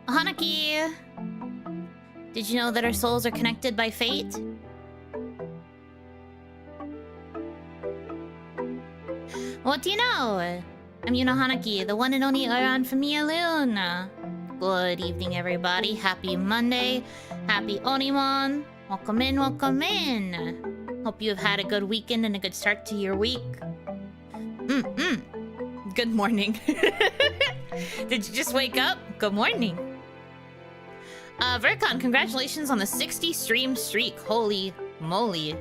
Hanaki! Did you know that our souls are connected by fate? What do you know? I'm Yuno Hanaki, the one and only Aran from Luna. Good evening, everybody. Happy Monday. Happy OniMon. Welcome in, welcome in. Hope you have had a good weekend and a good start to your week. Good morning. Did you just wake up? Good morning. Vercon, congratulations on the 60 stream streak. Holy moly.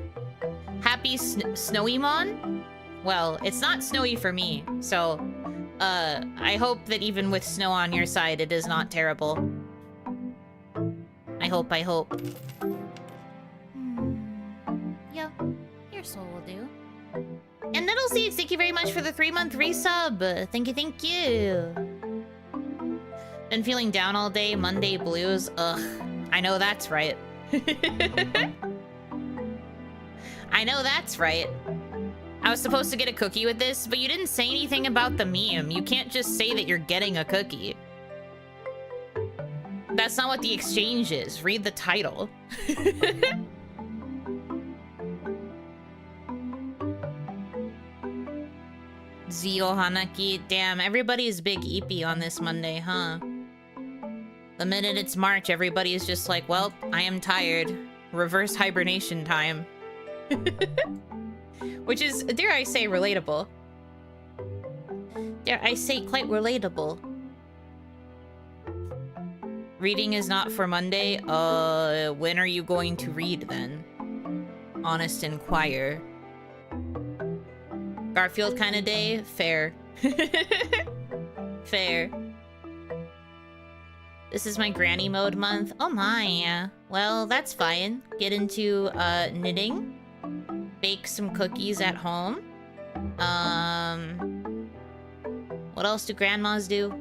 Happy Snowymon? Well, it's not snowy for me, so I hope that even with snow on your side, it is not terrible. I hope. Yeah, your soul will do. And Nettle Seeds, thank you very much for the 3-month resub. Thank you. Been feeling down all day, Monday blues. Ugh, I know that's right. I know that's right. I was supposed to get a cookie with this, but you didn't say anything about the meme. You can't just say that you're getting a cookie. That's not what the exchange is. Read the title. Zio Hanaki. Damn, everybody's big eepy on this Monday, huh? The minute it's March, everybody is just like, well, I am tired. Reverse hibernation time. Which is, dare I say, relatable. Dare I say, quite relatable. Reading is not for Monday. When are you going to read then? Honest inquire. Garfield kind of day? Fair. Fair. This is my granny mode month. Oh my. Well, that's fine. Get into knitting. Bake some cookies at home. What else do grandmas do?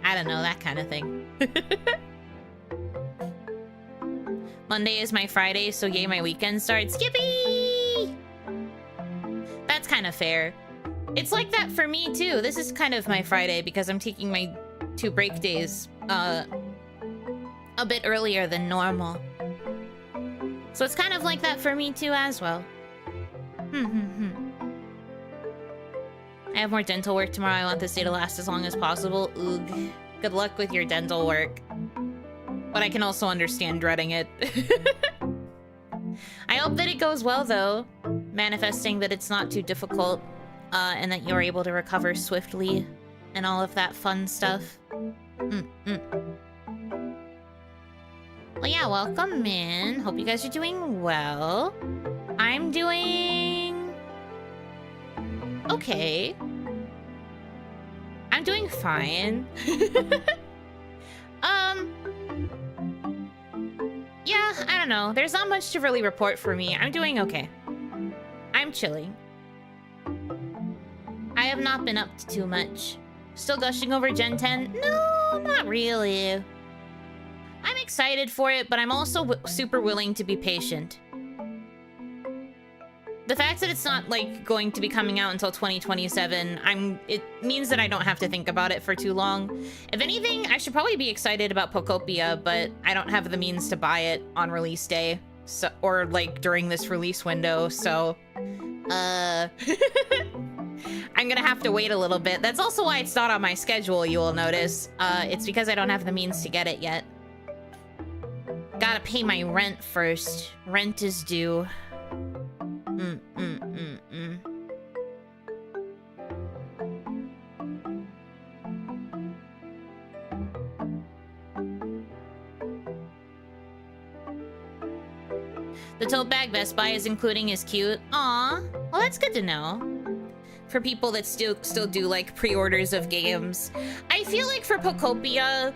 I don't know, that kind of thing. Monday is my Friday, so yay, my weekend starts. Yippee! That's kind of fair. It's like that for me, too. This is kind of my Friday because I'm taking my 2 break days a bit earlier than normal. So it's kind of like that for me, too, as well. I have more dental work tomorrow. I want this day to last as long as possible. Oog. Good luck with your dental work. But I can also understand dreading it. I hope that it goes well, though. Manifesting that it's not too difficult. And that you're able to recover swiftly. And all of that fun stuff. Well, yeah, welcome in. Hope you guys are doing well. I'm doing... okay. I'm doing fine. Yeah, I don't know. There's not much to really report for me. I'm doing okay. I'm chilling. I have not been up to too much. Still gushing over Gen 10? No, not really. I'm excited for it, but I'm also super willing to be patient. The fact that it's not, like, going to be coming out until 2027, it means that I don't have to think about it for too long. If anything, I should probably be excited about Pokopia, but I don't have the means to buy it on release day. So, or, like, during this release window, so... I'm gonna have to wait a little bit. That's also why it's not on my schedule, you will notice. It's because I don't have the means to get it yet. Gotta pay my rent first. Rent is due. The tote bag Best Buy is including is cute. Aw, well that's good to know. For people that still do like pre-orders of games. I feel like for Pokopia,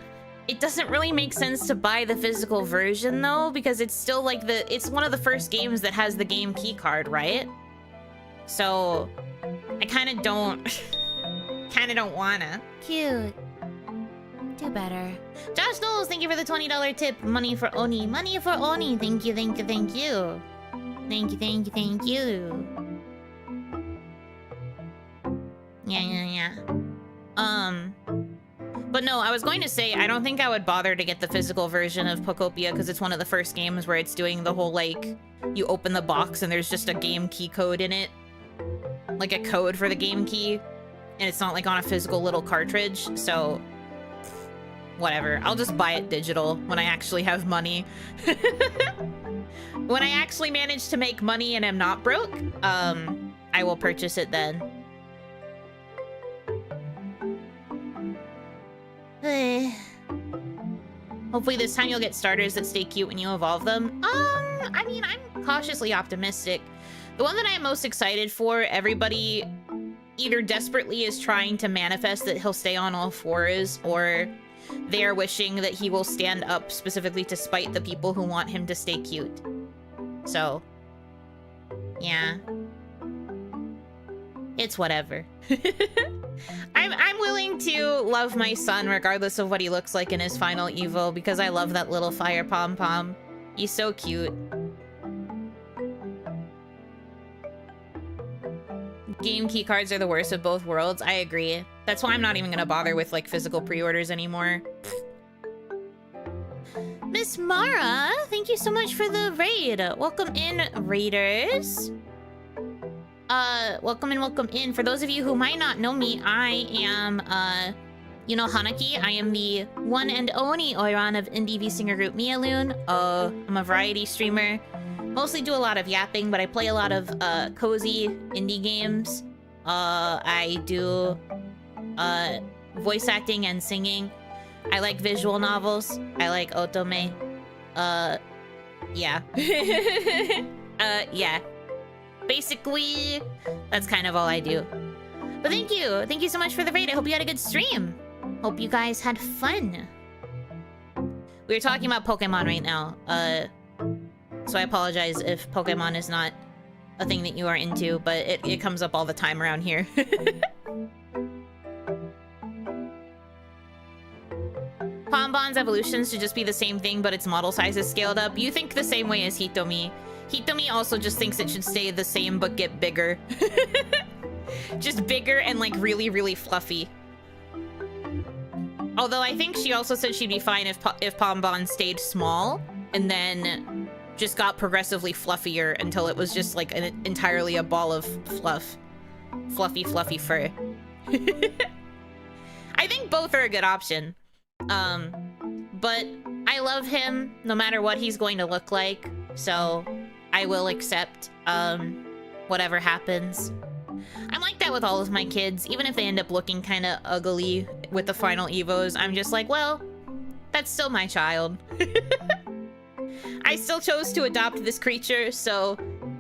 it doesn't really make sense to buy the physical version though, because it's still like it's one of the first games that has the game key card, right? So I kind of don't wanna. Cute. Do better. Josh Knowles, thank you for the $20 tip. Money for Oni. Money for Oni. Thank you. Thank you. Yeah. But no, I was going to say, I don't think I would bother to get the physical version of Pokopia because it's one of the first games where it's doing the whole, like, you open the box and there's just a game key code in it. Like a code for the game key. And it's not like on a physical little cartridge, so whatever. I'll just buy it digital when I actually have money. When I actually manage to make money and am not broke, I will purchase it then. Hopefully this time you'll get starters that stay cute when you evolve them. I mean, I'm cautiously optimistic. The one that I am most excited for, everybody either desperately is trying to manifest that he'll stay on all fours, or they are wishing that he will stand up specifically to spite the people who want him to stay cute. So, yeah. It's whatever. I'm willing to love my son regardless of what he looks like in his final Evo because I love that little fire pom-pom. He's so cute. Game key cards are the worst of both worlds. I agree. That's why I'm not even gonna bother with like physical pre-orders anymore. Miss Mara, thank you so much for the raid. Welcome in, raiders. Welcome in. For those of you who might not know me, I am, Yuno Hanaki. I am the one and only Oiran of indie V-singer group Mialoon. I'm a variety streamer. Mostly do a lot of yapping, but I play a lot of, cozy indie games. I do, voice acting and singing. I like visual novels. I like otome. Yeah. Yeah. Basically, that's kind of all I do. But thank you. Thank you so much for the raid. I hope you had a good stream. Hope you guys had fun. We were talking about Pokemon right now. So I apologize if Pokemon is not a thing that you are into, but it comes up all the time around here. Pombon's evolutions should just be the same thing, but its model size is scaled up. You think the same way as Hitomi. Hitomi also just thinks it should stay the same, but get bigger. Just bigger and, like, really, really fluffy. Although I think she also said she'd be fine if Pombon stayed small, and then just got progressively fluffier until it was just, like, entirely a ball of fluff. Fluffy, fluffy fur. I think both are a good option. But I love him no matter what he's going to look like, so I will accept, whatever happens. I'm like that with all of my kids, even if they end up looking kind of ugly with the final Evos, I'm just like, well, that's still my child. I still chose to adopt this creature, so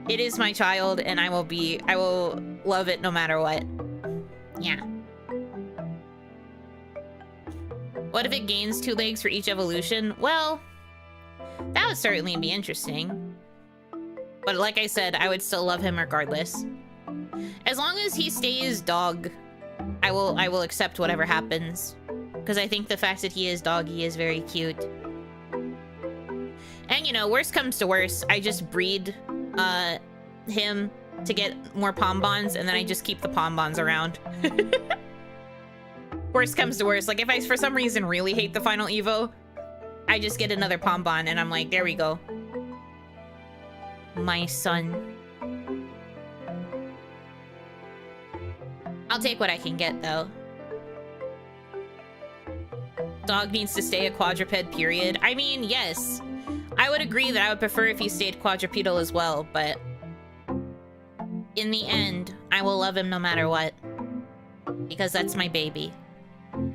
it is my child, and I will love it no matter what. Yeah. What if it gains 2 legs for each evolution? Well, that would certainly be interesting. But like I said, I would still love him regardless. As long as he stays dog, I will accept whatever happens. Because I think the fact that he is doggy is very cute. And you know, worst comes to worst, I just breed him to get more Pombons, and then I just keep the Pombons around. Worst comes to worst, like if I for some reason really hate the final Evo, I just get another Pombon and I'm like, there we go. My son. I'll take what I can get though. Dog needs to stay a quadruped, period. I mean, yes. I would agree that I would prefer if he stayed quadrupedal as well, but in the end, I will love him no matter what. Because that's my baby.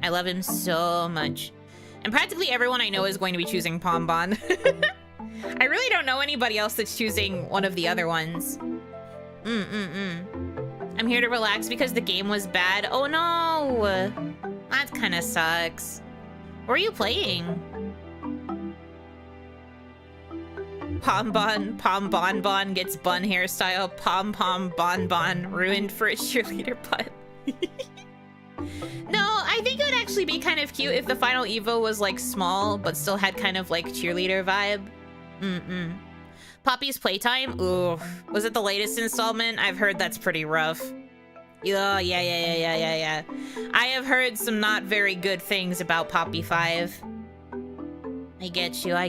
I love him so much. And practically everyone I know is going to be choosing Pombon. I really don't know anybody else that's choosing one of the other ones. I'm here to relax because the game was bad. Oh no! That kind of sucks. What are you playing? Pom-bon gets bun hairstyle. Pom-pom-bon-bon ruined for a cheerleader butt. No, I think it would actually be kind of cute if the final Evo was like small, but still had kind of like cheerleader vibe. Poppy's Playtime? Ooh, was it the latest installment? I've heard that's pretty rough. Oh, yeah. I have heard some not very good things about Poppy 5. I get you. I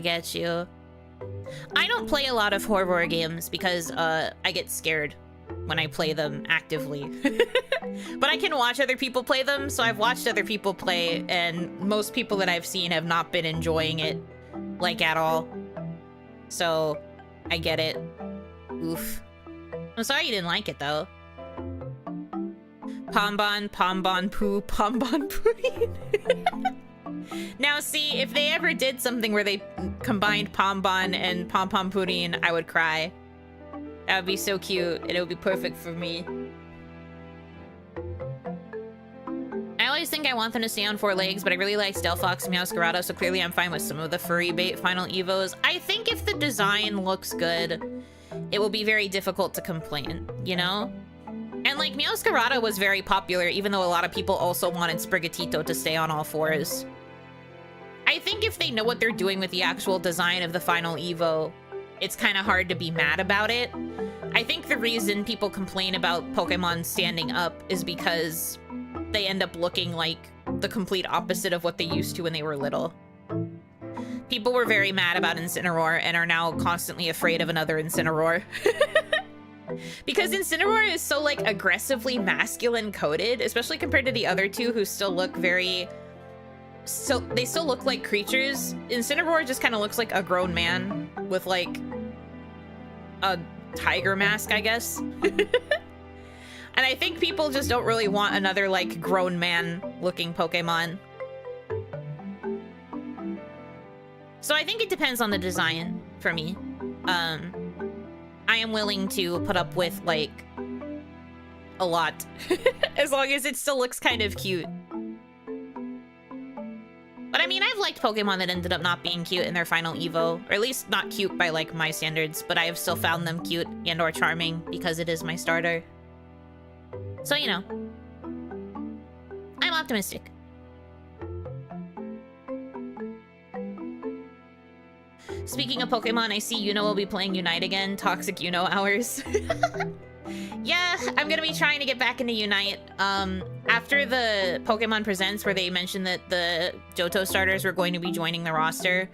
don't play a lot of horror games because I get scared when I play them actively. But I can watch other people play them, so I've watched other people play, and most people that I've seen have not been enjoying it, like, at all. So, I get it. Oof. I'm sorry you didn't like it, though. Pombon Poo, Pombon Pudding. Now, see, if they ever did something where they combined Pombon and Pom Pom Pudding, I would cry. That would be so cute, and it would be perfect for me. I always think I want them to stay on 4 legs, but I really like Stealfox and Meowscarada, so clearly I'm fine with some of the furry bait final evos. I think if the design looks good, it will be very difficult to complain, you know? And, like, Meowscarada was very popular, even though a lot of people also wanted Sprigatito to stay on all 4s. I think if they know what they're doing with the actual design of the final evo, it's kind of hard to be mad about it. I think the reason people complain about Pokemon standing up is because they end up looking like the complete opposite of what they used to when they were little. People were very mad about Incineroar and are now constantly afraid of another Incineroar. Because Incineroar is so, like, aggressively masculine coded, especially compared to the other two who still look very... So they still look like creatures. Incineroar just kind of looks like a grown man with, like, a tiger mask, I guess. And I think people just don't really want another, like, grown man looking Pokemon. So I think it depends on the design for me. I am willing to put up with, like, a lot. As long as it still looks kind of cute. But I mean, I've liked Pokemon that ended up not being cute in their final evo. Or at least not cute by, like, my standards. But I have still found them cute and or charming because it is my starter. So, you know. I'm optimistic. Speaking of Pokemon, I see Yuno will be playing Unite again. Toxic Yuno hours. Yeah, I'm gonna be trying to get back into Unite. After the Pokemon Presents where they mentioned that the Johto starters were going to be joining the roster,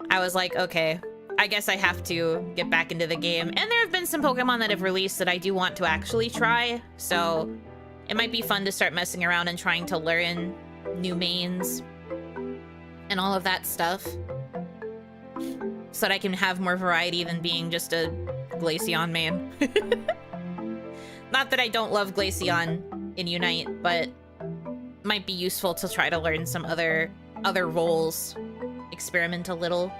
I was like, okay, I guess I have to get back into the game. And there have been some Pokemon that have released that I do want to actually try, so it might be fun to start messing around and trying to learn new mains and all of that stuff, so that I can have more variety than being just a Glaceon main. Not that I don't love Glaceon in Unite, but might be useful to try to learn some other roles. Experiment a little.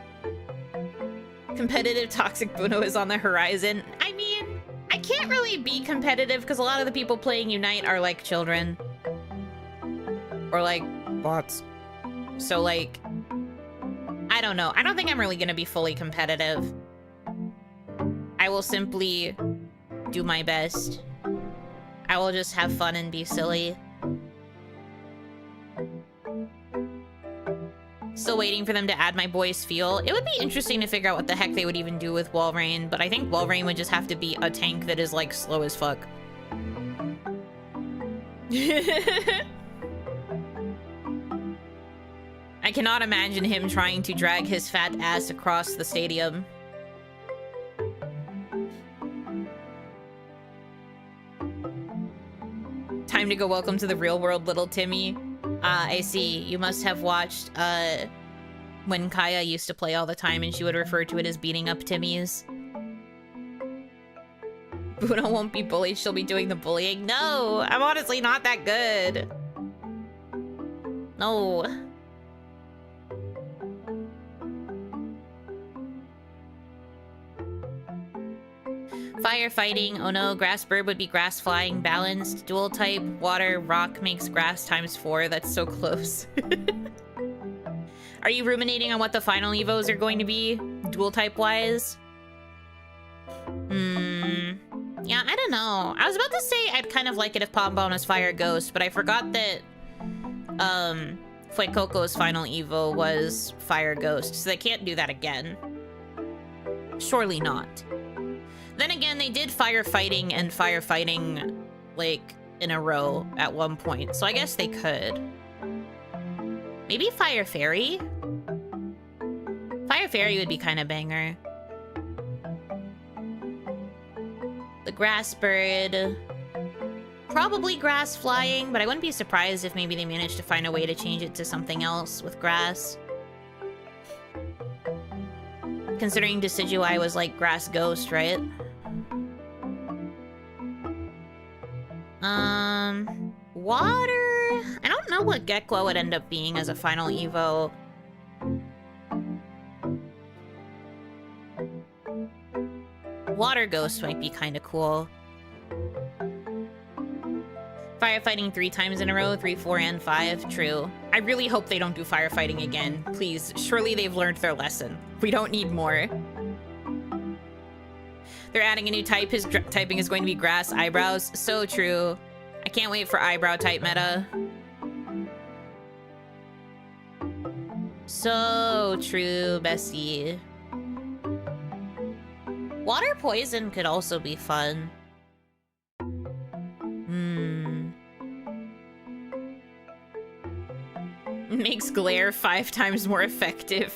Competitive Toxic Buno is on the horizon. I mean, I can't really be competitive because a lot of the people playing Unite are like children. Or like bots. So like, I don't know. I don't think I'm really gonna be fully competitive. I will simply do my best. I will just have fun and be silly. Still waiting for them to add my boy's feel. It would be interesting to figure out what the heck they would even do with Walrein, but I think Walrein would just have to be a tank that is, like, slow as fuck. I cannot imagine him trying to drag his fat ass across the stadium. Time to go welcome to the real world, little Timmy. I see. You must have watched, when Kaya used to play all the time and she would refer to it as beating up Timmys. Buno won't be bullied, she'll be doing the bullying. No, I'm honestly not that good. No. Firefighting, oh no, grass bird would be grass flying, balanced, dual type, water, rock makes grass times 4, that's so close. Are you ruminating on what the final evos are going to be, dual type wise? Yeah, I don't know. I was about to say I'd kind of like it if Pombon was Fire Ghost, but I forgot that, Fuecoco's final evo was Fire Ghost, so they can't do that again. Surely not. Then again, they did firefighting and firefighting, like, in a row at one point, so I guess they could. Maybe Fire Fairy? Fire Fairy would be kind of banger. The Grass Bird. Probably Grass Flying, but I wouldn't be surprised if maybe they managed to find a way to change it to something else with grass. Considering Decidueye was like Grass Ghost, right? Water? I don't know what Gekwa would end up being as a final Evo. Water Ghost might be kind of cool. Firefighting 3 times in a row, 3, 4, and 5. True. I really hope they don't do firefighting again. Please, surely they've learned their lesson. We don't need more. They're adding a new type. His typing is going to be grass eyebrows. So true. I can't wait for eyebrow type meta. So true, Bessie. Water poison could also be fun. Makes glare 5 times more effective.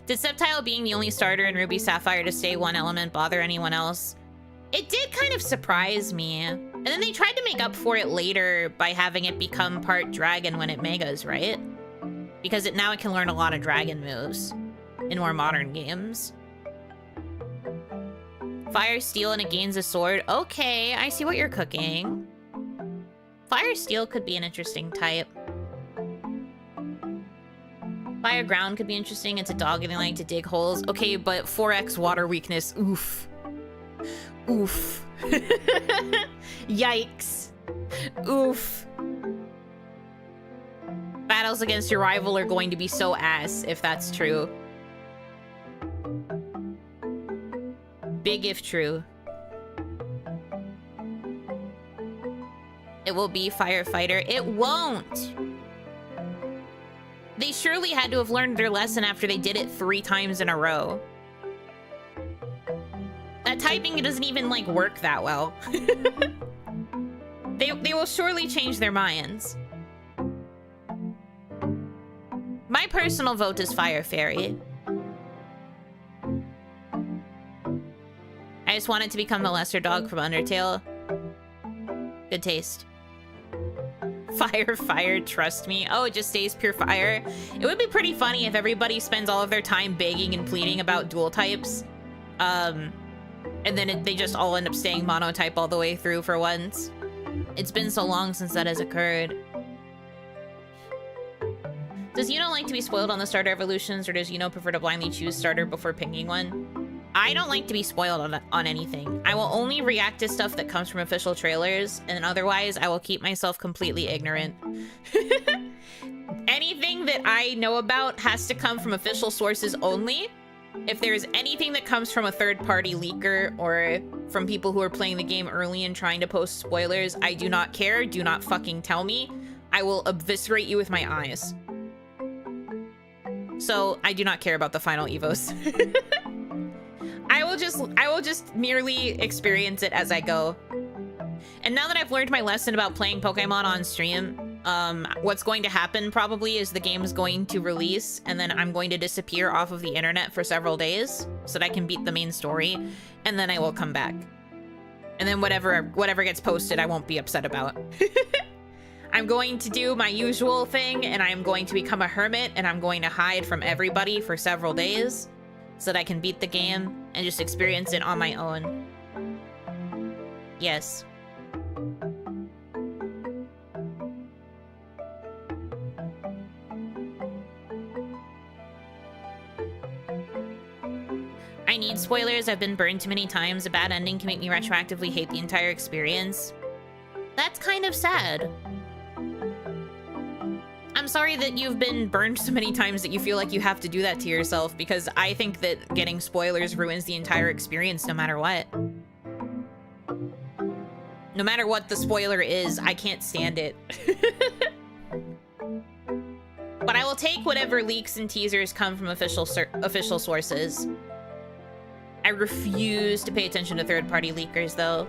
Did Sceptile being the only starter in Ruby Sapphire to stay one element bother anyone else? It did kind of surprise me. And then they tried to make up for it later by having it become part dragon when it megas, right? Because now it can learn a lot of dragon moves in more modern games. Fire Steel and it gains a sword. Okay, I see what you're cooking. Fire Steel could be an interesting type. Fire Ground could be interesting. It's a dog and they like to dig holes. Okay, but 4x water weakness. Oof. Oof. Yikes. Oof. Battles against your rival are going to be so ass if that's true. Big if true. It will be Firefighter. It won't! They surely had to have learned their lesson after they did it 3 times in a row. That typing doesn't even, like, work that well. They will surely change their minds. My personal vote is Fire Fairy. I just want it to become the lesser dog from Undertale. Good taste. Fire, trust me. Oh, it just stays pure fire. It would be pretty funny if everybody spends all of their time begging and pleading about dual types. And then they just all end up staying monotype all the way through for once. It's been so long since that has occurred. Does Yuno like to be spoiled on the starter evolutions, or does Yuno prefer to blindly choose starter before picking one? I don't like to be spoiled on anything. I will only react to stuff that comes from official trailers, and otherwise I will keep myself completely ignorant. Anything that I know about has to come from official sources only. If there's anything that comes from a third-party leaker or from people who are playing the game early and trying to post spoilers, I do not care. Do not fucking tell me. I will eviscerate you with my eyes. So I do not care about the final Evos. I will just merely experience it as I go. And now that I've learned my lesson about playing Pokemon on stream, what's going to happen probably is the game is going to release and then I'm going to disappear off of the internet for several days so that I can beat the main story, and then I will come back. And then whatever gets posted, I won't be upset about. I'm going to do my usual thing, and I'm going to become a hermit, and I'm going to hide from everybody for several days so that I can beat the game and just experience it on my own. Yes. I need spoilers. I've been burned too many times. A bad ending can make me retroactively hate the entire experience. That's kind of sad. I'm sorry that you've been burned so many times that you feel like you have to do that to yourself, because I think that getting spoilers ruins the entire experience no matter what. No matter what the spoiler is, I can't stand it. But I will take whatever leaks and teasers come from official sources. I refuse to pay attention to third-party leakers, though.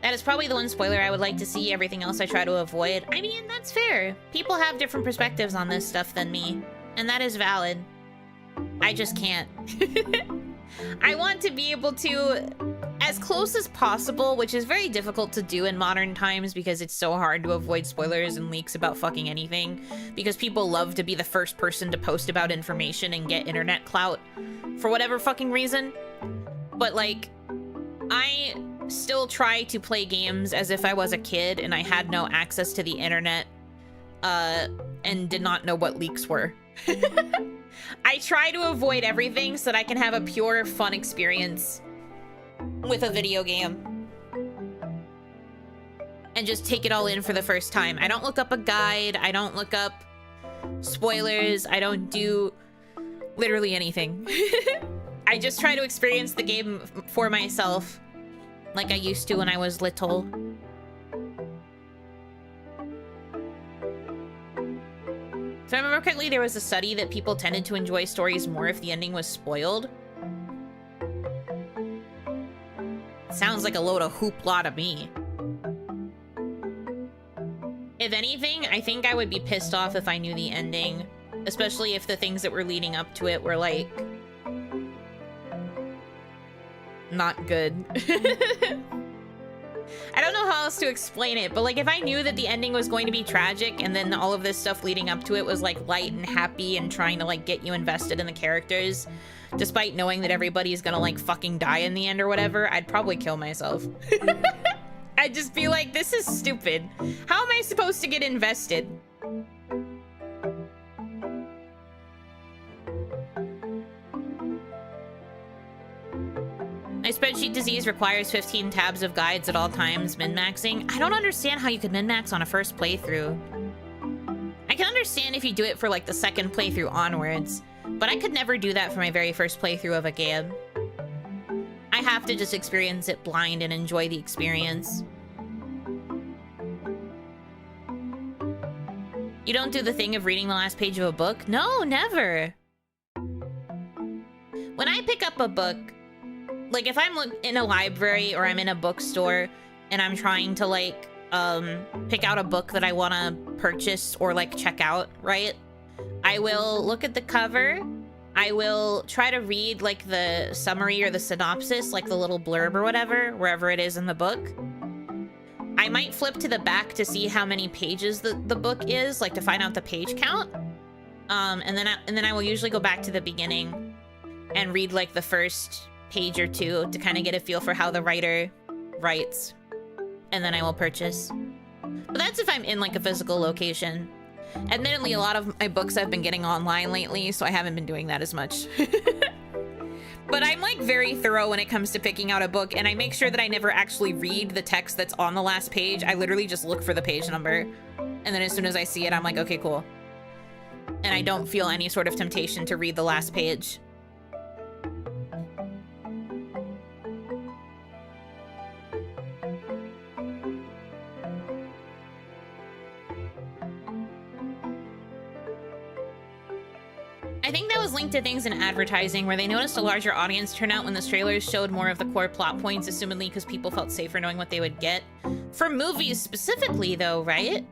That is probably the one spoiler I would like to see. Everything else I try to avoid. I mean, that's fair. People have different perspectives on this stuff than me, and that is valid. I just can't. I want to be able to, as close as possible, which is very difficult to do in modern times because it's so hard to avoid spoilers and leaks about fucking anything, because people love to be the first person to post about information and get internet clout for whatever fucking reason. But like, I still try to play games as if I was a kid and I had no access to the internet and did not know what leaks were. I try to avoid everything so that I can have a pure, fun experience with a video game. And just take it all in for the first time. I don't look up a guide. I don't look up spoilers. I don't do literally anything. I just try to experience the game for myself like I used to when I was little. If I remember correctly, there was a study that people tended to enjoy stories more if the ending was spoiled. Sounds like a load of hoopla to me. If anything, I think I would be pissed off if I knew the ending, especially if the things that were leading up to it were like not good. I don't know how else to explain it, but like if I knew that the ending was going to be tragic and then all of this stuff leading up to it was like light and happy and trying to like get you invested in the characters, despite knowing that everybody's gonna like fucking die in the end or whatever, I'd probably kill myself. I'd just be like, this is stupid. How am I supposed to get invested? My spreadsheet disease requires 15 tabs of guides at all times, min-maxing. I don't understand how you could min-max on a first playthrough. I can understand if you do it for like the second playthrough onwards, but I could never do that for my very first playthrough of a game. I have to just experience it blind and enjoy the experience. You don't do the thing of reading the last page of a book? No, never. When I pick up a book, like if I'm in a library or I'm in a bookstore and I'm trying to like pick out a book that I want to purchase or like check out, right? I will look at the cover. I will try to read like the summary or the synopsis, like the little blurb or whatever, wherever it is in the book. I might flip to the back to see how many pages the book is, like to find out the page count. And then I will usually go back to the beginning and read like the first page or two to kind of get a feel for how the writer writes, and then I will purchase. But that's if I'm in like a physical location. Admittedly, a lot of my books I've been getting online lately, so I haven't been doing that as much. But I'm like very thorough when it comes to picking out a book, and I make sure that I never actually read the text that's on the last page. I literally just look for the page number, and then as soon as I see it, I'm like, okay, cool. And I don't feel any sort of temptation to read the last page. I think that was linked to things in advertising where they noticed a larger audience turnout when the trailers showed more of the core plot points, assumedly because people felt safer knowing what they would get. For movies specifically, though, right?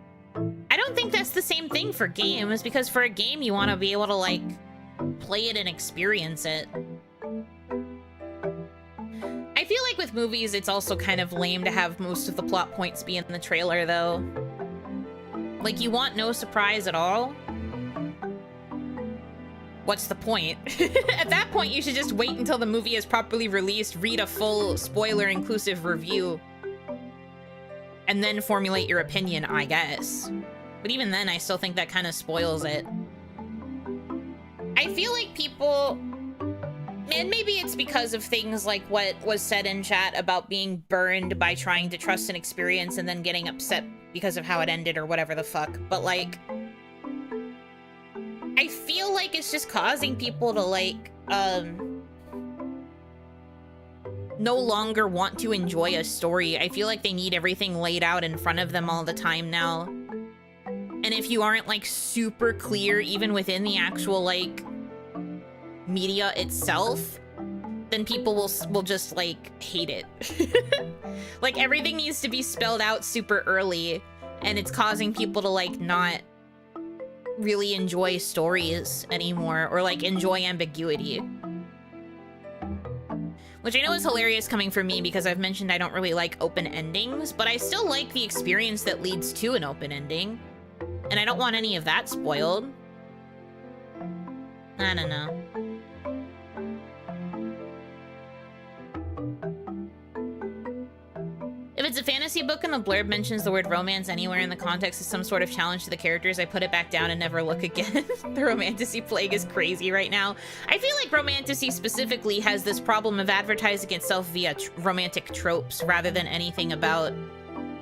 I don't think that's the same thing for games, because for a game, you want to be able to, like, play it and experience it. I feel like with movies, it's also kind of lame to have most of the plot points be in the trailer, though. Like, you want no surprise at all? What's the point? At that point, you should just wait until the movie is properly released, read a full spoiler-inclusive review, and then formulate your opinion, I guess. But even then, I still think that kind of spoils it. I feel like people... And maybe it's because of things like what was said in chat about being burned by trying to trust an experience and then getting upset because of how it ended or whatever the fuck. But, like... I feel like it's just causing people to, like, no longer want to enjoy a story. I feel like they need everything laid out in front of them all the time now. And And if you aren't like super clear even within the actual like media itself, then people will just like hate it. Like everything needs to be spelled out super early, and it's causing people to like not really enjoy stories anymore, or like enjoy ambiguity. Which I know is hilarious coming from me because I've mentioned I don't really like open endings, but I still like the experience that leads to an open ending. And I don't want any of that spoiled. I don't know. If it's a fantasy book and the blurb mentions the word romance anywhere in the context of some sort of challenge to the characters, I put it back down and never look again. The romantasy plague is crazy right now. I feel like romantasy specifically has this problem of advertising itself via romantic tropes rather than anything about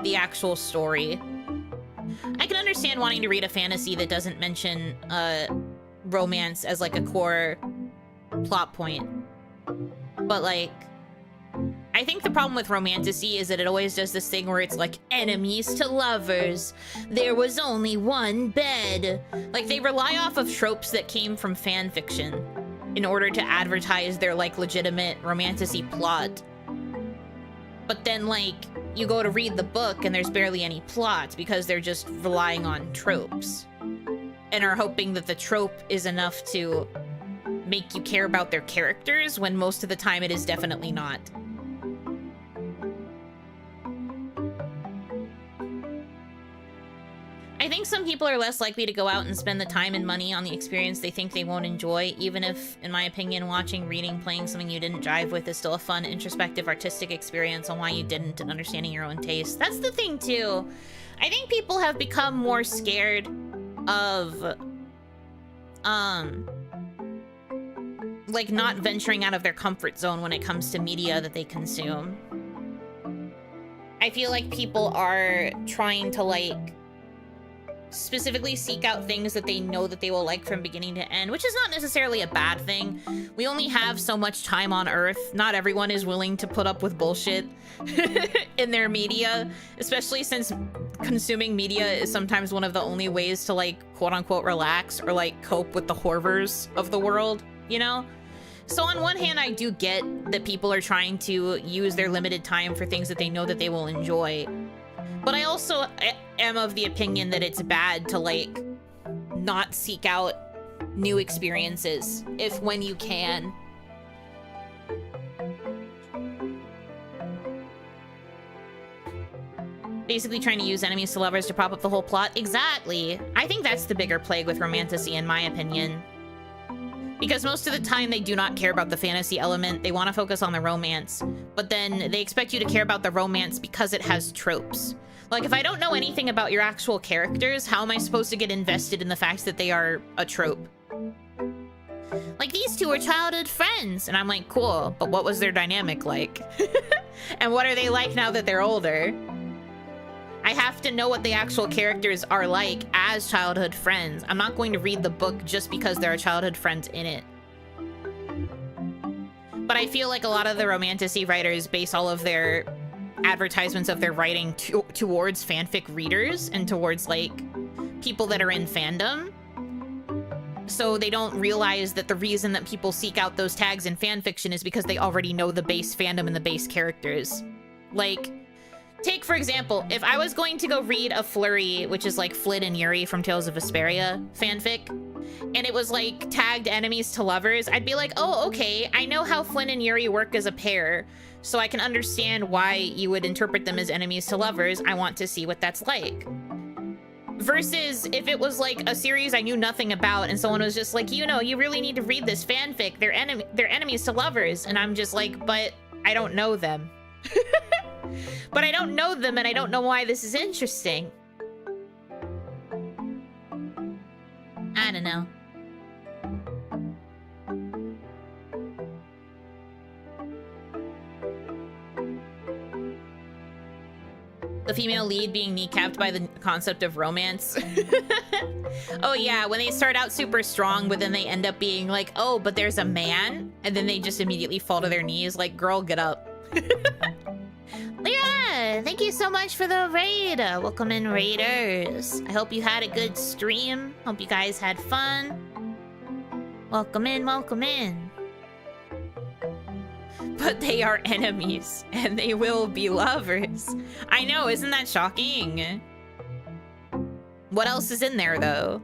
the actual story. I can understand wanting to read a fantasy that doesn't mention romance as like a core plot point. But like, I think the problem with romantasy is that it always does this thing where it's like enemies to lovers. There was only one bed. Like they rely off of tropes that came from fan fiction in order to advertise their like legitimate romantasy plot. But then like you go to read the book and there's barely any plot because they're just relying on tropes and are hoping that the trope is enough to make you care about their characters when most of the time it is definitely not. I think some people are less likely to go out and spend the time and money on the experience they think they won't enjoy, even if, in my opinion, watching, reading, playing something you didn't jive with is still a fun, introspective, artistic experience on why you didn't and understanding your own taste. That's the thing, too. I think people have become more scared of, like, not venturing out of their comfort zone when it comes to media that they consume. I feel like people are trying to, like, specifically seek out things that they know that they will like from beginning to end, which is not necessarily a bad thing. We only have so much time on Earth. Not everyone is willing to put up with bullshit in their media, especially since consuming media is sometimes one of the only ways to like quote unquote relax or like cope with the horrors of the world, you know? So on one hand, I do get that people are trying to use their limited time for things that they know that they will enjoy. But I also am of the opinion that it's bad to, like, not seek out new experiences when you can. Basically trying to use enemies to lovers to prop up the whole plot. Exactly. I think that's the bigger plague with romantasy, in my opinion. Because most of the time they do not care about the fantasy element. They want to focus on the romance. But then they expect you to care about the romance because it has tropes. Like, if I don't know anything about your actual characters, how am I supposed to get invested in the fact that they are a trope? Like, these two are childhood friends. And I'm like, cool, but what was their dynamic like? And what are they like now that they're older? I have to know what the actual characters are like as childhood friends. I'm not going to read the book just because there are childhood friends in it. But I feel like a lot of the romantasy writers base all of their advertisements of their writing towards fanfic readers and towards like people that are in fandom. So they don't realize that the reason that people seek out those tags in fanfiction is because they already know the base fandom and the base characters. Like, take, for example, if I was going to go read a Flurry, which is like Flynn and Yuri from Tales of Vesperia fanfic, and it was like tagged enemies to lovers, I'd be like, oh, okay, I know how Flynn and Yuri work as a pair, so I can understand why you would interpret them as enemies to lovers. I want to see what that's like. Versus if it was like a series I knew nothing about and someone was just like, you know, you really need to read this fanfic. They're enemies to lovers. And I'm just like, but I don't know them. But I don't know them and I don't know why this is interesting. I don't know. The female lead being kneecapped by the concept of romance. Oh yeah, when they start out super strong, but then they end up being like, oh, but there's a man, and then they just immediately fall to their knees like, girl, get up. Lyra, thank you so much for the raid. Welcome in, raiders. I hope you had a good stream. Hope you guys had fun. Welcome in, welcome in. But they are enemies, and they will be lovers. I know, isn't that shocking? What else is in there, though?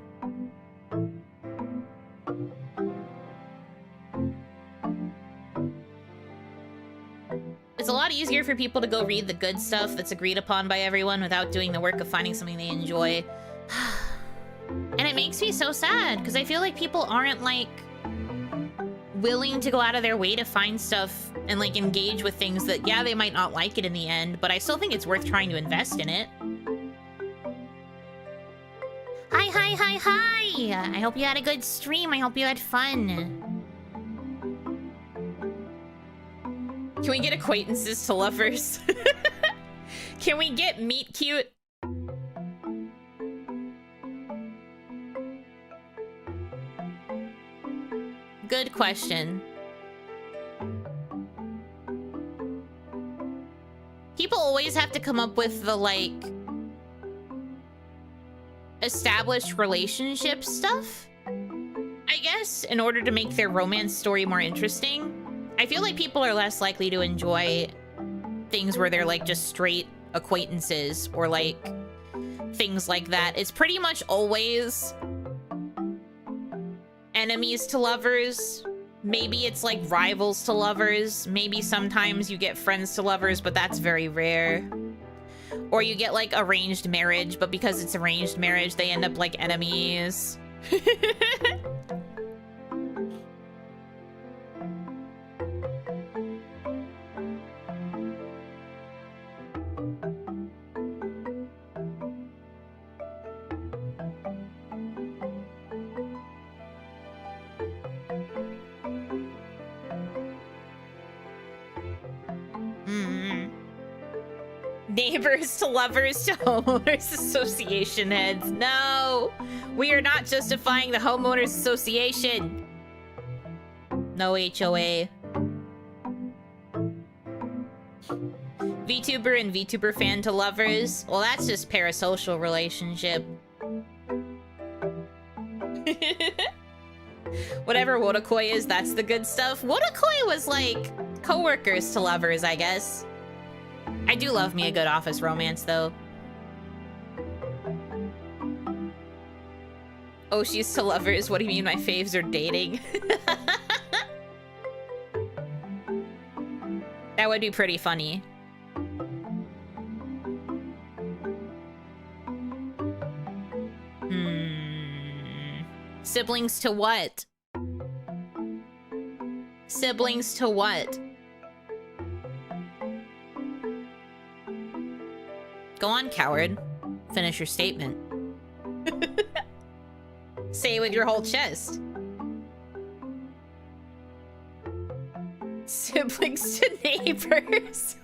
It's a lot easier for people to go read the good stuff that's agreed upon by everyone without doing the work of finding something they enjoy. And it makes me so sad, because I feel like people aren't, like, willing to go out of their way to find stuff and, like, engage with things that, yeah, they might not like it in the end, but I still think it's worth trying to invest in it. Hi, hi, hi, hi! I hope you had a good stream. I hope you had fun. Can we get acquaintances to lovers? Can we get meet cute? Good question. People always have to come up with the, like, established relationship stuff, I guess, in order to make their romance story more interesting. I feel like people are less likely to enjoy things where they're, like, just straight acquaintances or, like, things like that. It's pretty much always enemies to lovers. Maybe it's, like, rivals to lovers. Maybe sometimes you get friends to lovers, but that's very rare. Or you get, like, arranged marriage, but because it's arranged marriage, they end up, like, enemies. Neighbors to lovers to homeowners association heads. No, we are not justifying the homeowners association. No HOA. VTuber and VTuber fan to lovers. Well, that's just parasocial relationship. Whatever Wotakoi is, that's the good stuff. Wotakoi was like coworkers to lovers, I guess. I do love me a good office romance, though. Oh, she's to lovers. What do you mean my faves are dating? That would be pretty funny. Siblings to what? Siblings to what? Go on, coward. Finish your statement. Say it with your whole chest. Siblings to neighbors.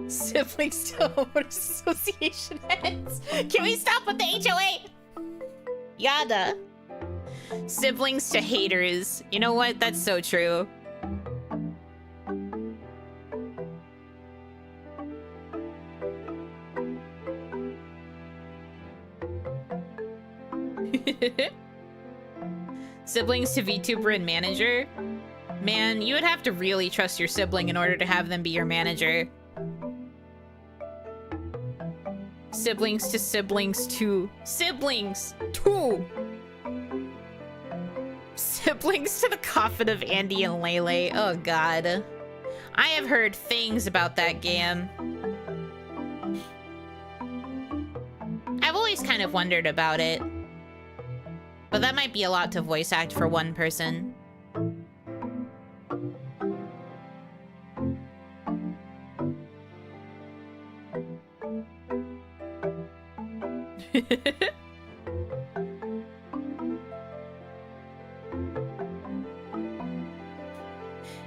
Siblings to homeowners association heads. Can we stop with the HOA? Yada. Siblings to haters. You know what? That's so true. Siblings to VTuber and manager. Man, you would have to really trust your sibling in order to have them be your manager. Siblings to siblings to siblings to siblings to the coffin of Andy and Lele. Oh god, I have heard things about that game. I've always kind of wondered about it, but that might be a lot to voice act for one person.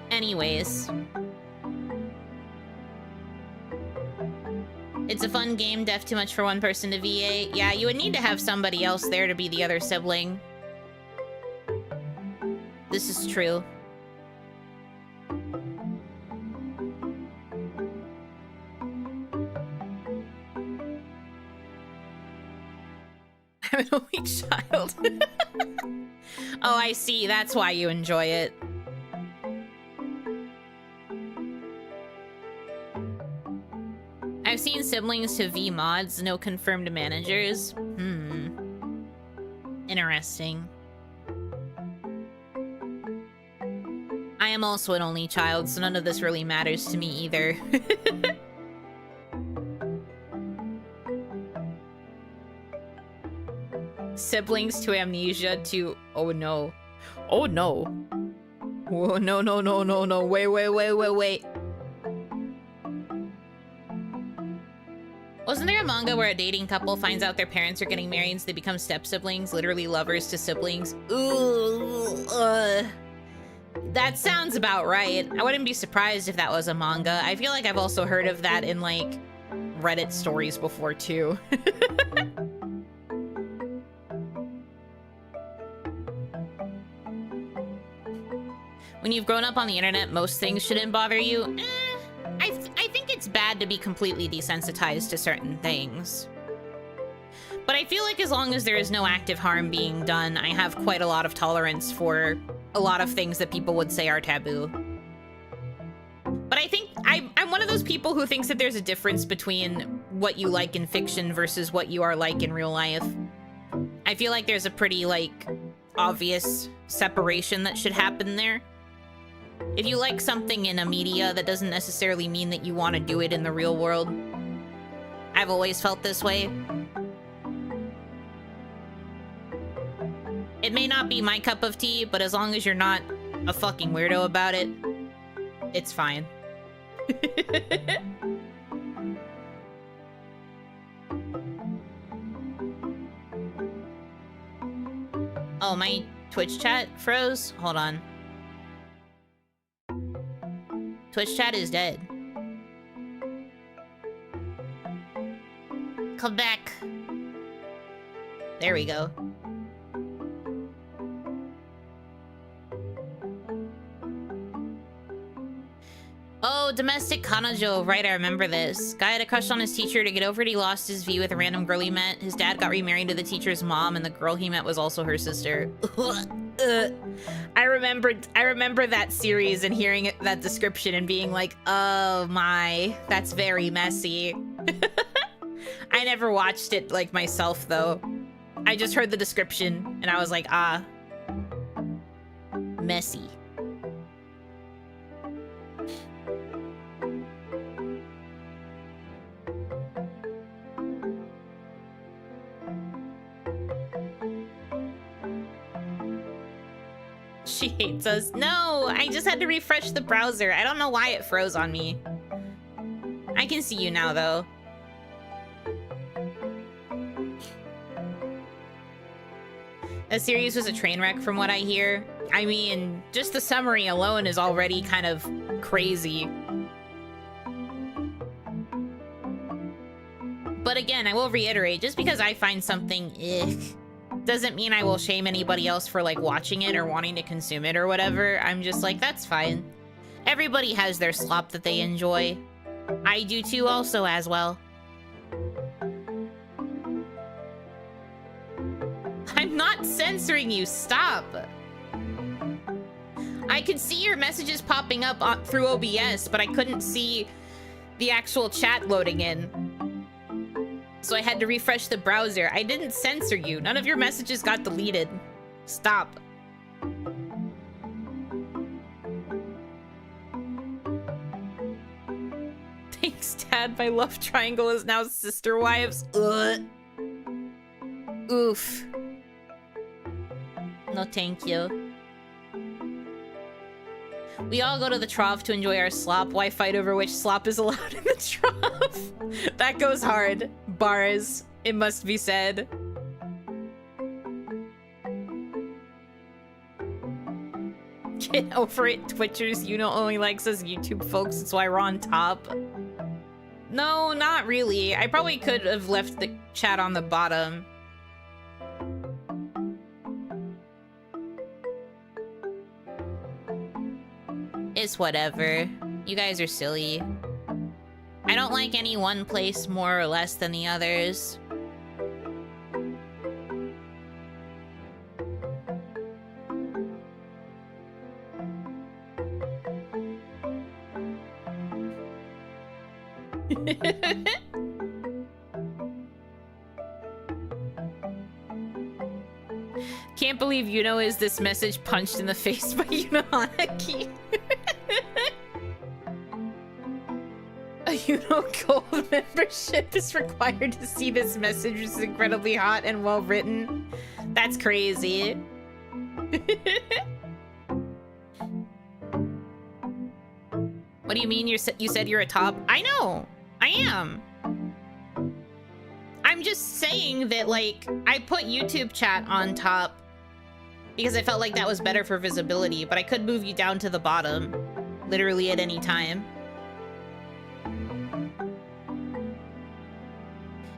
Anyways, It's a fun game, def too much for one person to VA. Yeah, you would need to have somebody else there to be the other sibling. This is true. I'm an only child. Oh, I see. That's why you enjoy it. I've seen siblings to V mods, no confirmed managers. Interesting. I am also an only child, so none of this really matters to me either. Siblings to amnesia to... Oh no. Oh no. Whoa, no, no, no, no, no. Wait. Wasn't there a manga where a dating couple finds out their parents are getting married and so they become step-siblings? Literally lovers to siblings. Ooh. That sounds about right. I wouldn't be surprised if that was a manga. I feel like I've also heard of that in, like, Reddit stories before, too. When you've grown up on the internet, most things shouldn't bother you. I think it's bad to be completely desensitized to certain things. But I feel like as long as there is no active harm being done, I have quite a lot of tolerance for a lot of things that people would say are taboo. But I think I'm one of those people who thinks that there's a difference between what you like in fiction versus what you are like in real life. I feel like there's a pretty, like, obvious separation that should happen there. If you like something in a media, that doesn't necessarily mean that you want to do it in the real world. I've always felt this way. It may not be my cup of tea, but as long as you're not a fucking weirdo about it, it's fine. Oh, my Twitch chat froze? Hold on. Twitch chat is dead. Come back. There we go. Oh, domestic kanojo. Right, I remember this. Guy had a crush on his teacher. To get over it, he lost his V with a random girl he met. His dad got remarried to the teacher's mom, and the girl he met was also her sister. I remember that series and hearing that description and being like, oh my, that's very messy. I never watched it, like, myself, though. I just heard the description, and I was like, ah. Messy. She hates us. No, I just had to refresh the browser. I don't know why it froze on me. I can see you now, though. The series was a train wreck from what I hear. I mean, just the summary alone is already kind of crazy. But again, I will reiterate, just because I find something doesn't mean I will shame anybody else for, like, watching it or wanting to consume it or whatever. I'm just like, that's fine. Everybody has their slop that they enjoy. I do too also as well. I'm not censoring you, stop! I could see your messages popping up through OBS, but I couldn't see the actual chat loading in. So I had to refresh the browser. I didn't censor you. None of your messages got deleted. Stop. Thanks, Dad. My love triangle is now sister wives. Ugh. Oof. No, thank you. We all go to the trough to enjoy our slop. Why fight over which slop is allowed in the trough? That goes hard. Bars, it must be said. Get over it, Twitchers. Yuno only likes us YouTube folks. That's why we're on top. No, not really. I probably could have left the chat on the bottom. It's whatever. You guys are silly. I don't like any one place more or less than the others. Can't believe Yuno is this message punched in the face by Yuno Hanaki. A Yuno Gold membership is required to see this message, which is incredibly hot and well written. That's crazy. What do you mean you said you're a top? I know! I am! I'm just saying that, like, I put YouTube chat on top because I felt like that was better for visibility, but I could move you down to the bottom literally at any time.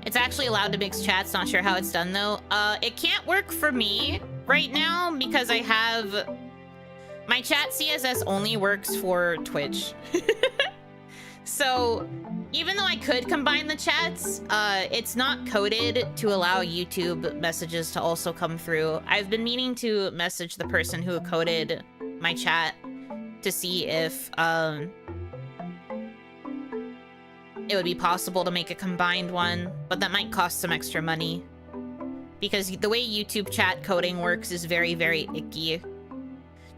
It's actually allowed to mix chats, not sure how it's done though. It can't work for me right now because I have... My chat CSS only works for Twitch. So, even though I could combine the chats, it's not coded to allow YouTube messages to also come through. I've been meaning to message the person who coded my chat to see if it would be possible to make a combined one, but that might cost some extra money. Because the way YouTube chat coding works is very, very icky.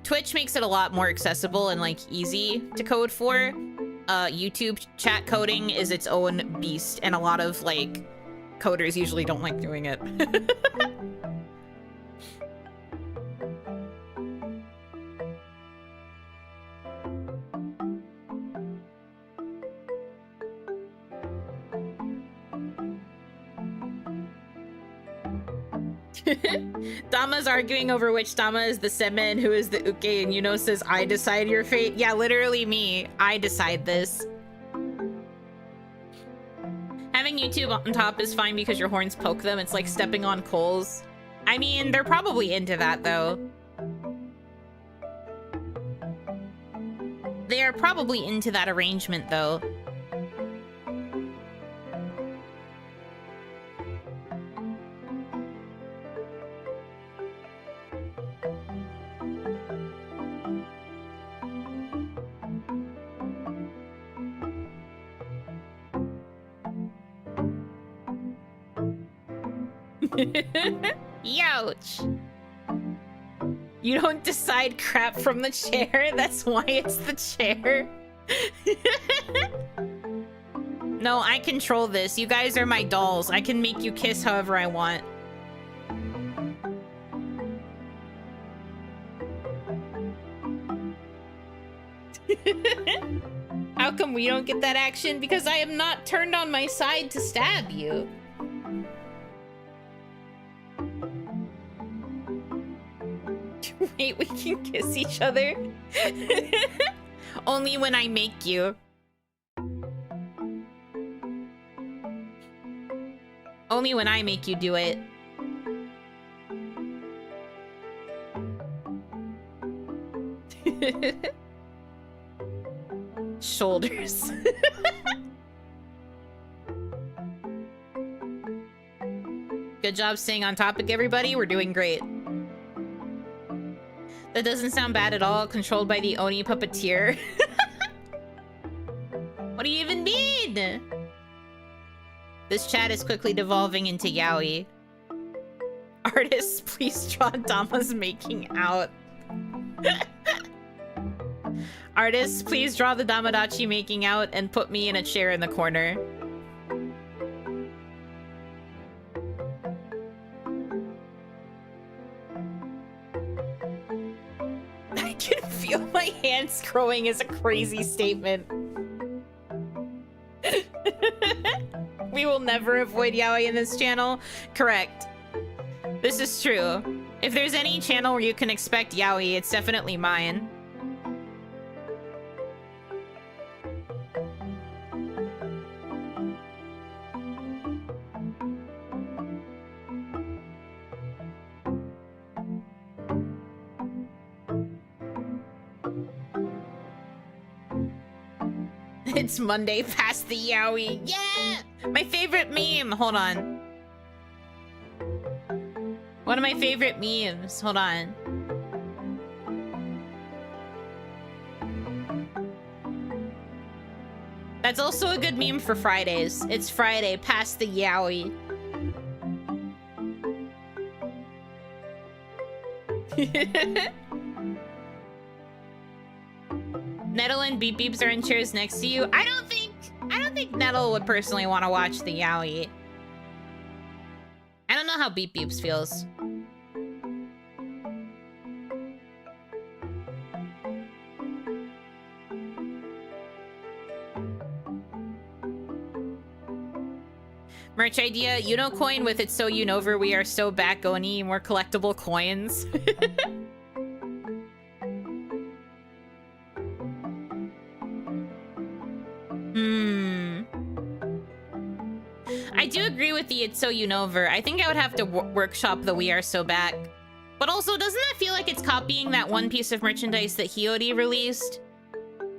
Twitch makes it a lot more accessible and, like, easy to code for. YouTube chat coding is its own beast, and a lot of, like, coders usually don't like doing it. Dama's arguing over which Dama is the Seme and who is the Uke, and Yuno says, I decide your fate. Yeah, literally me. I decide this. Having YouTube on top is fine because your horns poke them. It's like stepping on coals. I mean, they're probably into that, though. They are probably into that arrangement, though. Youch! You don't decide crap from the chair, that's why it's the chair. No, I control this. You guys are my dolls. I can make you kiss however I want. How come we don't get that action? Because I am not turned on my side to stab you. Wait, we can kiss each other? Only when I make you. Only when I make you do it. Shoulders. Good job staying on topic, everybody. We're doing great. That doesn't sound bad at all. Controlled by the Oni puppeteer. What do you even mean? This chat is quickly devolving into yaoi. Artists, please draw Dama's making out. Artists, please draw the Damadachi making out and put me in a chair in the corner. I can feel my hands growing is a crazy statement. We will never avoid yaoi in this channel. Correct. This is true. If there's any channel where you can expect yaoi, it's definitely mine. It's Monday past the yaoi. Yeah! My favorite meme. Hold on. One of my favorite memes. Hold on. That's also a good meme for Fridays. It's Friday past the yaoi. Nettle and Beep Beeps are in chairs next to you. I don't think Nettle would personally want to watch the yaoi. I don't know how Beep Beeps feels. Merch idea, Yuno coin with it's so Yunover, we are so back Oni, more collectible coins. I do agree with the it's so Yunover. I think I would have to workshop the we are so back. But also, doesn't that feel like it's copying that one piece of merchandise that Hiyori released?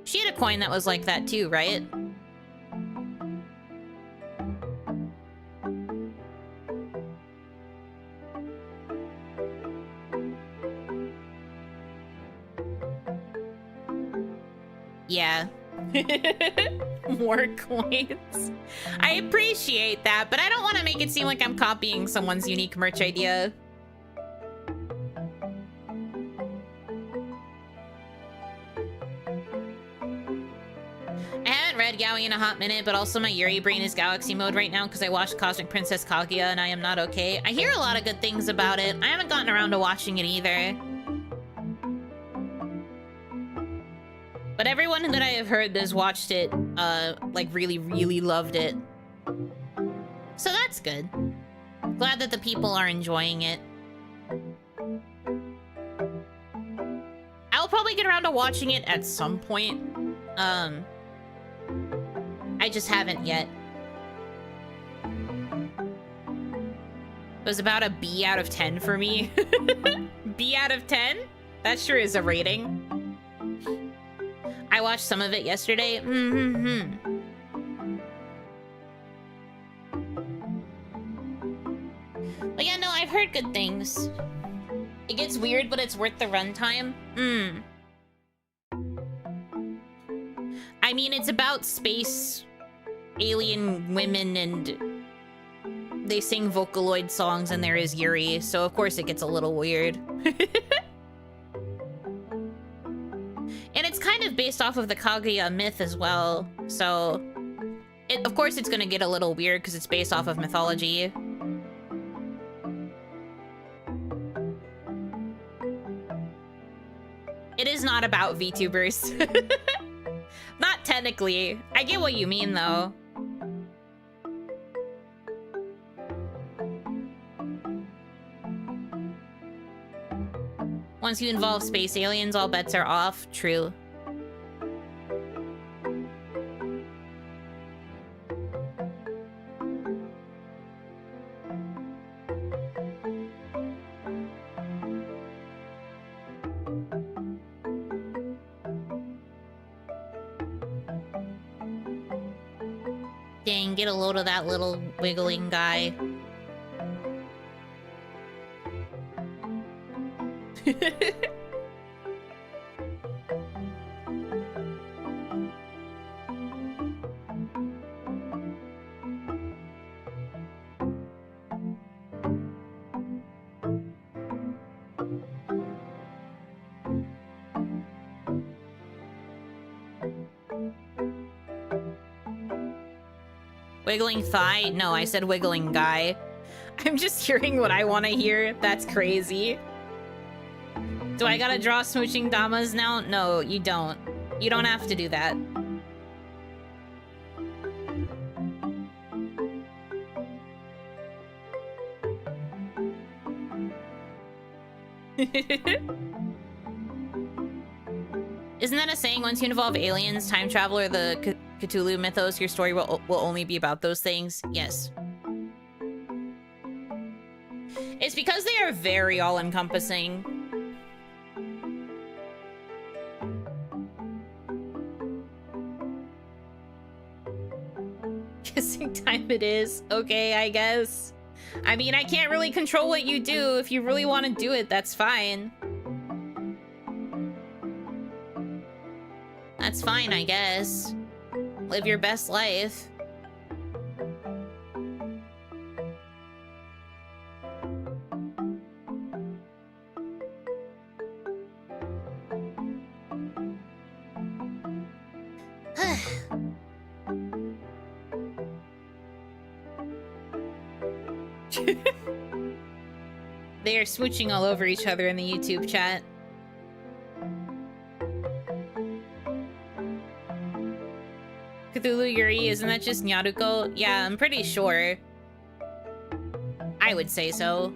She had a coin that was like that too, right? Yeah. More coins. I appreciate that, but I don't want to make it seem like I'm copying someone's unique merch idea. I haven't read Yaoi in a hot minute, but also my Yuri brain is galaxy mode right now because I watched Cosmic Princess Kaguya and I am not okay. I hear a lot of good things about it. I haven't gotten around to watching it either. But everyone that I have heard that has watched it, like really, really loved it. So that's good. Glad that the people are enjoying it. I'll probably get around to watching it at some point. I just haven't yet. It was about a B out of 10 for me. B out of 10? That sure is a rating. I watched some of it yesterday. But yeah, no, I've heard good things. It gets weird, but it's worth the runtime. I mean, it's about space, alien women, and they sing Vocaloid songs, and there is Yuri, so of course it gets a little weird. And it's kind of based off of the Kaguya myth as well, so of course it's gonna get a little weird because it's based off of mythology. It is not about VTubers. Not technically. I get what you mean, though. Once you involve space aliens, all bets are off. True. Dang, get a load of that little wiggling guy. Wiggling thigh? No, I said wiggling guy. I'm just hearing what I want to hear. That's crazy. Do I gotta draw smooching damas now? No, you don't. You don't have to do that. Isn't that a saying? Once you involve aliens, time travel, or the Cthulhu mythos, your story will only be about those things? Yes. It's because they are very all-encompassing. processing time it is. Okay, I guess. I mean, I can't really control what you do. If you really want to do it, that's fine. That's fine, I guess. Live your best life. They are smooching all over each other in the YouTube chat. Cthulhu Yuri, isn't that just Nyaruko? Yeah, I'm pretty sure. I would say so.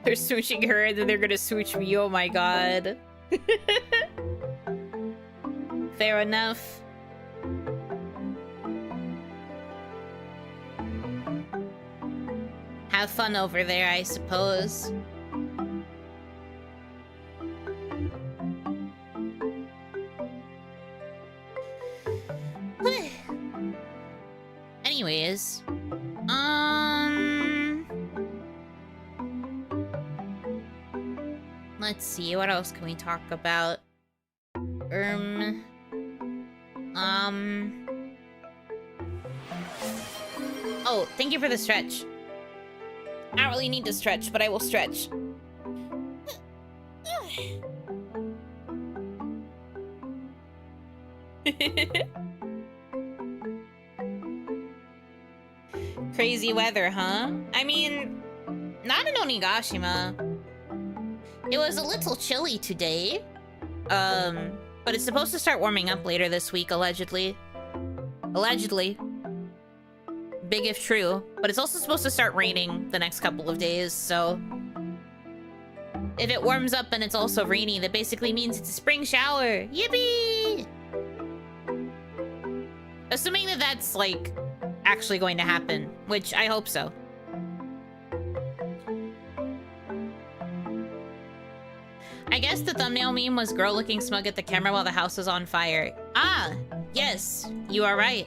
They're swooshing her and then they're gonna swoosh me. Oh my god. Fair enough. Have fun over there, I suppose. Anyways, let's see, what else can we talk about? Oh, thank you for the stretch. I don't really need to stretch, but I will stretch. Crazy weather, huh? I mean, not in Onigashima. It was a little chilly today. But it's supposed to start warming up later this week, allegedly. Allegedly. Big if true. But it's also supposed to start raining the next couple of days, so... if it warms up and it's also rainy, that basically means it's a spring shower. Yippee! Assuming that that's, like, actually going to happen, which I hope so. I guess the thumbnail meme was girl looking smug at the camera while the house was on fire. Ah, yes, you are right.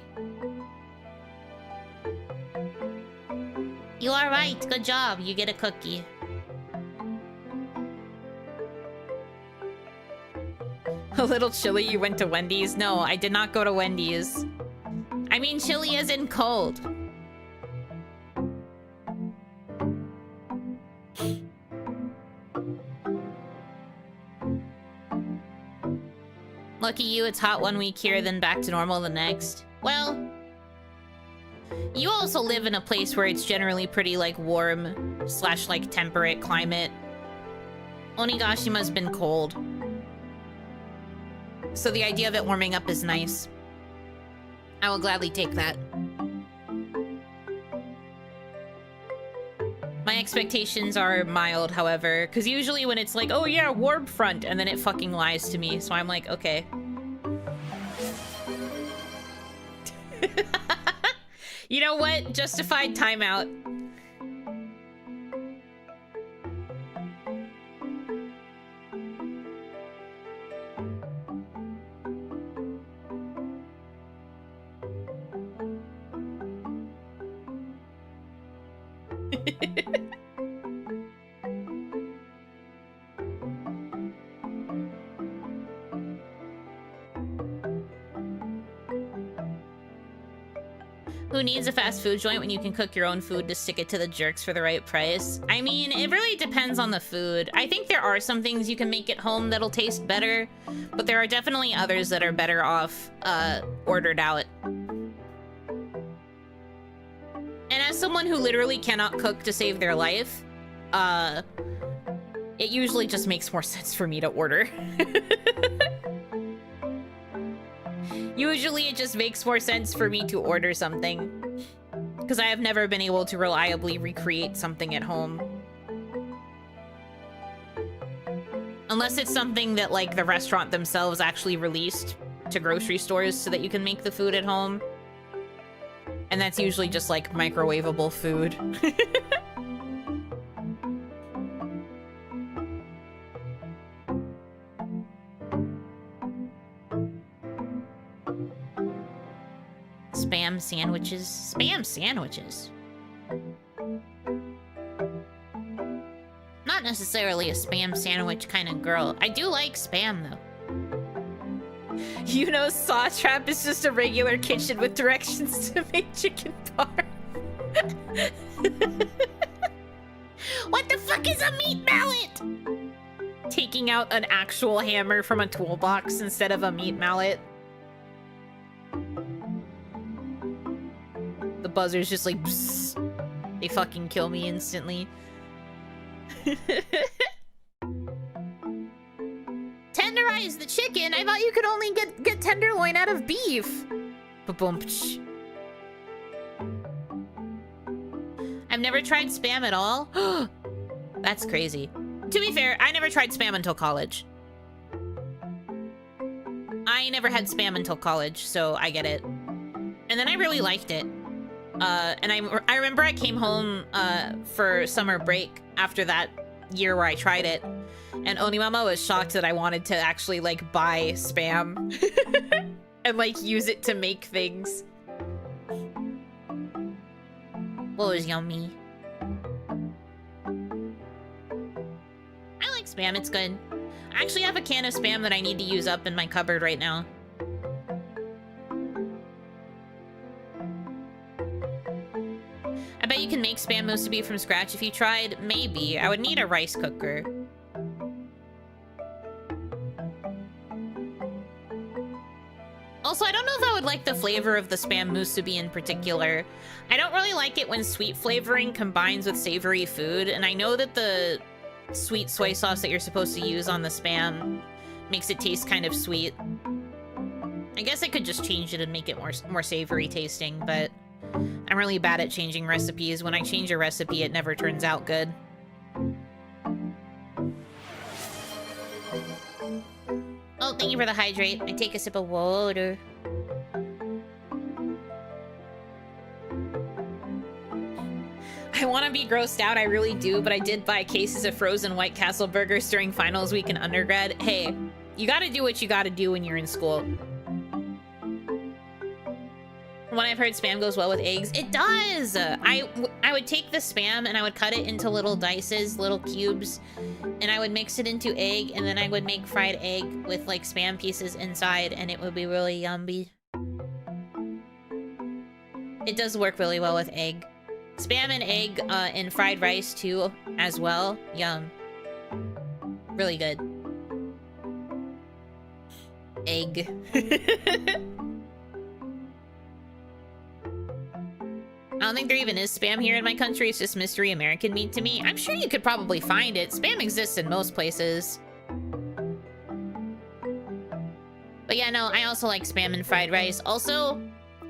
You are right, good job, you get a cookie. A little chilly, you went to Wendy's? No, I did not go to Wendy's. I mean chilly as in cold. Lucky you, it's hot one week here, then back to normal the next. Well, you also live in a place where it's generally pretty, like, warm / like, temperate climate. Onigashima's been cold. So the idea of it warming up is nice. I will gladly take that. My expectations are mild, however, because usually when it's like, oh yeah, warm front, and then it fucking lies to me, so I'm like, okay. You know what? Justified timeout. Who needs a fast food joint when you can cook your own food to stick it to the jerks for the right price? I mean, it really depends on the food. I think there are some things you can make at home that'll taste better, but there are definitely others that are better off ordered out. And as someone who literally cannot cook to save their life, it usually just makes more sense for me to order. Usually it just makes more sense for me to order something. because I have never been able to reliably recreate something at home. Unless it's something that, like, the restaurant themselves actually released to grocery stores so that you can make the food at home. And that's usually just, like, microwavable food. Spam sandwiches. Spam sandwiches. Not necessarily a spam sandwich kind of girl. I do like spam, though. Yuno's saw trap is just a regular kitchen with directions to make chicken parm. What the fuck is a meat mallet? Taking out an actual hammer from a toolbox instead of a meat mallet. The buzzer's just like, psst. They fucking kill me instantly. Tenderize the chicken? I thought you could only get tenderloin out of beef. Ba-boom. I've never tried spam at all. That's crazy. To be fair, I never tried spam until college. I never had spam until college, so I get it. And then I really liked it. And I remember I came home for summer break after that year where I tried it, and Onimama was shocked that I wanted to actually, like, buy spam and, like, use it to make things. What was yummy? I like spam, it's good. I actually have a can of spam that I need to use up in my cupboard right now. I bet you can make spam musubi from scratch if you tried. Maybe. I would need a rice cooker. Also, I don't know if I would like the flavor of the spam musubi in particular. I don't really like it when sweet flavoring combines with savory food, and I know that the sweet soy sauce that you're supposed to use on the spam makes it taste kind of sweet. I guess I could just change it and make it more savory tasting, but I'm really bad at changing recipes. When I change a recipe, it never turns out good. Oh, thank you for the hydrate. I take a sip of water. I want to be grossed out, I really do, but I did buy cases of frozen White Castle burgers during finals week in undergrad. Hey, you gotta do what you gotta do when you're in school. When I've heard spam goes well with eggs, it does! I would take the spam and I would cut it into little dices, little cubes, and I would mix it into egg, and then I would make fried egg with, like, spam pieces inside, and it would be really yummy. It does work really well with egg. Spam and egg in fried rice, too, as well. Yum. Really good. Egg. I don't think there even is spam here in my country. It's just mystery American meat to me. I'm sure you could probably find it. Spam exists in most places. But yeah, no, I also like spam and fried rice. Also,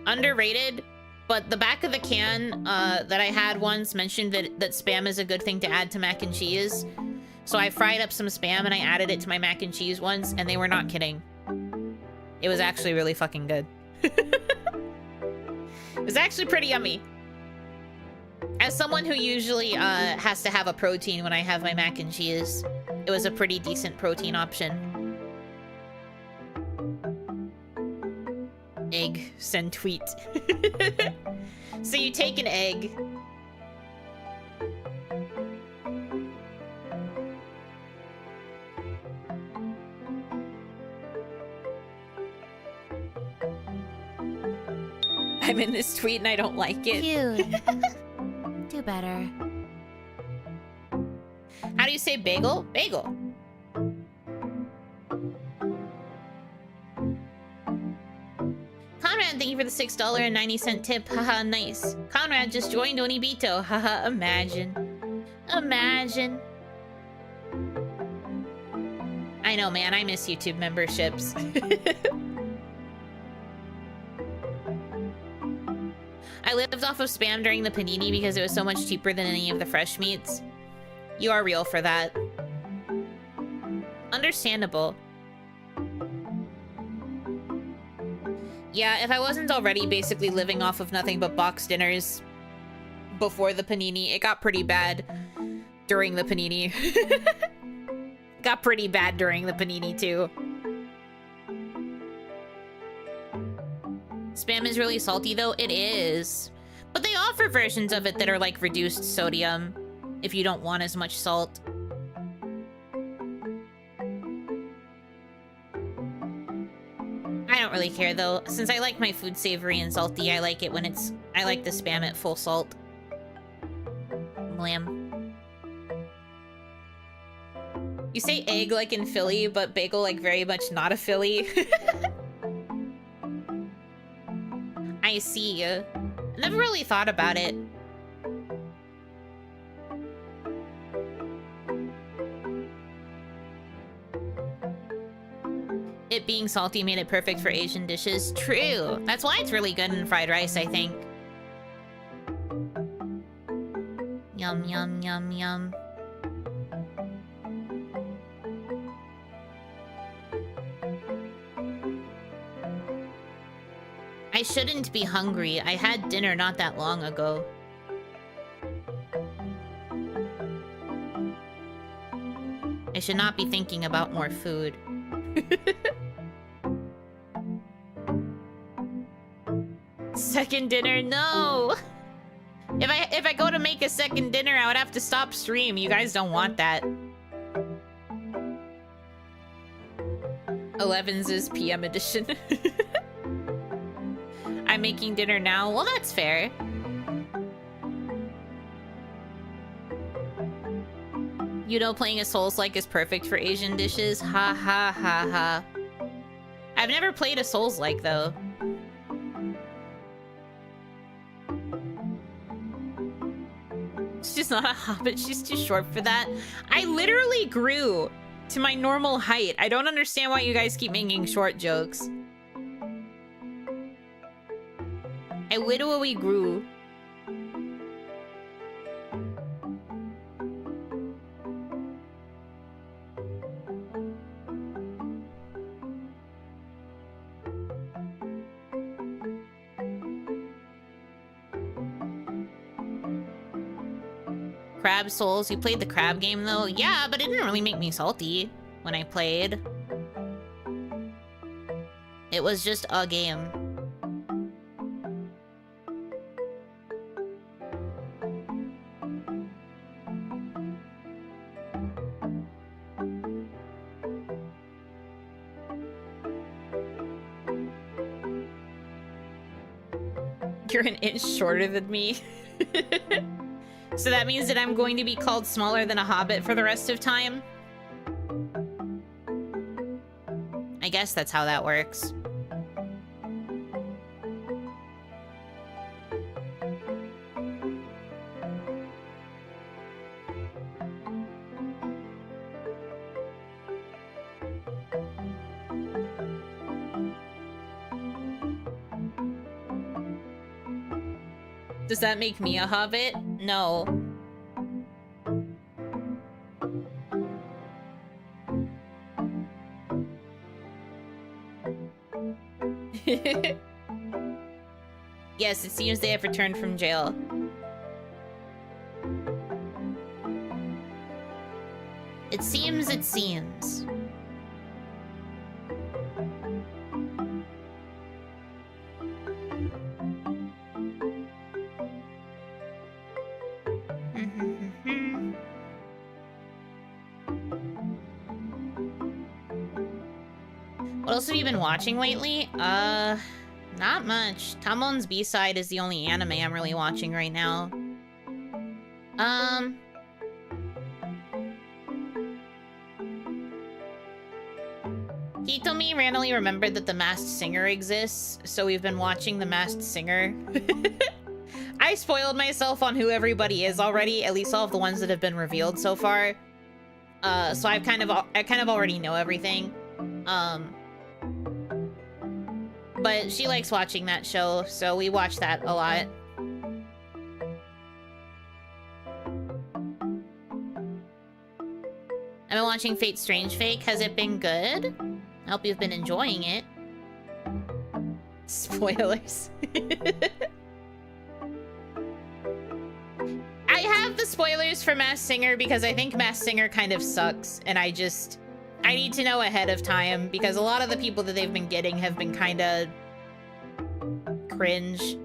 underrated, but the back of the can that I had once mentioned that spam is a good thing to add to mac and cheese. So I fried up some spam and I added it to my mac and cheese once, and they were not kidding. It was actually really fucking good. It was actually pretty yummy. As someone who usually has to have a protein when I have my mac and cheese, it was a pretty decent protein option. Egg, send tweet. So you take an egg. I'm in this tweet and I don't like it. Cute. Do better. How do you say bagel? Bagel. Conrad, thank you for the $6.90 tip. Haha, nice. Conrad just joined Onibito. Haha, imagine. Imagine. I know, man. I miss YouTube memberships. I lived off of Spam during the panini because it was so much cheaper than any of the fresh meats. You are real for that. Understandable. Yeah, if I wasn't already basically living off of nothing but box dinners before the panini, it got pretty bad during the panini. Got pretty bad during the panini, too. Spam is really salty, though. It is. But they offer versions of it that are, like, reduced sodium if you don't want as much salt. I don't really care, though. Since I like my food savory and salty, I like it when it's... I like to spam it full salt. Blam. You say egg like in Philly, but bagel like very much not a Philly. I see. Never really thought about it. It being salty made it perfect for Asian dishes. True. That's why it's really good in fried rice, I think. Yum, yum, yum, yum. I shouldn't be hungry. I had dinner not that long ago. I should not be thinking about more food. Second dinner, no. If I go to make a second dinner, I would have to stop stream. You guys don't want that. 11's is PM edition. I'm making dinner now. Well, that's fair. You know, playing a Souls-like is perfect for Asian dishes. Ha ha ha ha. I've never played a Souls-like, though. She's not a hobbit. She's too short for that. I literally grew to my normal height. I don't understand why you guys keep making short jokes. I literally grew. Crab Souls. You played the crab game, though? Yeah, but it didn't really make me salty when I played. It was just a game. You're an inch shorter than me. So that means that I'm going to be called smaller than a hobbit for the rest of time? I guess that's how that works. Does that make me a hobbit? No. Yes, it seems they have returned from jail. It seems, it seems. What else have you been watching lately? Not much. Tamon's B-side is the only anime I'm really watching right now. Hitomi randomly remembered that The Masked Singer exists, so we've been watching The Masked Singer. I spoiled myself on who everybody is already, at least all of the ones that have been revealed so far. So I kind of already know everything. But she likes watching that show, so we watch that a lot. been watching Fate Strange Fake. Has it been good? I hope you've been enjoying it. Spoilers. I have the spoilers for Masked Singer because I think Masked Singer kind of sucks, and I need to know ahead of time because a lot of the people that they've been getting have been kind of cringe.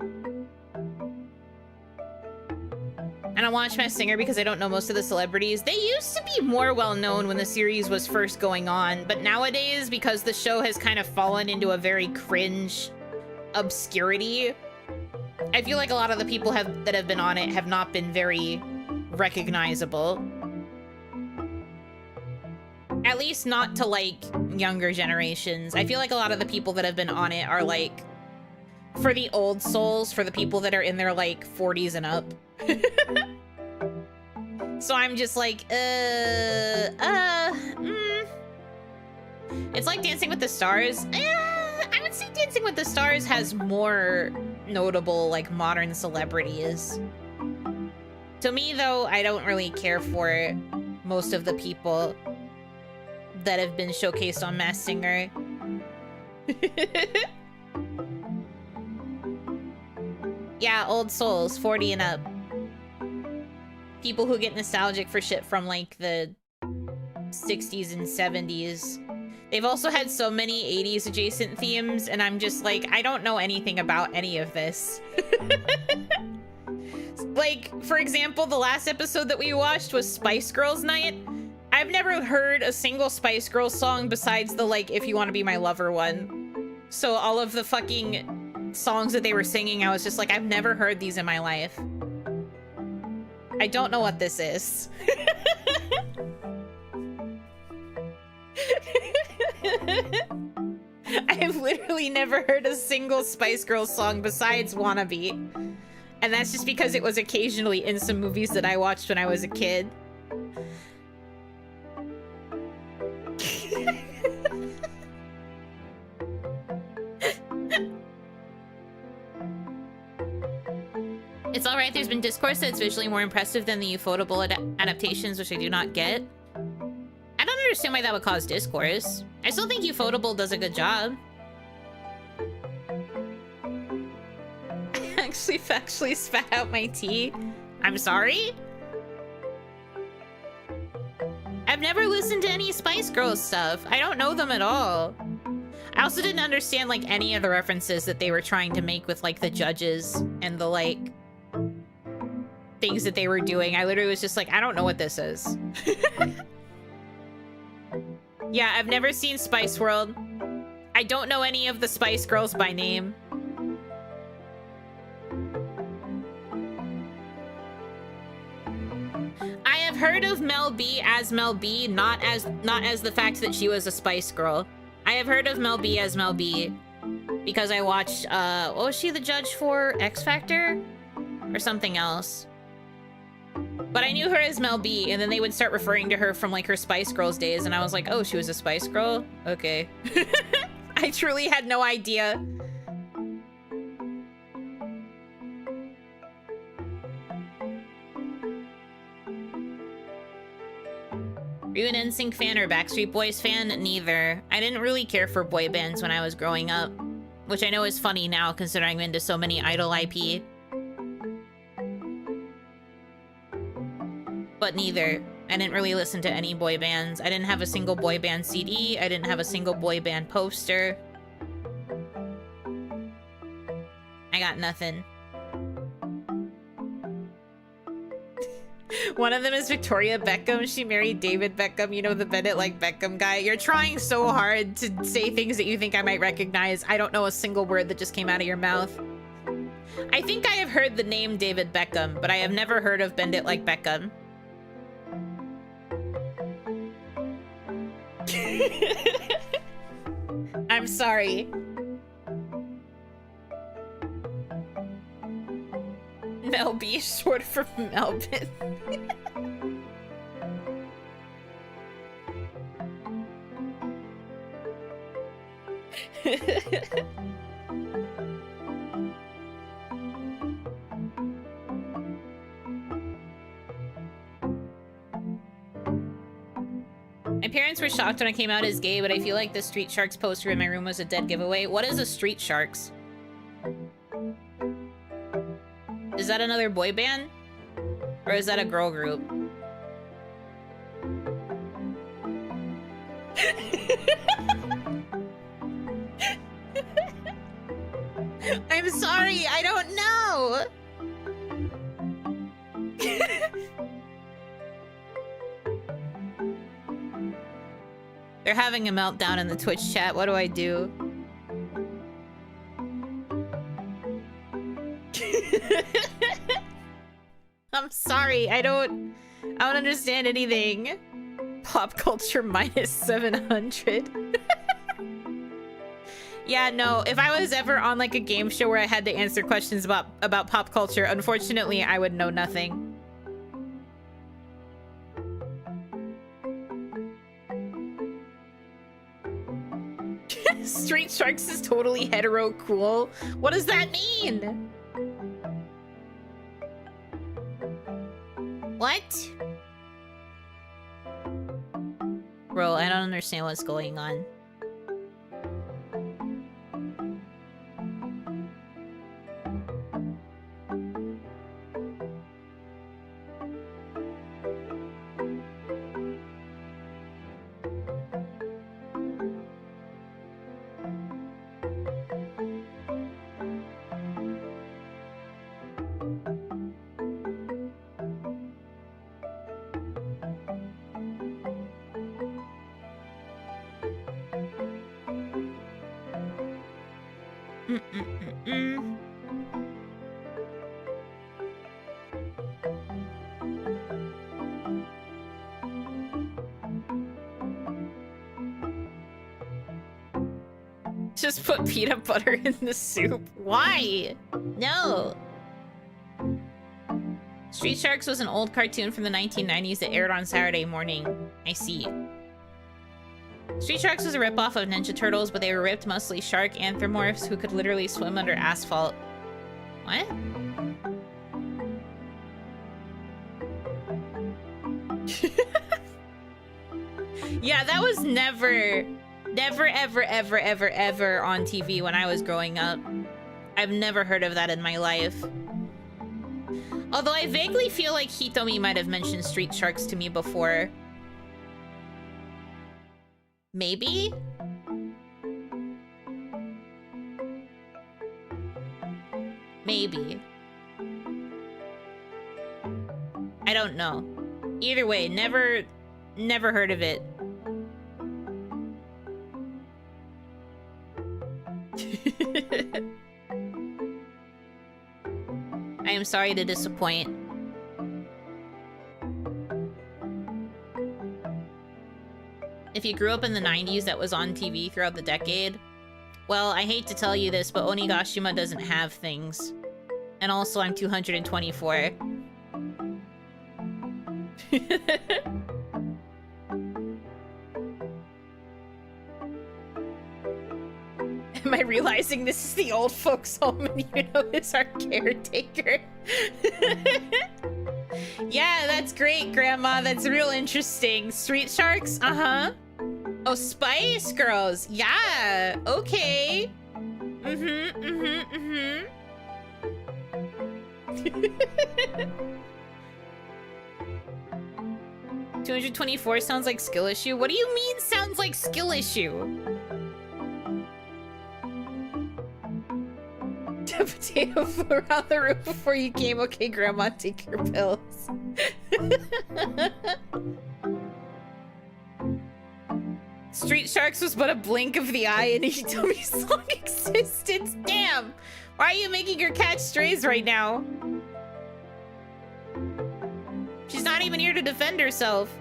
And I watch Masked Singer because I don't know most of the celebrities. They used to be more well-known when the series was first going on, but nowadays, because the show has kind of fallen into a very cringe obscurity, I feel like a lot of the people that have been on it have not been very recognizable. At least not to, like, younger generations. I feel like a lot of the people that have been on it are, like, for the old souls, for the people that are in their, like, 40s and up. So I'm just like, It's like Dancing with the Stars. I would say Dancing with the Stars has more notable, like, modern celebrities. To me, though, I don't really care for most of the people that have been showcased on Masked Singer. Yeah, old souls, 40 and up. People who get nostalgic for shit from, like, the 60s and 70s. They've also had so many 80s adjacent themes, and I'm just like, I don't know anything about any of this. Like, for example, the last episode that we watched was Spice Girls Night. I've never heard a single Spice Girls song besides the, like, If You Want to Be My Lover one. So all of the fucking songs that they were singing, I was just like, I've never heard these in my life. I don't know what this is. I've literally never heard a single Spice Girls song besides Wannabe. And that's just because it was occasionally in some movies that I watched when I was a kid. It's alright, there's been discourse that's visually more impressive than the Ufotable adaptations, which I do not get. I don't understand why that would cause discourse. I still think Ufotable does a good job. I actually factually spat out my tea. I'm sorry? I've never listened to any Spice Girls stuff. I don't know them at all. I also didn't understand, like, any of the references that they were trying to make with, like, the judges and the, like, things that they were doing. I literally was just like, I don't know what this is. Yeah, I've never seen Spice World. I don't know any of the Spice Girls by name. I have heard of Mel B as Mel B, not as the fact that she was a Spice Girl. I have heard of Mel B as Mel B because I watched, what was she the judge for? X Factor? Or something else. But I knew her as Mel B, and then they would start referring to her from, like, her Spice Girls days, and I was like, oh, she was a Spice Girl? Okay. I truly had no idea. Were you an NSYNC fan or Backstreet Boys fan? Neither. I didn't really care for boy bands when I was growing up, which I know is funny now considering I'm into so many Idol IP. But neither. I didn't really listen to any boy bands. I didn't have a single boy band CD. I didn't have a single boy band poster. I got nothing. One of them is Victoria Beckham. She married David Beckham, you know, the Bend It Like Beckham guy. You're trying so hard to say things that you think I might recognize. I don't know a single word that just came out of your mouth. I think I have heard the name David Beckham, but I have never heard of Bend It Like Beckham. I'm sorry. Mel B is short for Melvin. parents were shocked when I came out as gay, but I feel like the Street Sharks poster in my room was a dead giveaway. What is a Street Sharks? Is that another boy band? Or is that a girl group? I'm sorry, I don't know! They're having a meltdown in the Twitch chat. What do I do? I'm sorry. I don't understand anything. Pop culture minus 700. Yeah, no. If I was ever on like a game show where I had to answer questions about pop culture, unfortunately, I would know nothing. Street Sharks is totally hetero cool. What does that mean? What? Bro, I don't understand what's going on. Just put peanut butter in the soup. Why? No. Street Sharks was an old cartoon from the 1990s that aired on Saturday morning. I see. Street Sharks was a ripoff of Ninja Turtles, but they were ripped mostly shark anthropomorphs who could literally swim under asphalt. What? Yeah, that was never, ever on TV when I was growing up. I've never heard of that in my life. Although I vaguely feel like Hitomi might have mentioned Street Sharks to me before. Maybe? Maybe. I don't know. Either way, never heard of it. I am sorry to disappoint. If you grew up in the 90s, that was on TV throughout the decade. Well, I hate to tell you this, but Onigashima doesn't have things. And also, I'm 224. Am I realizing this is the old folks' home and Yuno is our caretaker? Yeah, that's great, Grandma. That's real interesting. Street Sharks? Uh-huh. Oh, Spice Girls. Yeah. Okay. 224 sounds like skill issue? What do you mean sounds like skill issue? Potato flew around the roof before you came. Okay, Grandma, take your pills. Street Sharks was but a blink of the eye in Hitomi's long existence. Damn! Why are you making her catch strays right now? She's not even here to defend herself.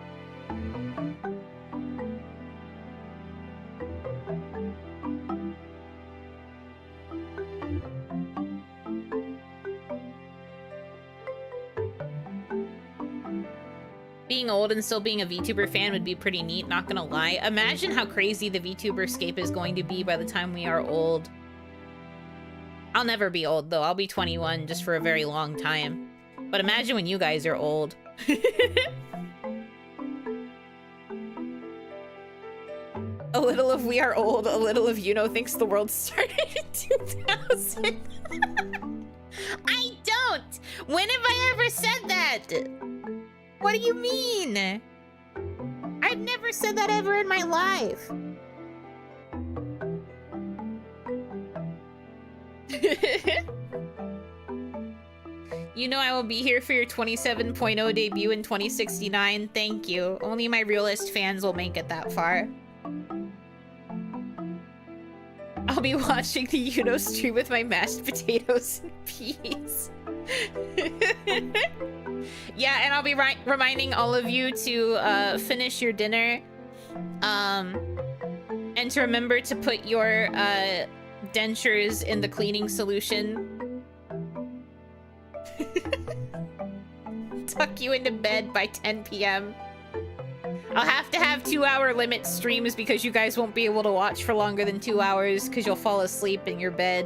Being old and still being a VTuber fan would be pretty neat, not gonna lie. Imagine how crazy the VTuber scape is going to be by the time we are old. I'll never be old, though. I'll be 21 just for a very long time. But imagine when you guys are old. A little of We Are Old, a little of Yuno thinks the world started in 2000. I don't! When have I ever said that? What do you mean? I've never said that ever in my life. You know I will be here for your 27.0 debut in 2069. Thank you. Only my realist fans will make it that far. I'll be watching the Yuno stream with my mashed potatoes and peas. Yeah, and I'll be reminding all of you to finish your dinner. And to remember to put your dentures in the cleaning solution. Tuck you into bed by 10 p.m. I'll have to have 2-hour limit streams because you guys won't be able to watch for longer than 2 hours because you'll fall asleep in your bed.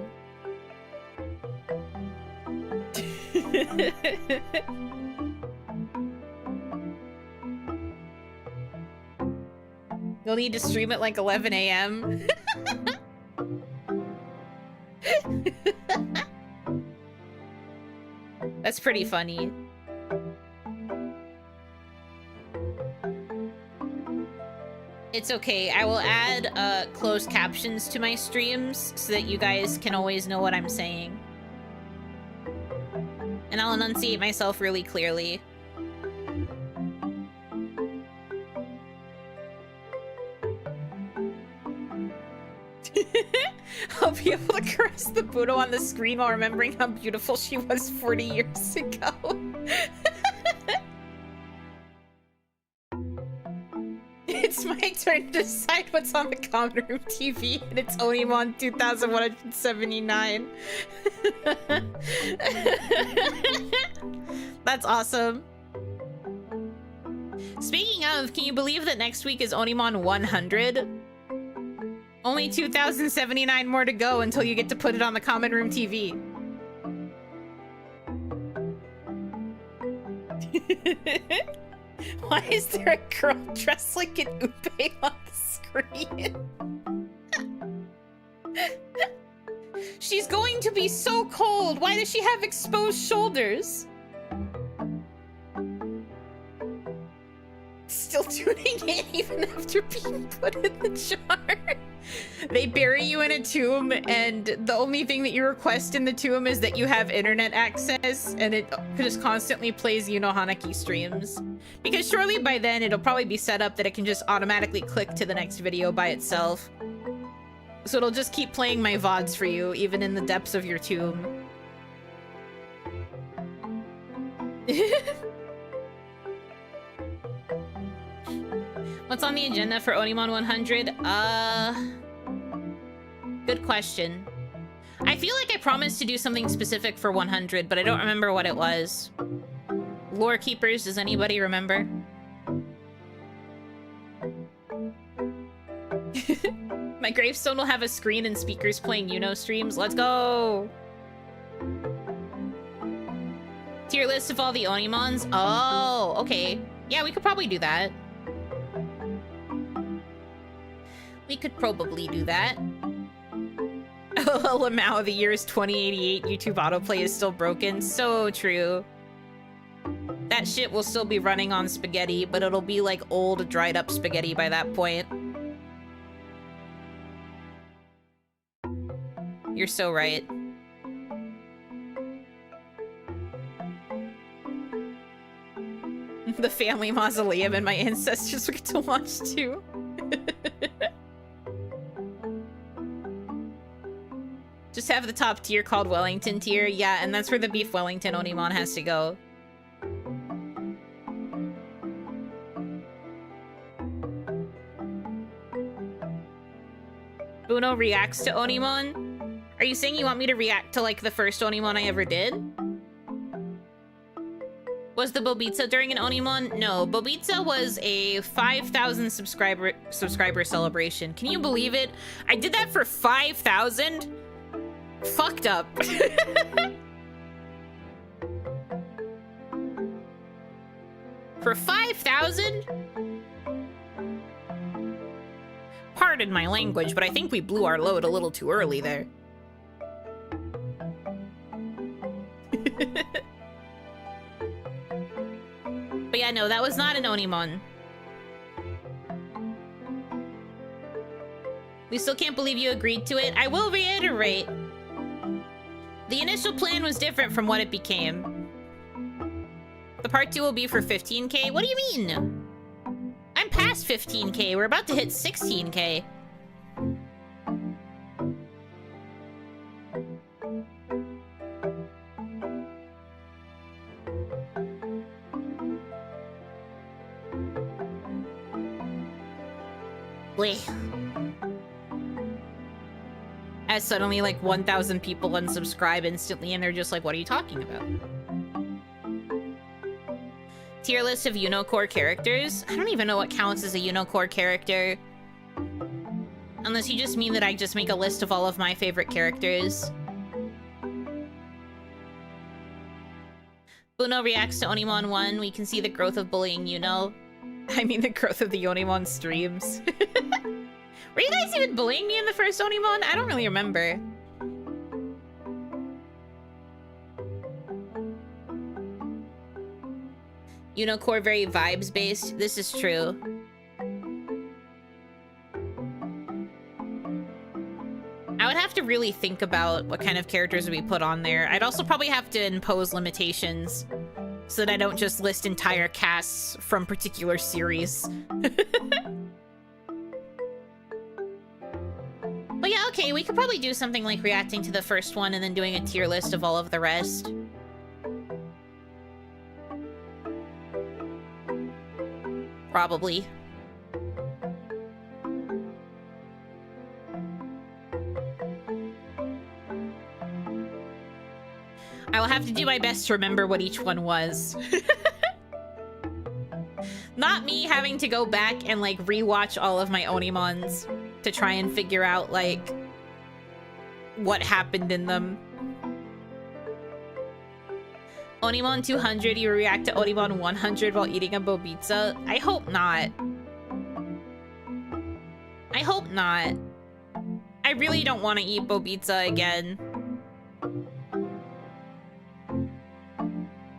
You'll need to stream at like 11 a.m. That's pretty funny. It's okay. I will add closed captions to my streams so that you guys can always know what I'm saying. And I'll enunciate myself really clearly. I'll be able to caress the Budo on the screen while remembering how beautiful she was 40 years ago. It's my turn to decide what's on the common room TV, and it's OniMon 2179. That's awesome. Speaking of, can you believe that next week is OniMon 100? Only 2,079 more to go until you get to put it on the common room TV. Why is there a girl dressed like an Upe on the screen? She's going to be so cold. Why does she have exposed shoulders? Still tuning in even after being put in the jar. They bury you in a tomb, and the only thing that you request in the tomb is that you have internet access, and it just constantly plays Yuno Hanaki streams. Because surely by then it'll probably be set up that it can just automatically click to the next video by itself. So it'll just keep playing my VODs for you, even in the depths of your tomb. What's on the agenda for OniMon 100? Good question. I feel like I promised to do something specific for 100, but I don't remember what it was. Lore Keepers, does anybody remember? My gravestone will have a screen and speakers playing Yuno streams. Let's go! Tier list of all the OniMons? Oh, okay. Yeah, we could probably do that. We could probably do that. Lamau, the year is 2088. YouTube autoplay is still broken. So true. That shit will still be running on spaghetti, but it'll be like old, dried up spaghetti by that point. You're so right. The family mausoleum and my ancestors get to watch too. Just have the top tier called Wellington tier. Yeah, and that's where the beef Wellington OniMon has to go. Uno reacts to OniMon? Are you saying you want me to react to like the first OniMon I ever did? Was the Bobitsa during an OniMon? No, Bobitsa was a 5,000 subscriber celebration. Can you believe it? I did that for 5,000? Fucked up. For 5,000? pardon my language, but I think we blew our load a little too early there. But yeah, no, that was not an OniMon. We still can't believe you agreed to it. I will reiterate. The initial plan was different from what it became. The part 2 will be for 15K? What do you mean? I'm past 15K. We're about to hit 16K. Wait. As suddenly like 1,000 people unsubscribe instantly and they're just like, what are you talking about? Tier list of Yuno core characters? I don't even know what counts as a Yuno core character. Unless you just mean that I just make a list of all of my favorite characters. Uno reacts to OniMon 1. We can see the growth of bullying Yuno. I mean the growth of the OniMon streams. Were you guys even bullying me in the first OniMon? I don't really remember. Yuno core very vibes based. This is true. I would have to really think about what kind of characters we put on there. I'd also probably have to impose limitations so that I don't just list entire casts from particular series. But yeah, okay, we could probably do something like reacting to the first one and then doing a tier list of all of the rest. Probably. I will have to do my best to remember what each one was. Not me having to go back and like rewatch all of my OniMons to try and figure out like what happened in them. OniMon 200, you react to OniMon 100 while eating a bobitsa? I hope not. I hope not. I really don't want to eat bobitsa again.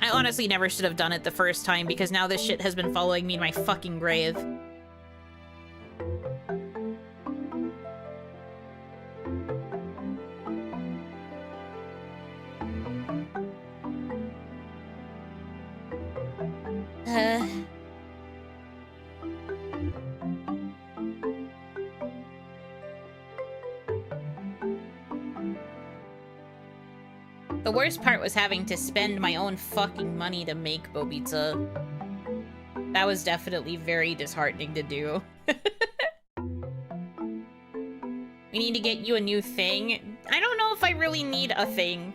I honestly never should have done it the first time because now this shit has been following me in my fucking grave. The worst part was having to spend my own fucking money to make bobitsa. That was definitely very disheartening to do. We need to get you a new thing. I don't know if I really need a thing.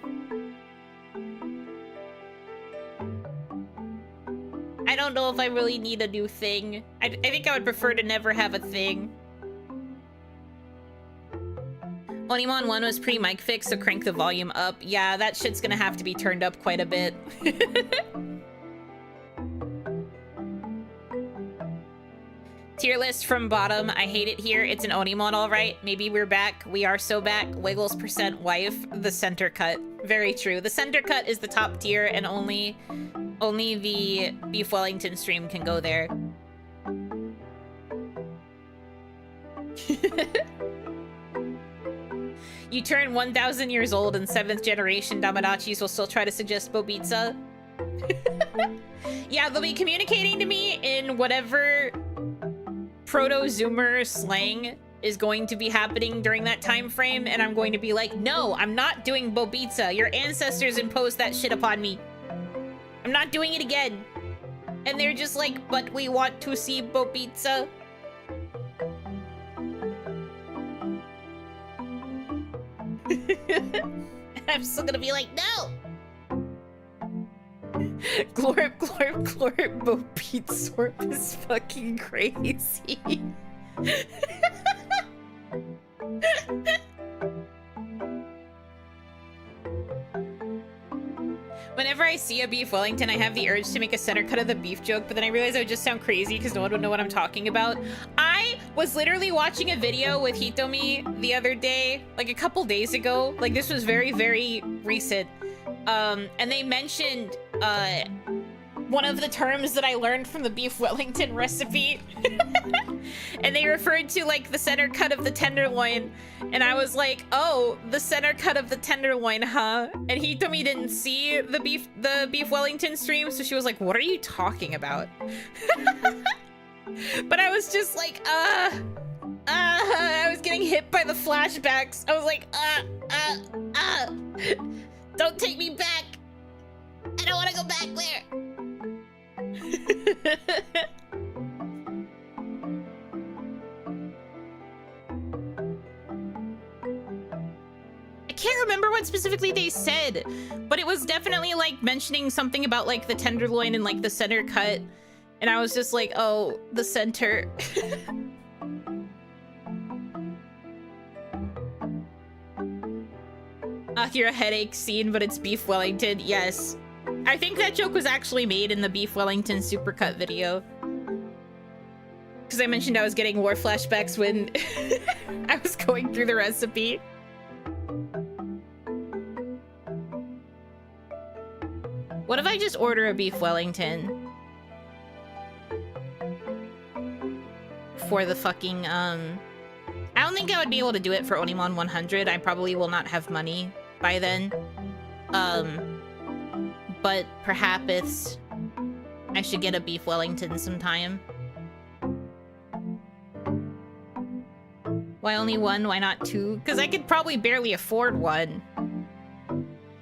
I don't know if I really need a new thing. I think I would prefer to never have a thing. OniMon 1 was pre-mic fix, so crank the volume up. Yeah, that shit's gonna have to be turned up quite a bit. Tier list from bottom. I hate it here. It's an OniMon, alright. Maybe we're back. We are so back. Wiggles % wife. The center cut. Very true. The center cut is the top tier, and only the Beef Wellington stream can go there. You turn 1,000 years old and 7th generation Damadachis will still try to suggest bobitsa. Yeah, they'll be communicating to me in whatever proto-zoomer slang is going to be happening during that time frame, and I'm going to be like, no, I'm not doing bobitsa. Your ancestors imposed that shit upon me. I'm not doing it again. And they're just like, but we want to see bobitsa. I'm still gonna be like, no! Glorp, glorp, glorp, bobitsorp is fucking crazy. Whenever I see a Beef Wellington, I have the urge to make a center cut of the beef joke, but then I realize I would just sound crazy because no one would know what I'm talking about. I was literally watching a video with Hitomi the other day, like a couple days ago. Like this was very, very recent. And they mentioned one of the terms that I learned from the beef Wellington recipe. And they referred to like the center cut of the tenderloin. And I was like, oh, the center cut of the tenderloin, huh? And Hitomi didn't see the beef Wellington stream, so she was like, what are you talking about? But I was just like, I was getting hit by the flashbacks. I was like, don't take me back. I don't want to go back there. I can't remember what specifically they said, but it was definitely like mentioning something about like the tenderloin and like the center cut. And I was just like, oh, the center. Akira headache scene, but it's beef Wellington. Yes. I think that joke was actually made in the beef Wellington supercut video. Because I mentioned I was getting war flashbacks when I was going through the recipe. What if I just order a beef Wellington? For the fucking, I don't think I would be able to do it for OniMon 100. I probably will not have money by then. But perhaps I should get a beef Wellington sometime. Why only one? Why not two? Because I could probably barely afford one.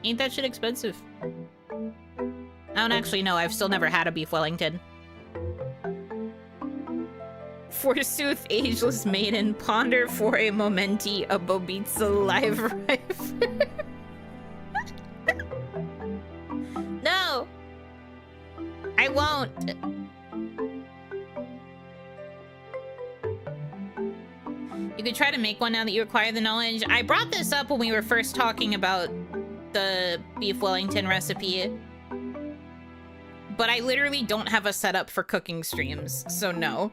Ain't that shit expensive? I don't actually know. I've still never had a beef Wellington. Forsooth, ageless maiden, ponder for a momenti a Bobitsa live rife. No! I won't. You could try to make one now that you acquire the knowledge. I brought this up when we were first talking about the beef Wellington recipe. But I literally don't have a setup for cooking streams, so no.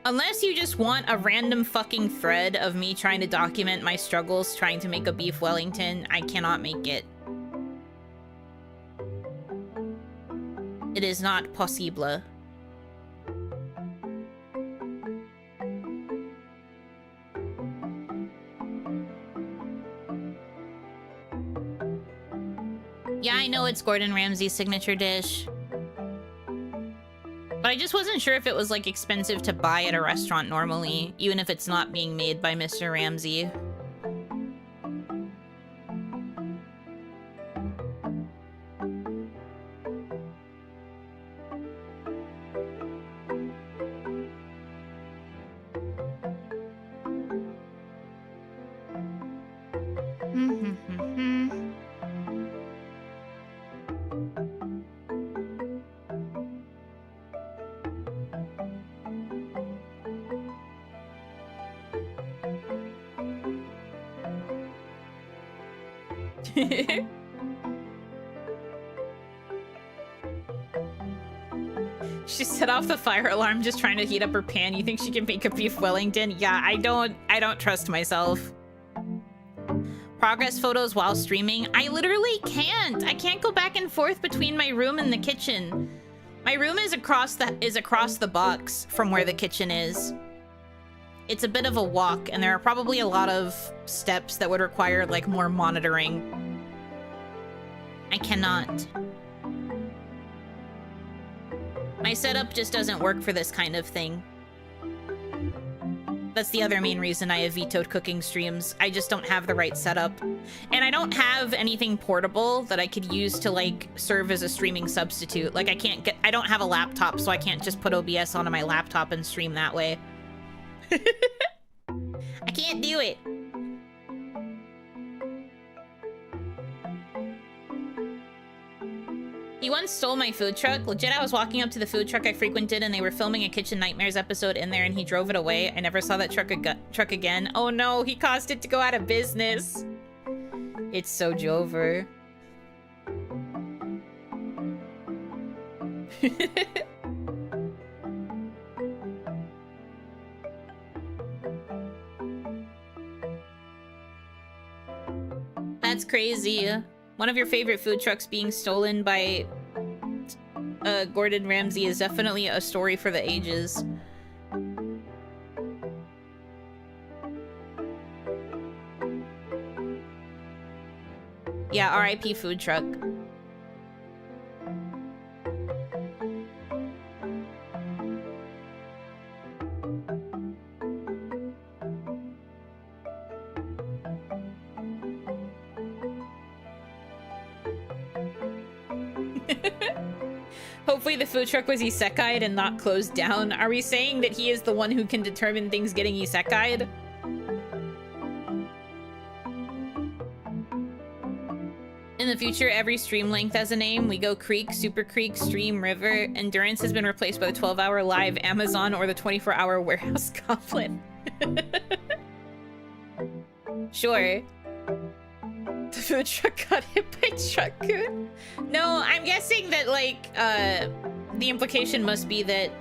Unless you just want a random fucking thread of me trying to document my struggles trying to make a beef Wellington, I cannot make it. It is not possible. Yeah, I know it's Gordon Ramsay's signature dish. But I just wasn't sure if it was, like, expensive to buy at a restaurant normally, even if it's not being made by Mr. Ramsay. She set off the fire alarm just trying to heat up her pan. You think she can make a beef Wellington? Yeah, I don't trust myself. Progress photos while streaming? I literally can't. I can't go back and forth between my room and the kitchen. My room is across the box from where the kitchen is. It's a bit of a walk, and there are probably a lot of steps that would require, like, more monitoring. I cannot. My setup just doesn't work for this kind of thing. That's the other main reason I have vetoed cooking streams. I just don't have the right setup. And I don't have anything portable that I could use to, like, serve as a streaming substitute. Like, I don't have a laptop, so I can't just put OBS onto my laptop and stream that way. I can't do it. He once stole my food truck. Legit, I was walking up to the food truck I frequented and they were filming a Kitchen Nightmares episode in there and he drove it away. I never saw that truck again. Oh no, he caused it to go out of business. It's so Jover. That's crazy. One of your favorite food trucks being stolen by Gordon Ramsay is definitely a story for the ages. Yeah, R.I.P. food truck. Hopefully the food truck was isekai'd and not closed down. Are we saying that he is the one who can determine things getting isekai'd? In the future, every stream length has a name. We go creek, super creek, stream, river. Endurance has been replaced by the 12-hour live Amazon or the 24-hour warehouse goblin. Sure. The food truck got hit by Truck-kun. No, I'm guessing that, like, the implication must be that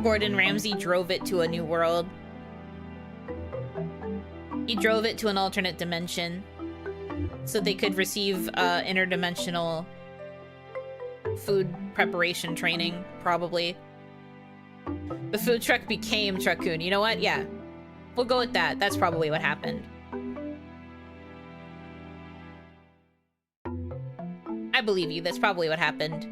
Gordon Ramsay drove it to a new world. He drove it to an alternate dimension so they could receive interdimensional food preparation training, probably. The food truck became Truck-kun. You know what? Yeah. We'll go with that. That's probably what happened. I believe you. That's probably what happened.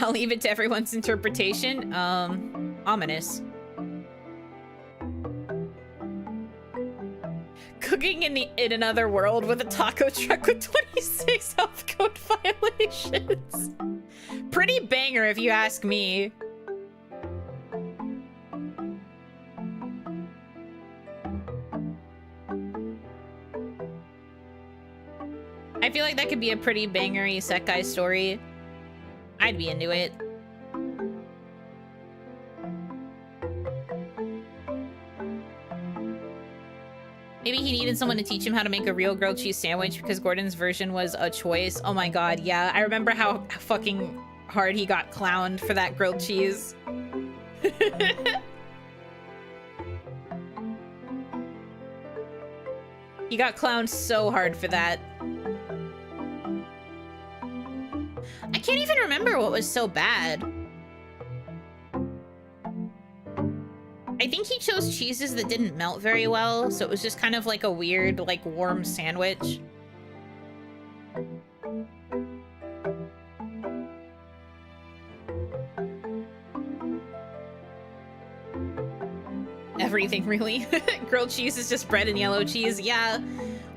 I'll leave it to everyone's interpretation. Ominous. Cooking in another world with a taco truck with 26 health code violations. Pretty banger if you ask me. I feel like that could be a pretty banger isekai story. I'd be into it. Maybe he needed someone to teach him how to make a real grilled cheese sandwich because Gordon's version was a choice. Oh my god, yeah. I remember how fucking hard he got clowned for that grilled cheese. He got clowned so hard for that. I can't even remember what was so bad. I think he chose cheeses that didn't melt very well, so it was just kind of like a weird, like, warm sandwich. Everything, really. Grilled cheese is just bread and yellow cheese. Yeah.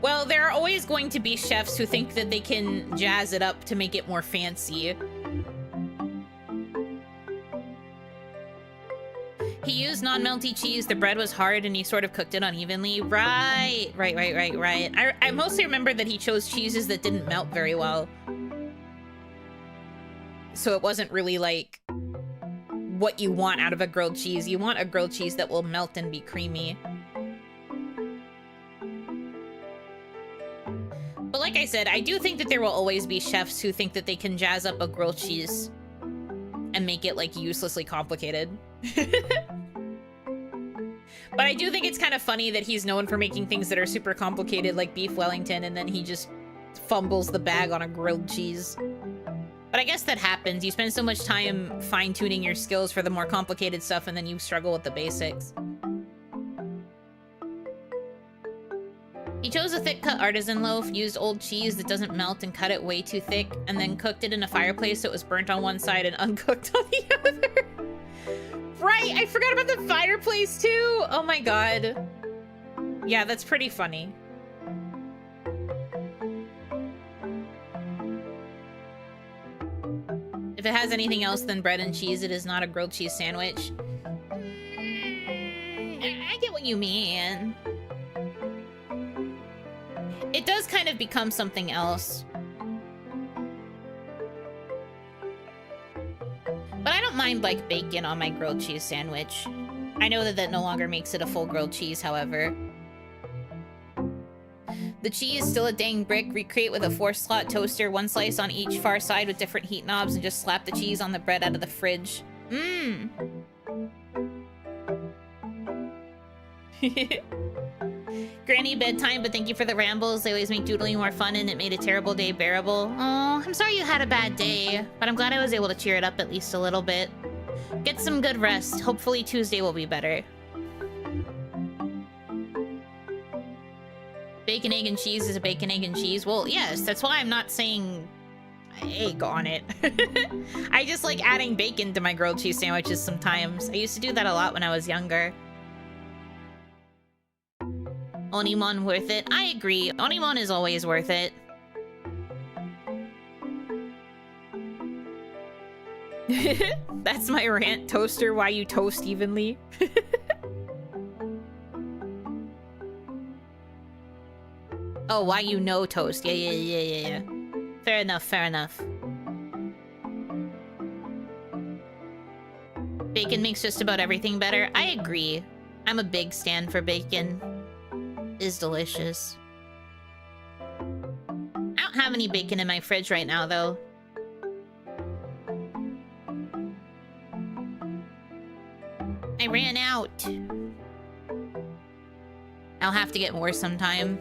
Well, there are always going to be chefs who think that they can jazz it up to make it more fancy. He used non-melty cheese, the bread was hard, and he sort of cooked it unevenly. Right. I mostly remember that he chose cheeses that didn't melt very well. So it wasn't really, like, what you want out of a grilled cheese. You want a grilled cheese that will melt and be creamy. But like I said, I do think that there will always be chefs who think that they can jazz up a grilled cheese and make it, like, uselessly complicated. But I do think it's kind of funny that he's known for making things that are super complicated, like beef Wellington, and then he just fumbles the bag on a grilled cheese. But I guess that happens. You spend so much time fine-tuning your skills for the more complicated stuff, and then you struggle with the basics. He chose a thick-cut artisan loaf, used old cheese that doesn't melt and cut it way too thick, and then cooked it in a fireplace so it was burnt on one side and uncooked on the other. Right, I forgot about the fireplace too! Oh my god. Yeah, that's pretty funny. If it has anything else than bread and cheese, it is not a grilled cheese sandwich. I get what you mean. It does kind of become something else. But I don't mind, like, bacon on my grilled cheese sandwich. I know that that no longer makes it a full grilled cheese, however. The cheese, still a dang brick. Recreate with a 4-slot toaster, 1 slice on each far side with different heat knobs, and just slap the cheese on the bread out of the fridge. Mmm. Granny bedtime, but thank you for the rambles. They always make doodling more fun, and it made a terrible day bearable. Oh, I'm sorry you had a bad day, but I'm glad I was able to cheer it up at least a little bit. Get some good rest. Hopefully Tuesday will be better. Bacon, egg, and cheese is a bacon, egg, and cheese. Well, yes, that's why I'm not saying egg on it. I just like adding bacon to my grilled cheese sandwiches sometimes. I used to do that a lot when I was younger. OniMon worth it? I agree. OniMon is always worth it. That's my rant. Toaster, why you toast evenly? Oh, why you no toast? Yeah. Fair enough, fair enough. Bacon makes just about everything better. I agree. I'm a big stand for bacon. Is delicious. I don't have any bacon in my fridge right now, though. I ran out. I'll have to get more sometime.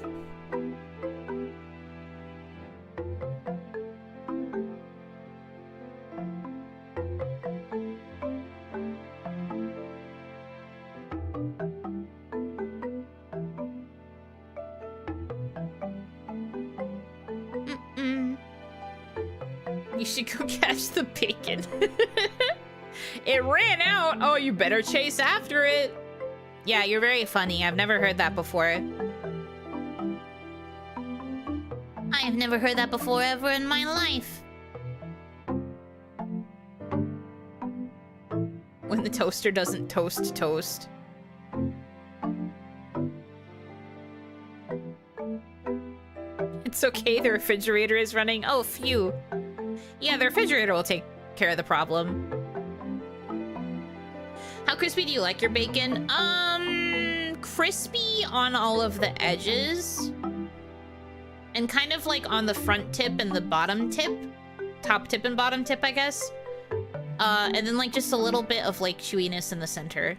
You should go catch the bacon. It ran out. Oh, you better chase after it. Yeah, you're very funny. I've never heard that before. I have never heard that before ever in my life. When the toaster doesn't toast toast. It's okay, the refrigerator is running. Oh, phew. Yeah, the refrigerator will take care of the problem. How crispy do you like your bacon? Crispy on all of the edges. And kind of like on the front tip and the bottom tip. Top tip and bottom tip, I guess. And then like just a little bit of like chewiness in the center.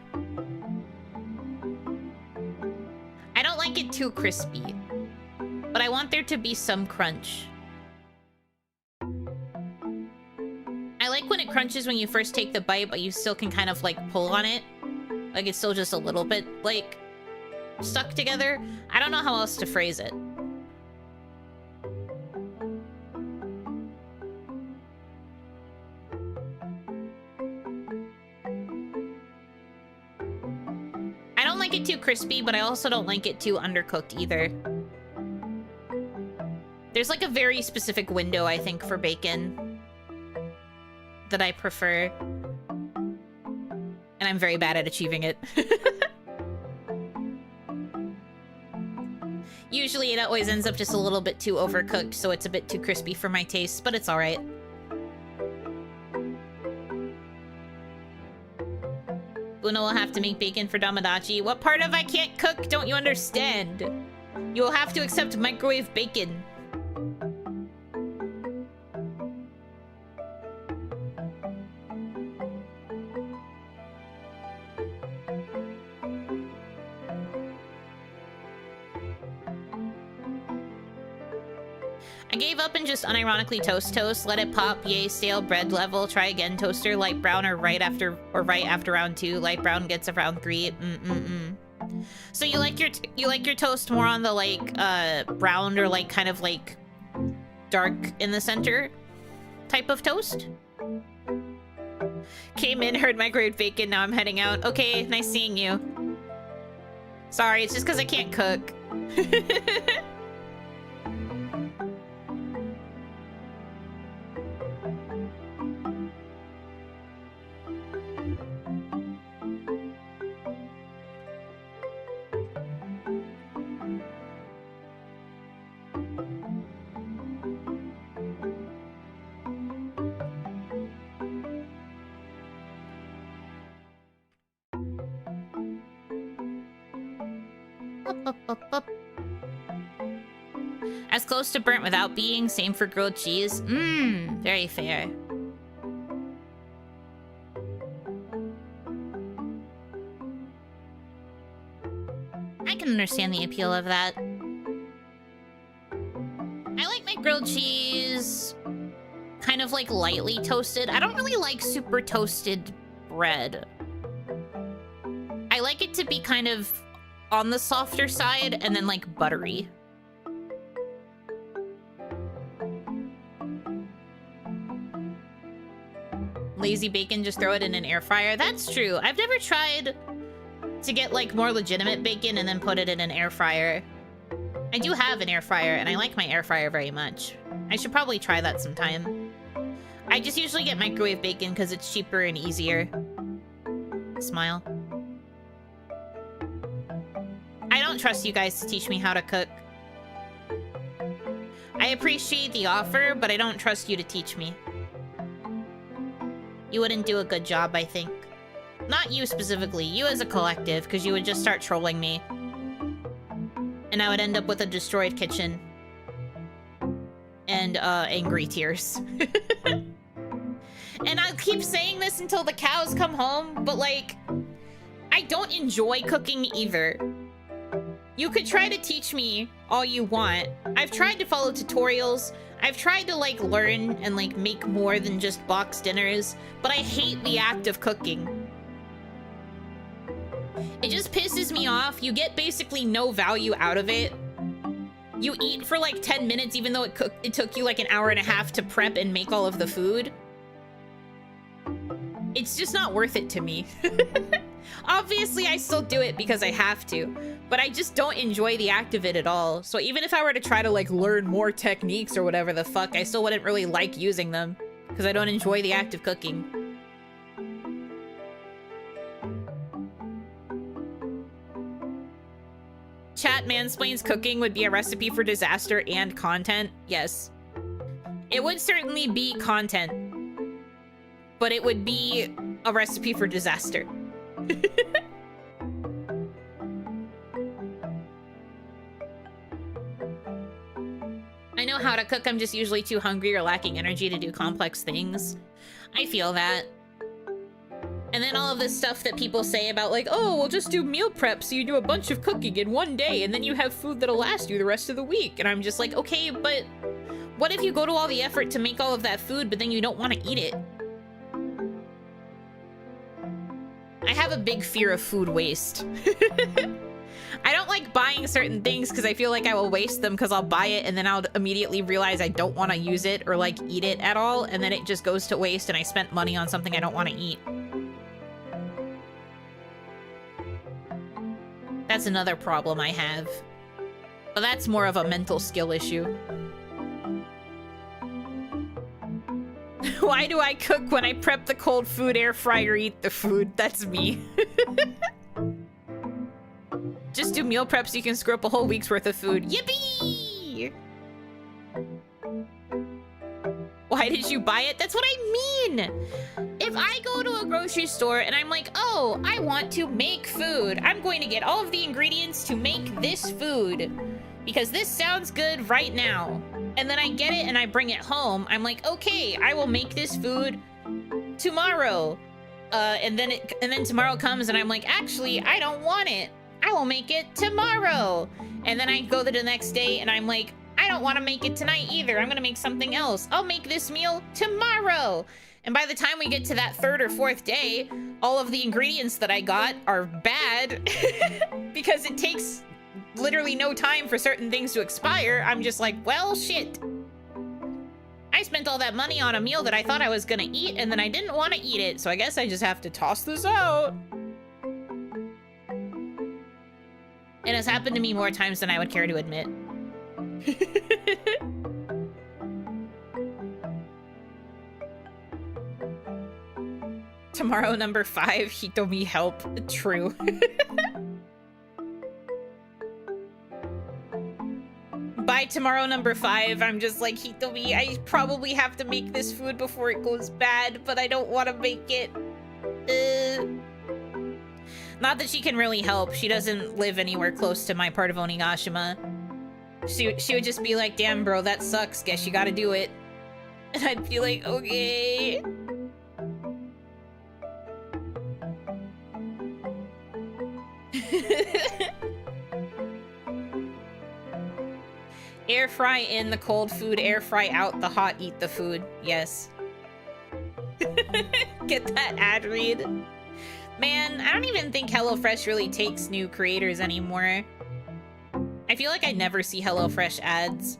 I don't like it too crispy. But I want there to be some crunch. I like when it crunches when you first take the bite, but you still can kind of like pull on it. Like it's still just a little bit like stuck together. I don't know how else to phrase it. I don't like it too crispy, but I also don't like it too undercooked either. There's like a very specific window, I think, for bacon that I prefer. And I'm very bad at achieving it. Usually it always ends up just a little bit too overcooked, so it's a bit too crispy for my taste, but it's alright. Uno will have to make bacon for Damadachi. What part of I can't cook don't you understand? You will have to accept microwave bacon. I gave up and just unironically toast. Let it pop. Yay, stale bread level. Try again, toaster. Light brown or right after round 2. Light brown gets a round 3. So you like your toast more on the like brown or like kind of like dark in the center type of toast? Came in, heard microwave bacon. Now I'm heading out. Okay, nice seeing you. Sorry, it's just because I can't cook. close to burnt without being. Same for grilled cheese. Mmm, very fair. I can understand the appeal of that. I like my grilled cheese kind of like lightly toasted. I don't really like super toasted bread. I like it to be kind of on the softer side and then like buttery. Lazy bacon, just throw it in an air fryer. That's true. I've never tried to get like more legitimate bacon and then put it in an air fryer. I do have an air fryer and I like my air fryer very much. I should probably try that sometime. I just usually get microwave bacon because it's cheaper and easier. Smile. I don't trust you guys to teach me how to cook. I appreciate the offer, but I don't trust you to teach me. You wouldn't do a good job, I think. Not you specifically, you as a collective, because you would just start trolling me. And I would end up with a destroyed kitchen. And, angry tears. And I'll keep saying this until the cows come home, but, like, I don't enjoy cooking either. You could try to teach me all you want. I've tried to follow tutorials. I've tried to, like, learn and, like, make more than just box dinners, but I hate the act of cooking. It just pisses me off. You get basically no value out of it. You eat for, like, 10 minutes, even though it took you, like, an hour and a half to prep and make all of the food. It's just not worth it to me. Obviously, I still do it because I have to, but I just don't enjoy the act of it at all. So even if I were to try to, like, learn more techniques or whatever the fuck, I still wouldn't really like using them because I don't enjoy the act of cooking. Chat mansplains cooking would be a recipe for disaster and content. Yes. It would certainly be content, but it would be a recipe for disaster. I know how to cook, I'm just usually too hungry or lacking energy to do complex things. I feel that. And then all of this stuff that people say about, like, oh, we'll just do meal prep so you do a bunch of cooking in one day and then you have food that'll last you the rest of the week. And I'm just like, okay, but what if you go to all the effort to make all of that food but then you don't want to eat it? I have a big fear of food waste. I don't like buying certain things because I feel like I will waste them because I'll buy it and then I'll immediately realize I don't want to use it or, like, eat it at all, and then it just goes to waste and I spent money on something I don't want to eat. That's another problem I have. But that's more of a mental skill issue. Why do I cook when I prep the cold food, air fryer, eat the food? That's me. Just do meal prep so you can screw up a whole week's worth of food. Yippee! Why did you buy it? That's what I mean! If I go to a grocery store and I'm like, oh, I want to make food. I'm going to get all of the ingredients to make this food because this sounds good right now. And then I get it and I bring it home. I'm like, okay, I will make this food tomorrow. And then tomorrow comes and I'm like, actually, I don't want it. I will make it tomorrow. And then I go to the next day and I'm like, I don't want to make it tonight either. I'm gonna make something else. I'll make this meal tomorrow. And by the time we get to that third or fourth day, all of the ingredients that I got are bad because it takes literally no time for certain things to expire. I'm just like, well, shit. I spent all that money on a meal that I thought I was gonna eat and then I didn't want to eat it. So I guess I just have to toss this out. It has happened to me more times than I would care to admit. Tomorrow number 5, Hitomi help. True. By tomorrow number 5, I'm just like, Hitomi, I probably have to make this food before it goes bad, but I don't want to make it. Not that she can really help. She doesn't live anywhere close to my part of Onigashima. She would just be like, damn, bro, that sucks. Guess you gotta do it. And I'd be like, okay. Air fry in the cold food, air fry out the hot, eat the food. Yes. Get that ad read. Man, I don't even think HelloFresh really takes new creators anymore. I feel like I never see HelloFresh ads.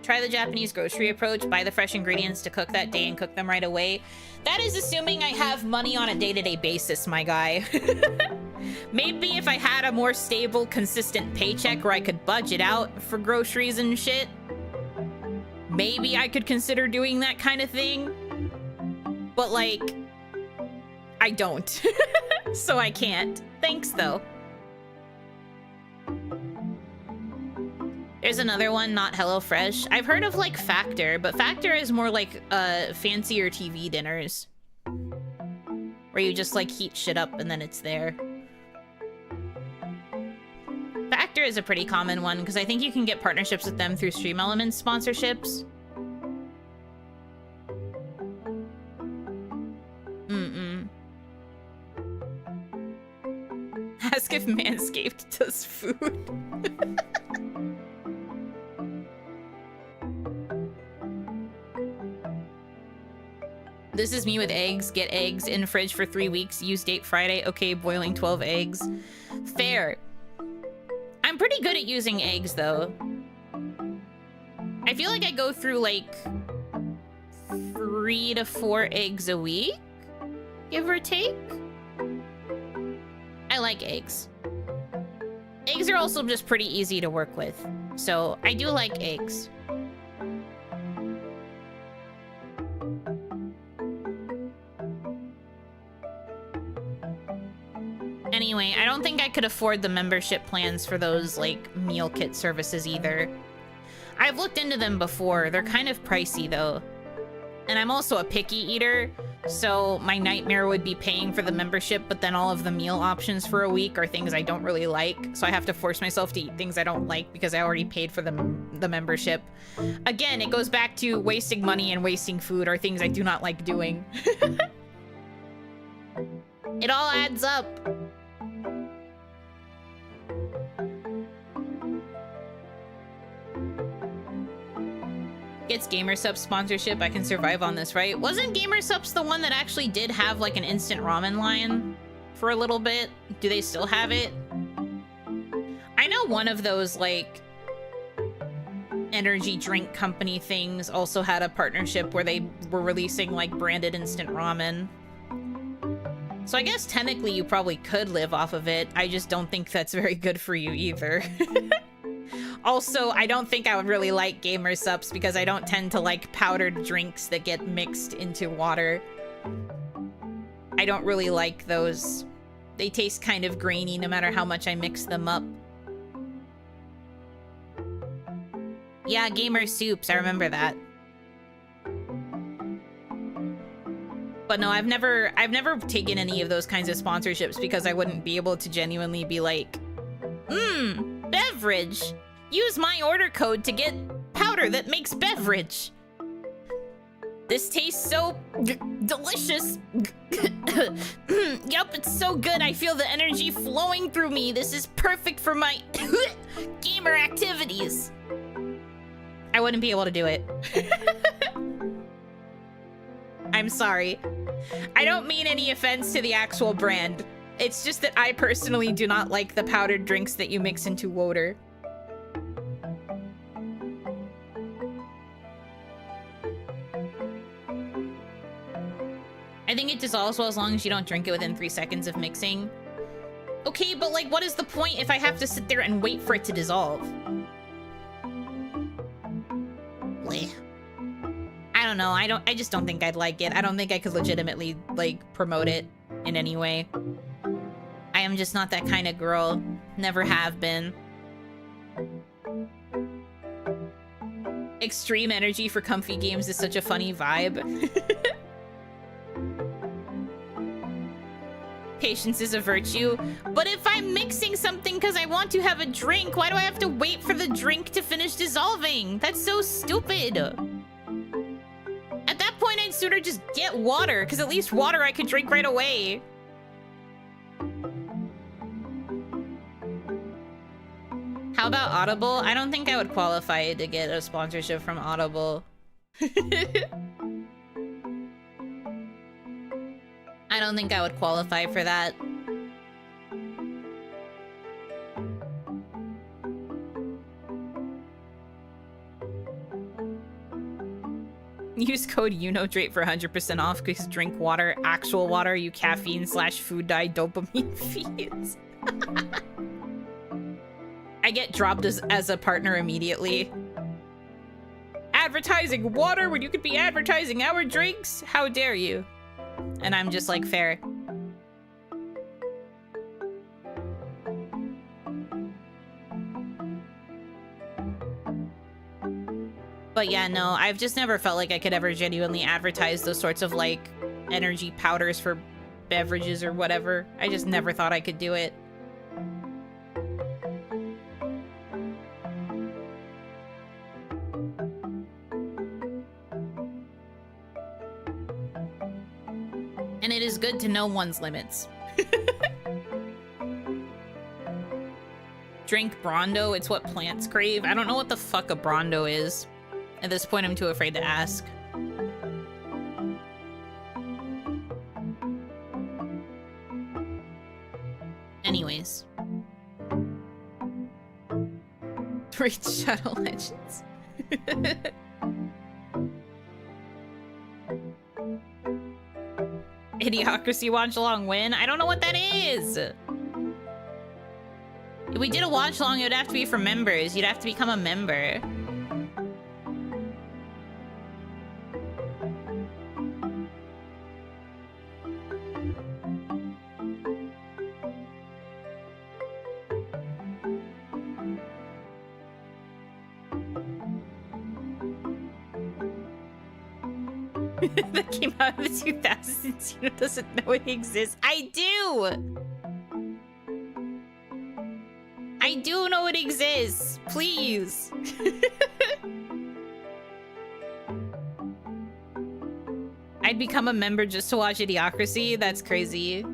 Try the Japanese grocery approach, buy the fresh ingredients to cook that day and cook them right away. That is assuming I have money on a day-to-day basis, my guy. Maybe if I had a more stable, consistent paycheck where I could budget out for groceries and shit, maybe I could consider doing that kind of thing. But, like, I don't. So I can't. Thanks, though. There's another one, not HelloFresh. I've heard of, like, Factor, but Factor is more like fancier TV dinners. Where you just, like, heat shit up and then it's there. Factor is a pretty common one, because I think you can get partnerships with them through Stream Elements sponsorships. Ask if Manscaped does food. This is me with eggs. Get eggs in fridge for 3 weeks. Use date Friday. Okay, boiling 12 eggs. Fair. I'm pretty good at using eggs, though. I feel like I go through, like, 3 to 4 eggs a week, give or take. I like eggs. Eggs are also just pretty easy to work with, so I do like eggs. Anyway, I don't think I could afford the membership plans for those, like, meal kit services either. I've looked into them before. They're kind of pricey, though. And I'm also a picky eater, so my nightmare would be paying for the membership, but then all of the meal options for a week are things I don't really like, so I have to force myself to eat things I don't like because I already paid for the membership. Again, it goes back to wasting money and wasting food are things I do not like doing. It all adds up. Gets GamerSupps sponsorship. I can survive on this, right? Wasn't GamerSupps the one that actually did have like an instant ramen line for a little bit? Do they still have it? I know one of those like energy drink company things also had a partnership where they were releasing like branded instant ramen. So I guess technically you probably could live off of it. I just don't think that's very good for you either. Also, I don't think I would really like GamerSupps because I don't tend to like powdered drinks that get mixed into water. I don't really like those. They taste kind of grainy no matter how much I mix them up. Yeah, Gamer Soups, I remember that. But no, I've never taken any of those kinds of sponsorships because I wouldn't be able to genuinely be like, beverage. Use my order code to get powder that makes beverage. This tastes so delicious. Yup, it's so good. I feel the energy flowing through me. This is perfect for my gamer activities. I wouldn't be able to do it. I'm sorry. I don't mean any offense to the actual brand. It's just that I personally do not like the powdered drinks that you mix into water. I think it dissolves well as long as you don't drink it within 3 seconds of mixing. Okay, but like, what is the point if I have to sit there and wait for it to dissolve? Blech. I don't know. I just don't think I'd like it. I don't think I could legitimately, like, promote it in any way. I am just not that kind of girl. Never have been. Extreme energy for comfy games is such a funny vibe. Patience is a virtue. But if I'm mixing something because I want to have a drink, why do I have to wait for the drink to finish dissolving? That's so stupid. At that point, I'd sooner just get water, because at least water I could drink right away. How about Audible? I don't think I would qualify to get a sponsorship from Audible. I don't think I would qualify for that. Use code UNODRAPE for 100% off because drink water, actual water, you caffeine/food dye dopamine feeds. I get dropped as a partner immediately. Advertising water when you could be advertising our drinks? How dare you? And I'm just like, fair. But yeah, no, I've just never felt like I could ever genuinely advertise those sorts of like energy powders for beverages or whatever. I just never thought I could do it. And it is good to know one's limits. Drink Brondo, it's what plants crave. I don't know what the fuck a Brondo is. At this point, I'm too afraid to ask. Anyways. Read Shadow Legends. Idiocracy watch along win? I don't know what that is. If we did a watch along, it would have to be for members. You'd have to become a member. That came out of the 2000s. Yuno doesn't know it exists. I do! I do know it exists. Please. I'd become a member just to watch Idiocracy? That's crazy.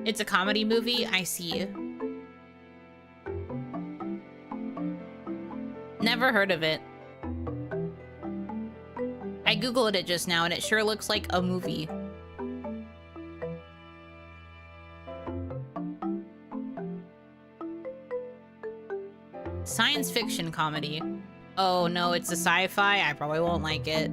It's a comedy movie? I see. Never heard of it. I googled it just now and it sure looks like a movie. Science fiction comedy. Oh no, it's a sci-fi? I probably won't like it.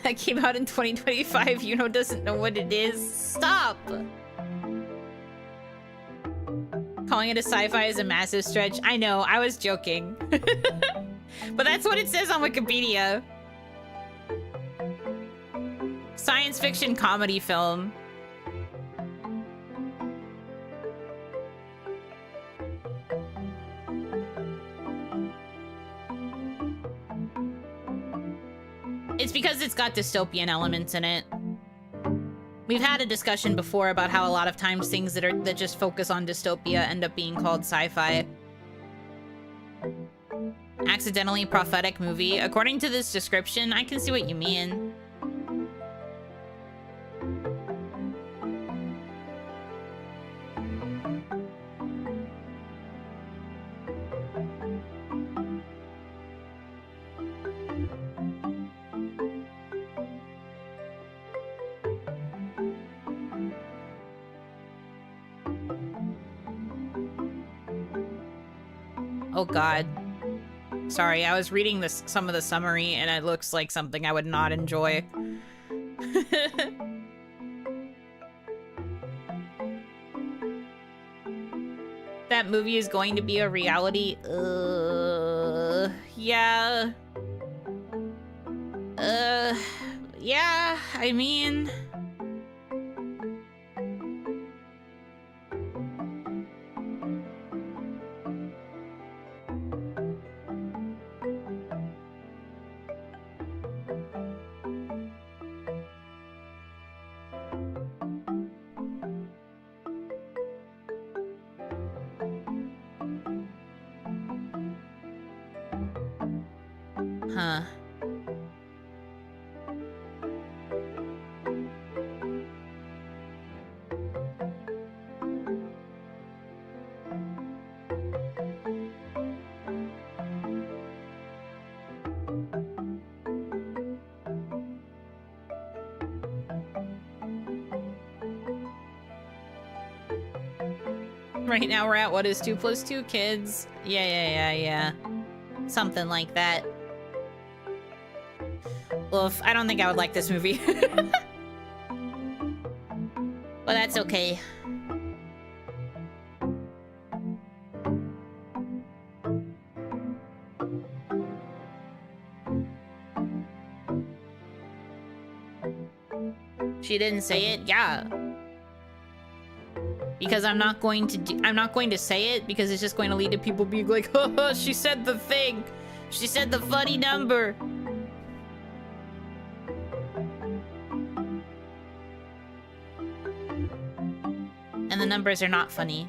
That came out in 2025. Yuno doesn't know what it is. Stop! Calling it a sci-fi is a massive stretch. I know, I was joking. But that's what it says on Wikipedia. Science fiction comedy film. It's because it's got dystopian elements in it. We've had a discussion before about how a lot of times things that just focus on dystopia end up being called sci-fi. Accidentally prophetic movie. According to this description, I can see what you mean. Oh god. Sorry, I was reading some of the summary and it looks like something I would not enjoy. That movie is going to be a reality. Yeah. Yeah, I mean... Huh. Right now we're at what is 2 + 2 kids? Yeah. Something like that. Oof, I don't think I would like this movie. But that's okay. She didn't say it? Yeah. Because I'm not going to say it because it's just going to lead to people being like, oh, she said the thing. She said the funny number. And the numbers are not funny.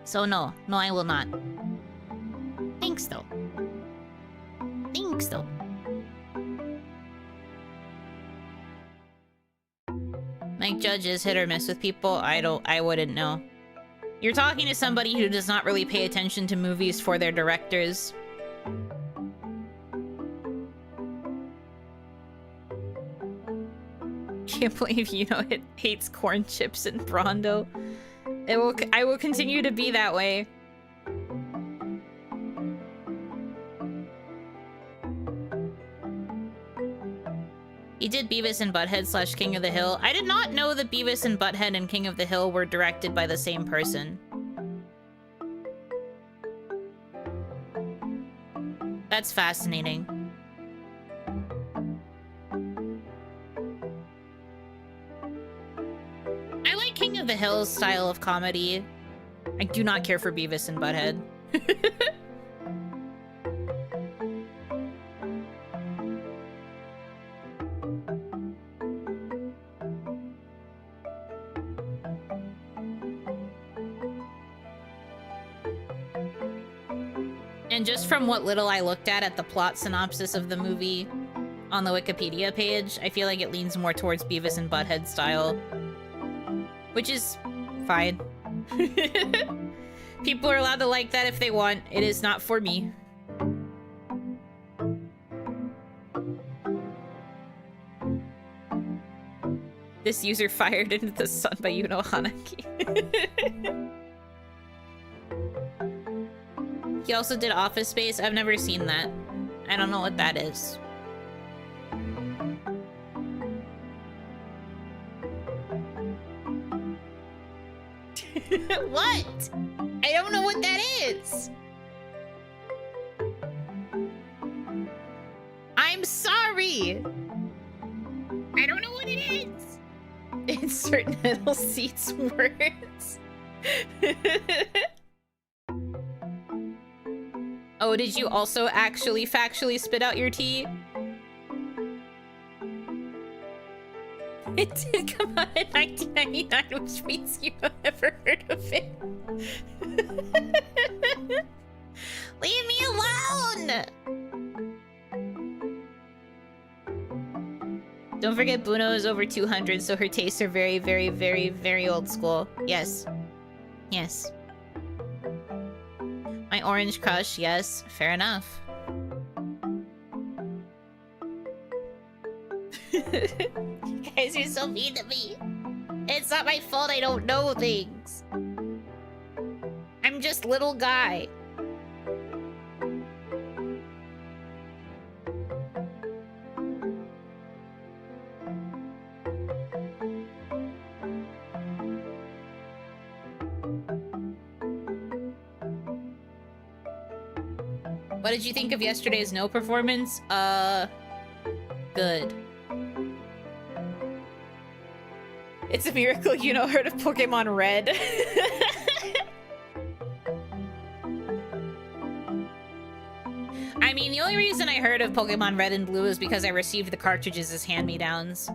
So no, I will not. Thanks though. Mike Judge is hit or miss with people. I wouldn't know. You're talking to somebody who does not really pay attention to movies for their directors. Can't believe Yuno hates corn chips and Brondo. I will continue to be that way. He did Beavis and Butthead / King of the Hill. I did not know that Beavis and Butthead and King of the Hill were directed by the same person. That's fascinating. I like King of the Hill's style of comedy. I do not care for Beavis and Butthead. And just from what little I looked at the plot synopsis of the movie on the Wikipedia page, I feel like it leans more towards Beavis and Butthead style. Which is fine. People are allowed to like that if they want. It is not for me. This user fired into the sun by Yuno Hanaki. He also did Office Space. I've never seen that. I don't know what that is. What? I don't know what that is. I'm sorry. I don't know what it is. Insert middle seats words. Oh, did you also actually factually spit out your tea? It did come out in 1999, which means you have never heard of it. Leave me alone! Don't forget Bruno is over 200, so her tastes are very, very, very, very old school. Yes. Yes. My orange crush, yes. Fair enough. You guys are so mean to me. It's not my fault I don't know things. I'm just little guy. What did you think of yesterday's No performance? Good. It's a miracle you know heard of Pokémon Red. I mean, the only reason I heard of Pokémon Red and Blue is because I received the cartridges as hand-me-downs.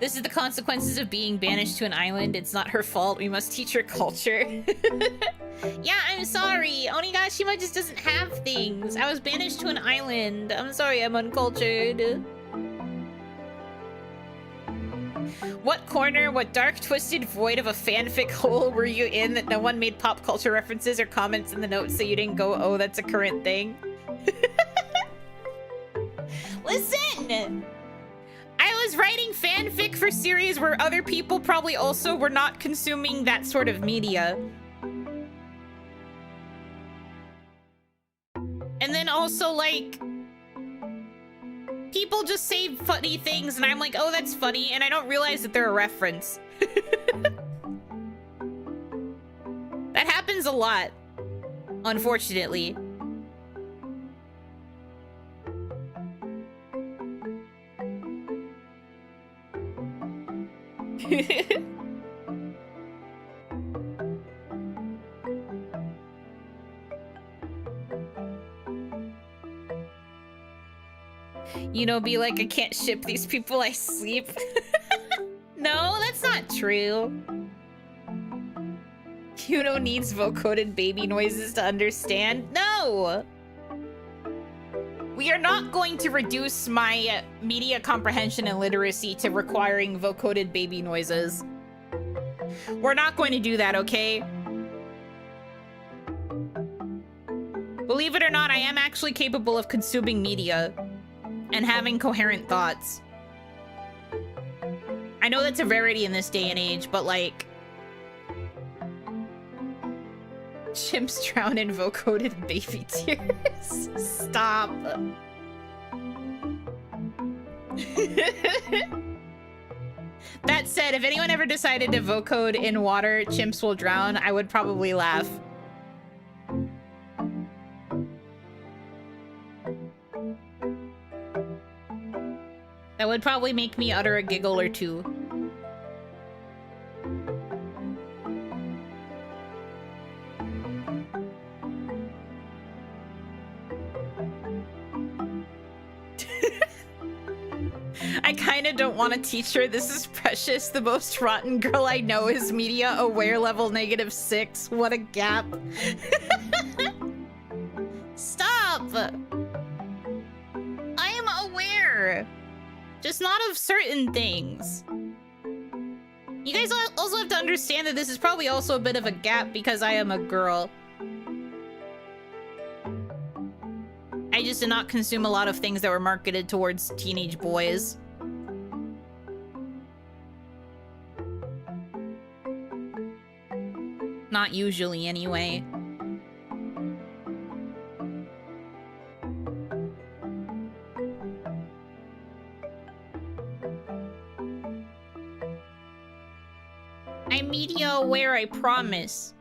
This is the consequences of being banished to an island. It's not her fault. We must teach her culture. Yeah, I'm sorry. Onigashima just doesn't have things. I was banished to an island. I'm sorry, I'm uncultured. What corner, what dark, twisted void of a fanfic hole were you in that no one made pop culture references or comments in the notes so you didn't go, oh, that's a current thing? Listen! I was writing fanfic for series where other people probably also were not consuming that sort of media. And then also, like, people just say funny things and I'm like, oh, that's funny, and I don't realize that they're a reference. That happens a lot, unfortunately. You know, be like, I can't ship these people, I sleep. No, that's not true. Yuno needs vocoded baby noises to understand. No! We are not going to reduce my media comprehension and literacy to requiring vocoded baby noises. We're not going to do that, okay? Believe it or not, I am actually capable of consuming media and having coherent thoughts. I know that's a rarity in this day and age, but like... Chimps drown in vocoded baby tears. Stop. That said, if anyone ever decided to vocode in water, chimps will drown, I would probably laugh. That would probably make me utter a giggle or two. I kinda don't want to teach her. This is precious. The most rotten girl I know is media aware level -6. What a gap. Stop! I am aware. Just not of certain things. You guys also have to understand that this is probably also a bit of a gap because I am a girl. I just did not consume a lot of things that were marketed towards teenage boys. Not usually, anyway. I'm media aware, I promise.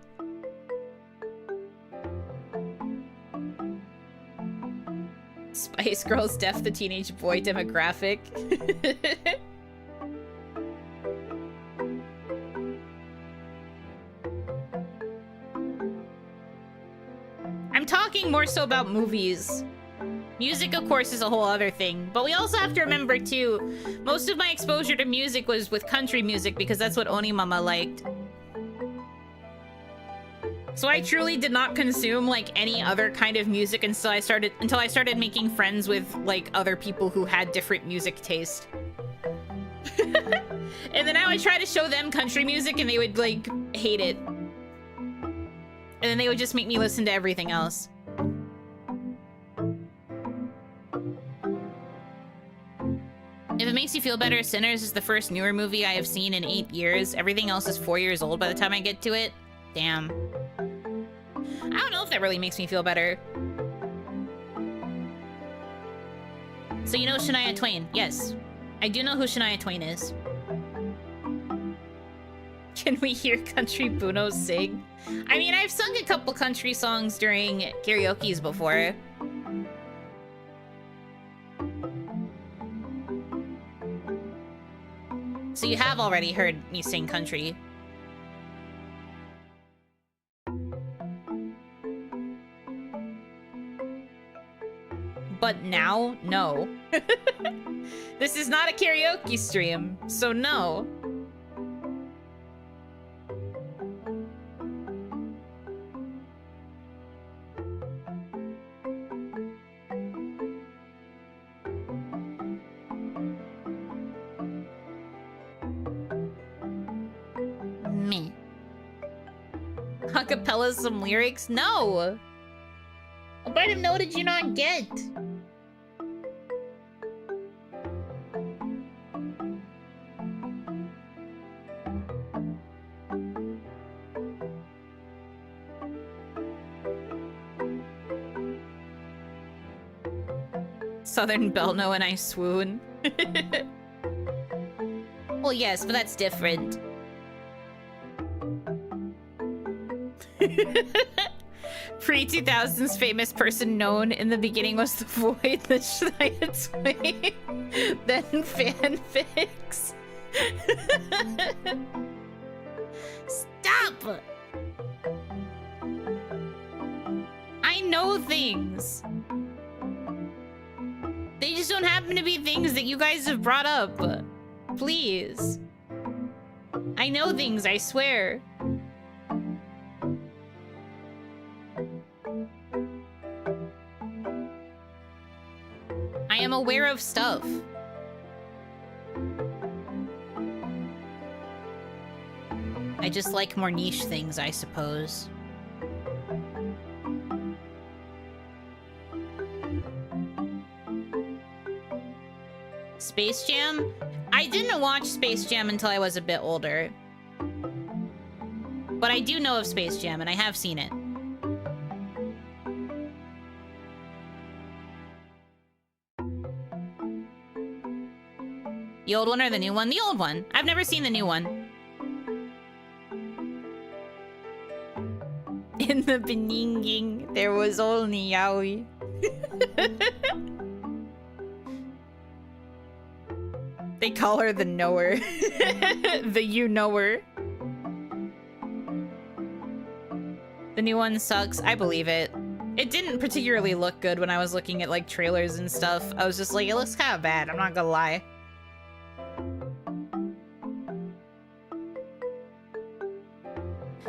Spice Girls deaf the teenage boy demographic. I'm talking more so about movies. Music, of course, is a whole other thing, but we also have to remember, too, most of my exposure to music was with country music because that's what Onimama liked. So I truly did not consume, like, any other kind of music until I started making friends with, like, other people who had different music taste. And then I would try to show them country music and they would, like, hate it. And then they would just make me listen to everything else. If it makes you feel better, Sinners is the first newer movie I have seen in 8 years. Everything else is 4 years old by the time I get to it. Damn. I don't know if that really makes me feel better. So you know Shania Twain? Yes. I do know who Shania Twain is. Can we hear Country Buno sing? I mean, I've sung a couple country songs during karaoke's before. So you have already heard me sing country. But now, no. This is not a karaoke stream, so no. Meh. Acapella some lyrics? No! What part of no did you not get? Southern Belno and I swoon. Well, yes, but that's different. Pre-2000s famous person known in the beginning was the void that should I had sway. Then fanfics. Stop! I know things. They just don't happen to be things that you guys have brought up. Please. I know things, I swear. I am aware of stuff. I just like more niche things, I suppose. Space Jam? I didn't watch Space Jam until I was a bit older. But I do know of Space Jam, and I have seen it. The old one or the new one? The old one. I've never seen the new one. In the Beninging, there was only Yaoi. They call her the knower. The you-knower. The new one sucks. I believe it. It didn't particularly look good when I was looking at like trailers and stuff. I was just like, it looks kind of bad. I'm not gonna lie.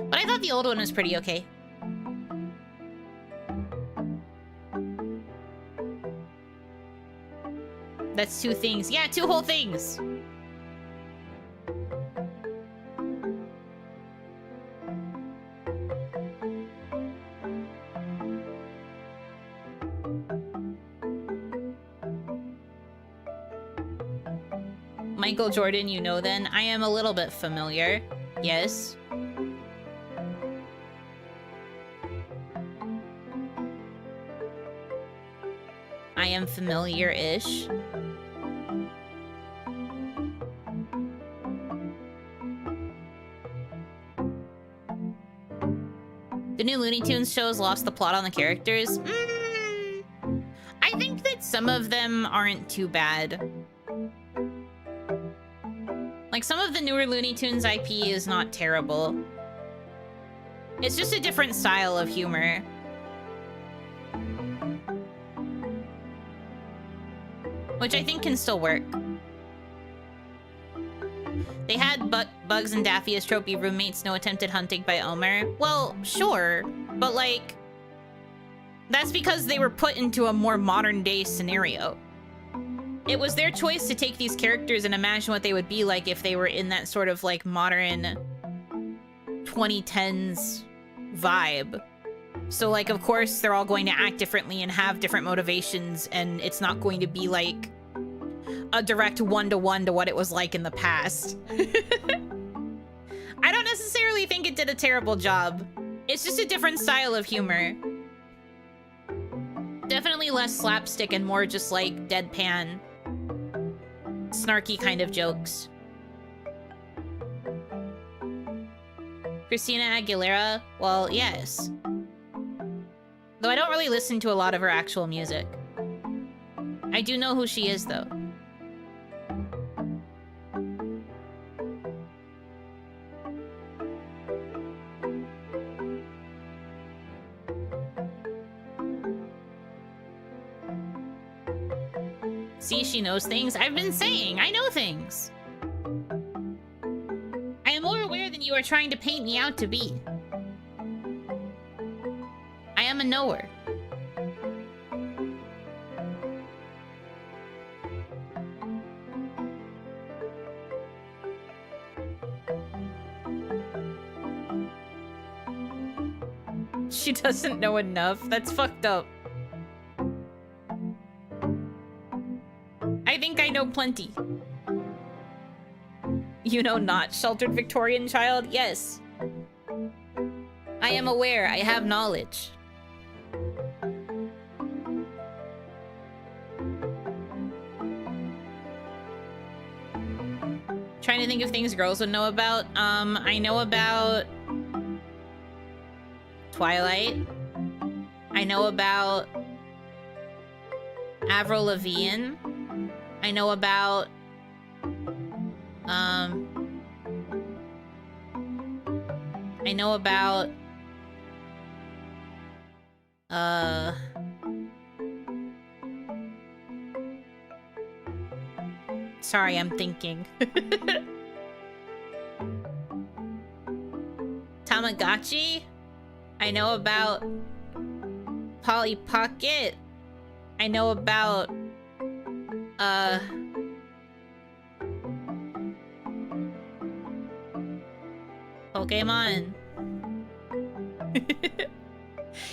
But I thought the old one was pretty okay. That's two things. Yeah, two whole things. Michael Jordan, you know then? I am a little bit familiar. Yes. I am familiar-ish. The new Looney Tunes shows lost the plot on the characters. I think that some of them aren't too bad. Like, some of the newer Looney Tunes IP is not terrible. It's just a different style of humor. Which I think can still work. They had Bugs and Daffy as tropey roommates, no attempted hunting by Elmer. Well, sure, but like, that's because they were put into a more modern day scenario. It was their choice to take these characters and imagine what they would be like if they were in that sort of like modern 2010s vibe. So like, of course, they're all going to act differently and have different motivations, and it's not going to be like a direct one-to-one to what it was like in the past. I don't necessarily think it did a terrible job. It's just a different style of humor. Definitely less slapstick and more just like deadpan, snarky kind of jokes. Christina Aguilera? Well, yes. Though I don't really listen to a lot of her actual music. I do know who she is, though. See, she knows things. I've been saying, I know things. I am more aware than you are trying to paint me out to be. I am a knower. She doesn't know enough. That's fucked up. I think I know plenty. You know not, sheltered Victorian child? Yes. I am aware. I have knowledge. Trying to think of things girls would know about. I know about Twilight. I know about Avril Lavigne. I know about I know about sorry, I'm thinking. Tamagotchi? I know about Polly Pocket. I know about Pokémon.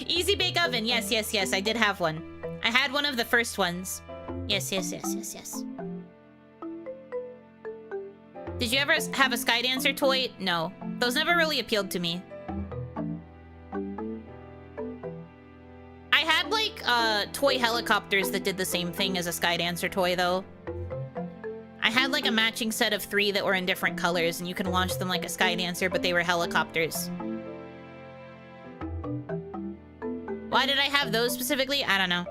Easy Bake Oven. Yes, yes, yes. I did have one. I had one of the first ones. Yes, yes, yes, yes, yes. Did you ever have a Skydancer toy? No. Those never really appealed to me. I had, like, toy helicopters that did the same thing as a Skydancer toy, though. I had, like, a matching set of 3 that were in different colors, and you can launch them like a Skydancer, but they were helicopters. Why did I have those specifically? I don't know.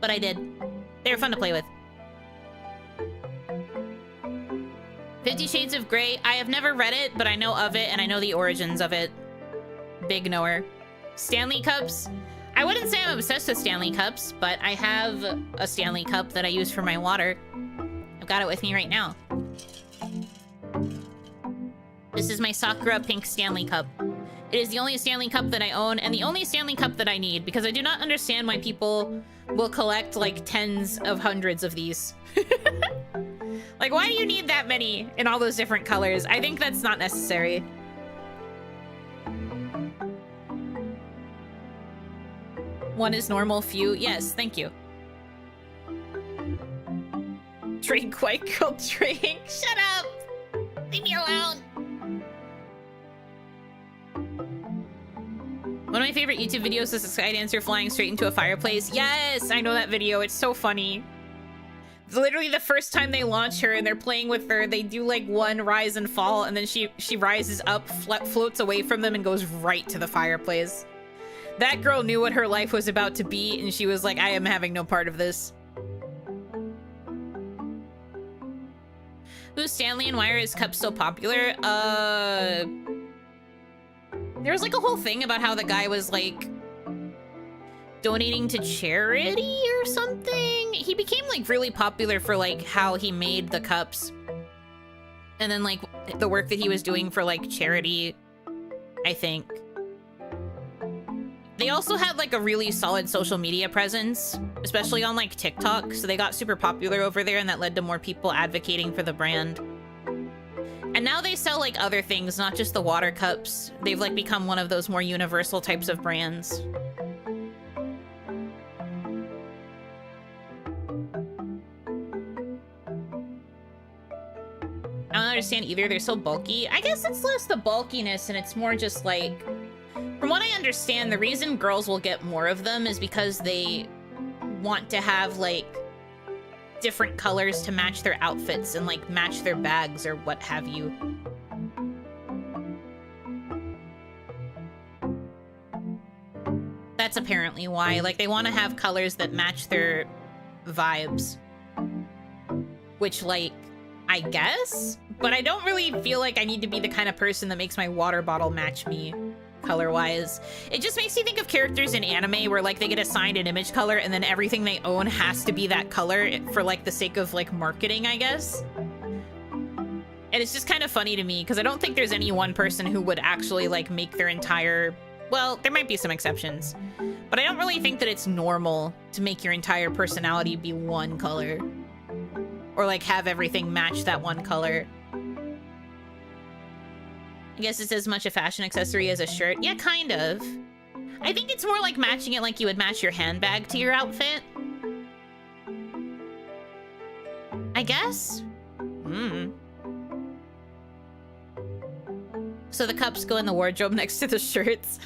But I did. They were fun to play with. 50 Shades of Grey. I have never read it, but I know of it, and I know the origins of it. Big knower. Stanley Cups. I wouldn't say I'm obsessed with Stanley Cups, but I have a Stanley Cup that I use for my water. I've got it with me right now. This is my Sakura pink Stanley Cup. It is the only Stanley Cup that I own, and the only Stanley Cup that I need, because I do not understand why people will collect, like, tens of hundreds of these. Like, why do you need that many in all those different colors? I think that's not necessary. One is normal, few. Yes, thank you. Drink white girl drink. Shut up! Leave me alone! One of my favorite YouTube videos is a Skydancer flying straight into a fireplace. Yes, I know that video. It's so funny. Literally the first time they launch her and they're playing with her, they do like one rise and fall, and then she rises up, floats away from them, and goes right to the fireplace. That girl knew what her life was about to be, and she was like, I am having no part of this. Who's Stanley and why are his cups so popular? There was like a whole thing about how the guy was like donating to charity or something. He became like really popular for like how he made the cups, and then like the work that he was doing for like charity, I think. They also had like a really solid social media presence, especially on like TikTok, so they got super popular over there, and that led to more people advocating for the brand. And now they sell like other things, not just the water cups. They've like become one of those more universal types of brands. I don't understand either. They're so bulky. I guess it's less the bulkiness and it's more just like, from what I understand, the reason girls will get more of them is because they want to have like different colors to match their outfits and like match their bags or what have you. That's apparently why. Like, they want to have colors that match their vibes. Which, like, I guess? But I don't really feel like I need to be the kind of person that makes my water bottle match me. color-wise. It just makes me think of characters in anime where, like, they get assigned an image color and then everything they own has to be that color for, like, the sake of, like, marketing, I guess. And it's just kind of funny to me because I don't think there's any one person who would actually, like, make their entire... Well, there might be some exceptions, but I don't really think that it's normal to make your entire personality be one color. Or, like, have everything match that one color. I guess it's as much a fashion accessory as a shirt. Yeah, kind of. I think it's more like matching it like you would match your handbag to your outfit. I guess? So the cups go in the wardrobe next to the shirts.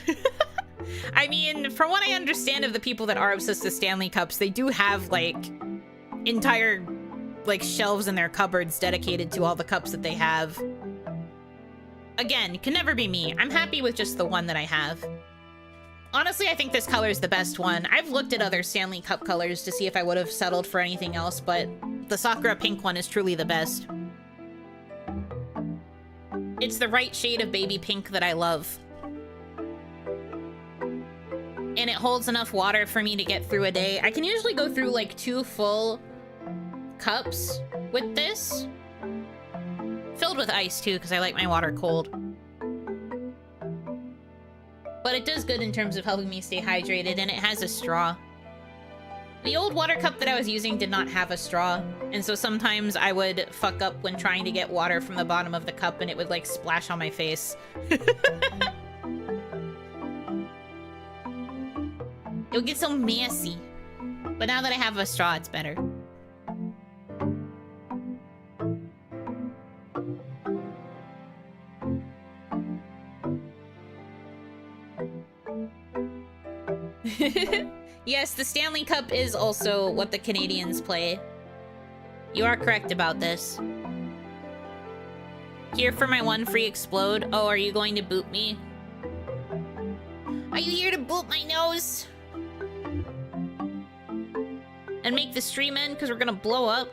I mean, from what I understand of the people that are obsessed with Stanley cups, they do have, like, entire, like, shelves in their cupboards dedicated to all the cups that they have. Again, can never be me. I'm happy with just the one that I have. Honestly, I think this color is the best one. I've looked at other Stanley cup colors to see if I would have settled for anything else, but the Sakura pink one is truly the best. It's the right shade of baby pink that I love. And it holds enough water for me to get through a day. I can usually go through like 2 full cups with this. Filled with ice too, because I like my water cold. But it does good in terms of helping me stay hydrated, and it has a straw. The old water cup that I was using did not have a straw, and so sometimes I would fuck up when trying to get water from the bottom of the cup and it would like splash on my face. It would get so messy. But now that I have a straw, it's better. Yes, the Stanley Cup is also what the Canadians play. You are correct about this. Here for my one free explode. Oh, are you going to boop me? Are you here to boop my nose? And make the stream end because we're gonna blow up?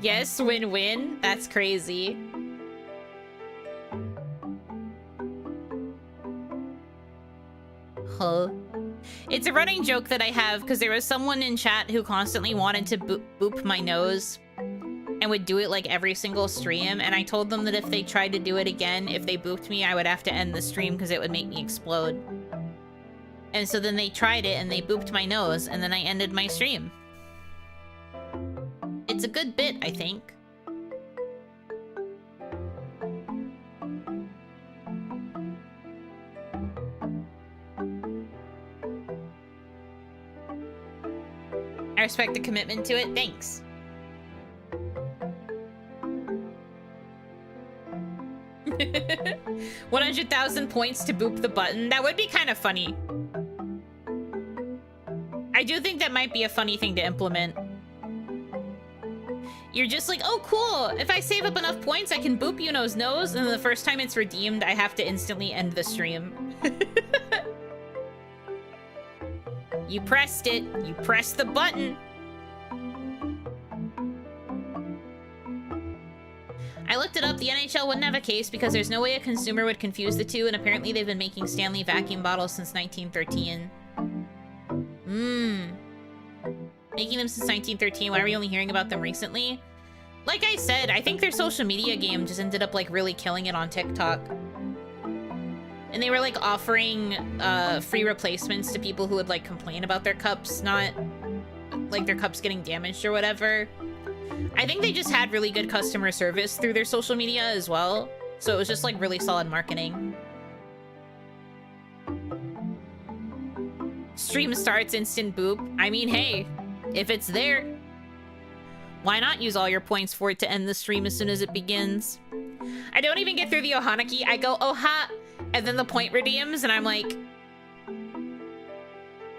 Yes, win-win. That's crazy. Huh. It's a running joke that I have because there was someone in chat who constantly wanted to boop my nose and would do it like every single stream, and I told them that if they tried to do it again, if they booped me, I would have to end the stream because it would make me explode. And so then they tried it and they booped my nose, and then I ended my stream. It's a good bit, I think. I respect the commitment to it. Thanks. $100,000 points to boop the button. That would be kind of funny. I do think that might be a funny thing to implement. You're just like, oh, cool. If I save up enough points, I can boop Yuno's nose, and then the first time it's redeemed, I have to instantly end the stream. You pressed it. You pressed the button. I looked it up. The NHL wouldn't have a case because there's no way a consumer would confuse the two, and apparently they've been making Stanley vacuum bottles since 1913. Making them since 1913. Why are we only hearing about them recently? Like I said, I think their social media game just ended up like really killing it on TikTok. And they were like offering free replacements to people who would like complain about their cups not like their cups getting damaged or whatever. I think they just had really good customer service through their social media as well. So it was just like really solid marketing. Stream starts, instant boop. I mean, hey, if it's there, why not use all your points for it to end the stream as soon as it begins? I don't even get through the Hanaki. I go, oh ha, and then the point redeems, and I'm like... And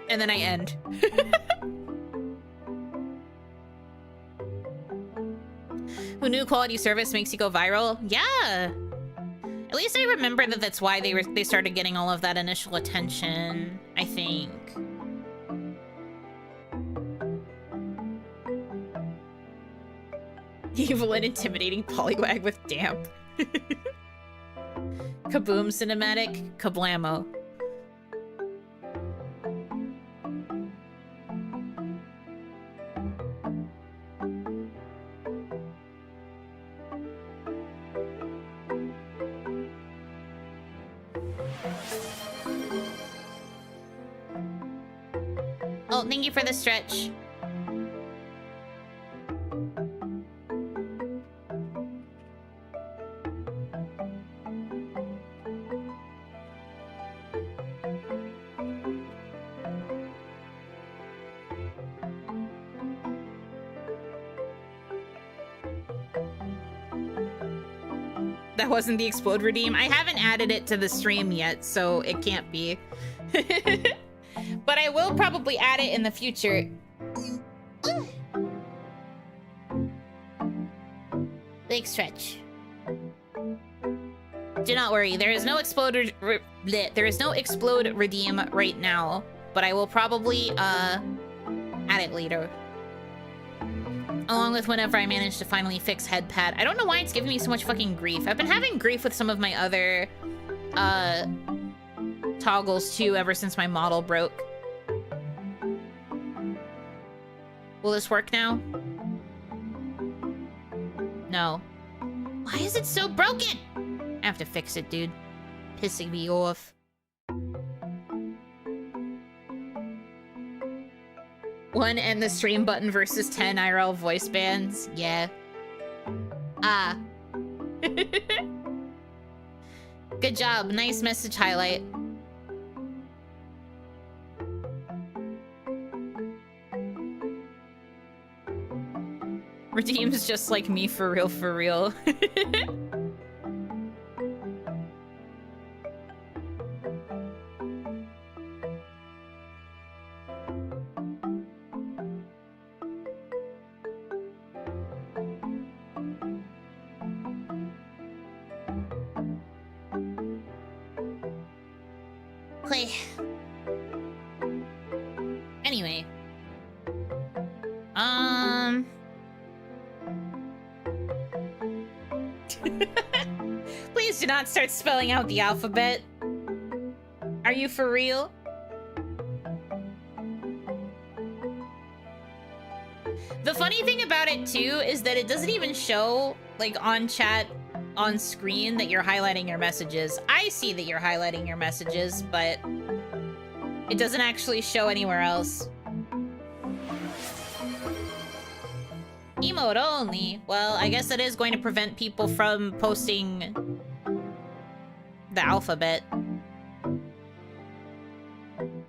then I end. Who knew quality service makes you go viral? Yeah! At least I remember that that's why they started getting all of that initial attention, I think. Evil and intimidating Poliwag with damp. Kaboom cinematic, kablamo. Oh, thank you for the stretch. That wasn't the explode redeem. I haven't added it to the stream yet, so it can't be. But I will probably add it in the future. Big stretch. Do not worry, there is no explode redeem right now, but I will probably add it later. Along with whenever I manage to finally fix headpad. I don't know why it's giving me so much fucking grief. I've been having grief with some of my other toggles too ever since my model broke. Will this work now? No. Why is it so broken? I have to fix it, dude. Pissing me off. One end the stream button versus 10 IRL voice bands. Yeah. Ah. Good job. Nice message highlight. Redeem's just like me for real, for real. Play. Anyway. Please do not start spelling out the alphabet. Are you for real? The funny thing about it too is that it doesn't even show like on chat on screen that you're highlighting your messages. I see that you're highlighting your messages, but it doesn't actually show anywhere else. Emote only. Well, I guess it is going to prevent people from posting the alphabet.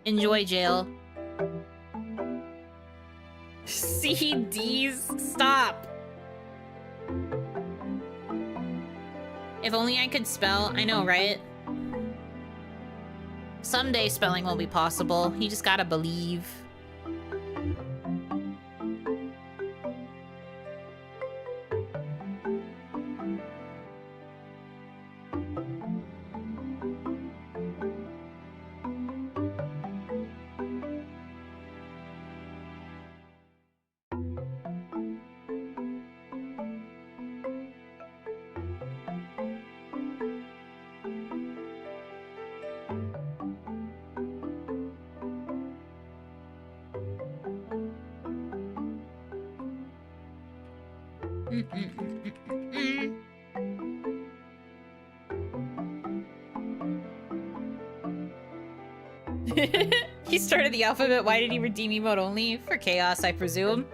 Enjoy jail. CDs, stop. If only I could spell. I know, right? Someday spelling will be possible. You just gotta believe. He started the alphabet. Why did he redeem emote only? For chaos, I presume.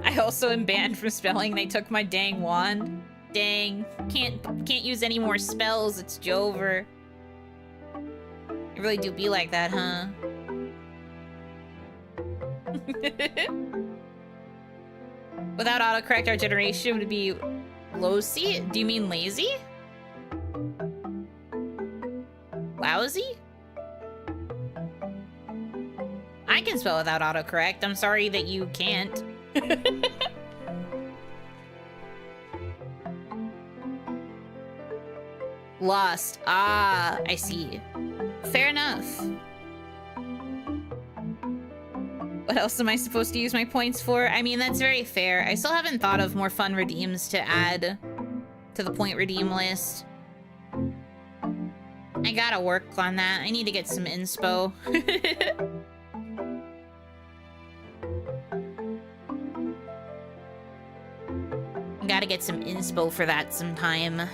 I also am banned from spelling. They took my dang wand. Dang. Can't use any more spells. It's Jover. You really do be like that, huh? Without autocorrect, our generation would be low-C? Do you mean lazy? Lousy? I I can spell without autocorrect. I'm sorry that you can't. Lost. Ah, I see. Fair enough. What else am I supposed to use my points for? I mean, that's very fair. I still haven't thought of more fun redeems to add to the point redeem list. I gotta work on that. I need to get some inspo. Gotta get some inspo for that sometime.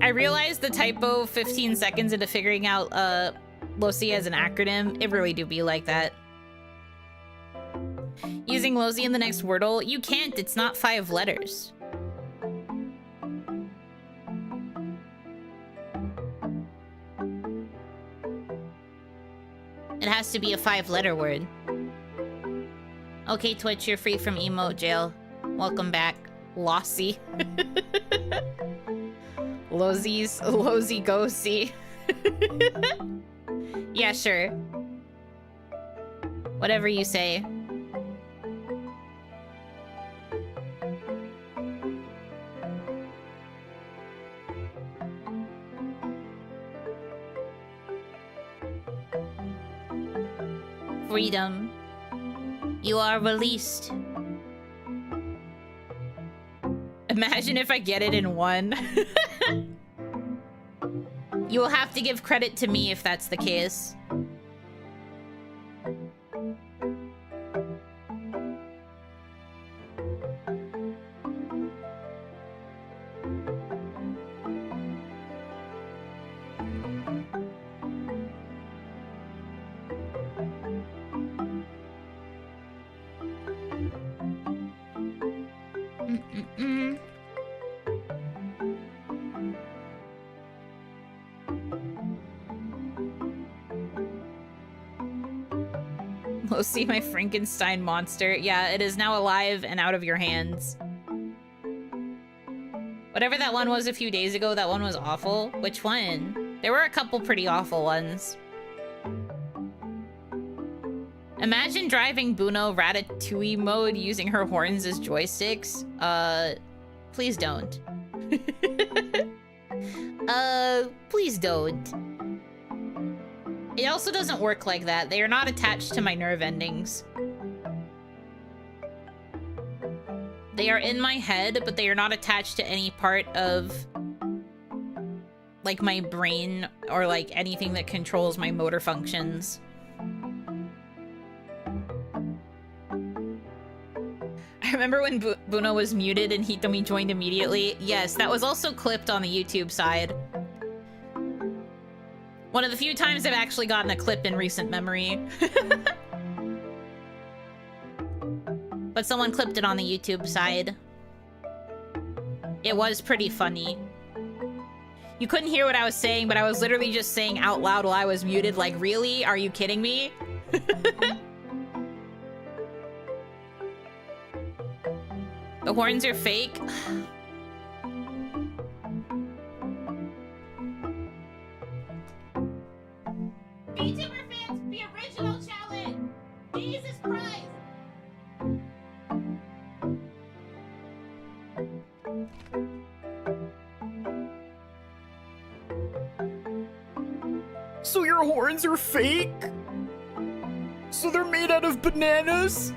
I realized the typo 15 seconds into figuring out LOSI as an acronym. It really do be like that. Using LOSI in the next Wordle? You can't, it's not 5 letters. It has to be a 5-letter word. Okay, Twitch, you're free from emote jail. Welcome back, Lossy. Losy Gosi. Yeah, sure. Whatever you say. Freedom. You are released. Imagine if I get it in one. You will have to give credit to me if that's the case. See my Frankenstein monster. Yeah, it is now alive and out of your hands. Whatever that one was a few days ago, that one was awful. Which one? There were a couple pretty awful ones. Imagine driving Buno Ratatouille mode using her horns as joysticks. Please don't. Please don't. It also doesn't work like that. They are not attached to my nerve endings. They are in my head, but they are not attached to any part of, like, my brain or, like, anything that controls my motor functions. I remember when Buno was muted and Hitomi joined immediately. Yes, that was also clipped on the YouTube side. One of the few times I've actually gotten a clip in recent memory. But someone clipped it on the YouTube side. It was pretty funny. You couldn't hear what I was saying, but I was literally just saying out loud while I was muted, like, really? Are you kidding me? The horns are fake. VTuber fans, the original challenge! Jesus Christ! So your horns are fake? So they're made out of bananas?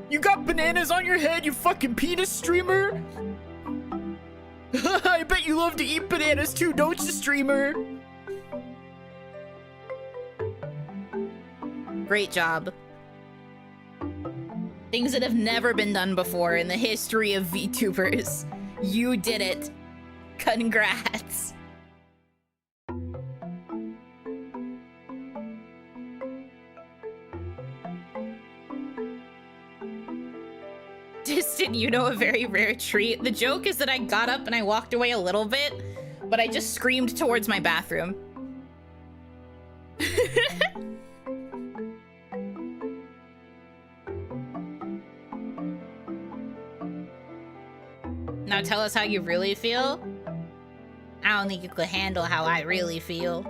You got bananas on your head, you fucking penis streamer? I bet you love to eat bananas too, don't you, streamer? Great job. Things that have never been done before in the history of VTubers. You did it. Congrats. Distant Yuno, a very rare treat. The joke is that I got up and I walked away a little bit, but I just screamed towards my bathroom. Now tell us how you really feel. I don't think you could handle how I really feel.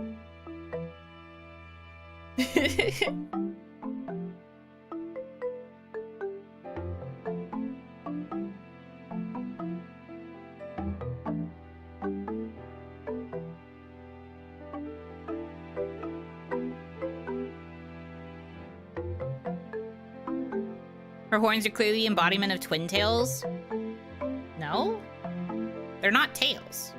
Her horns are clearly the embodiment of twin tails. No? They're not tails.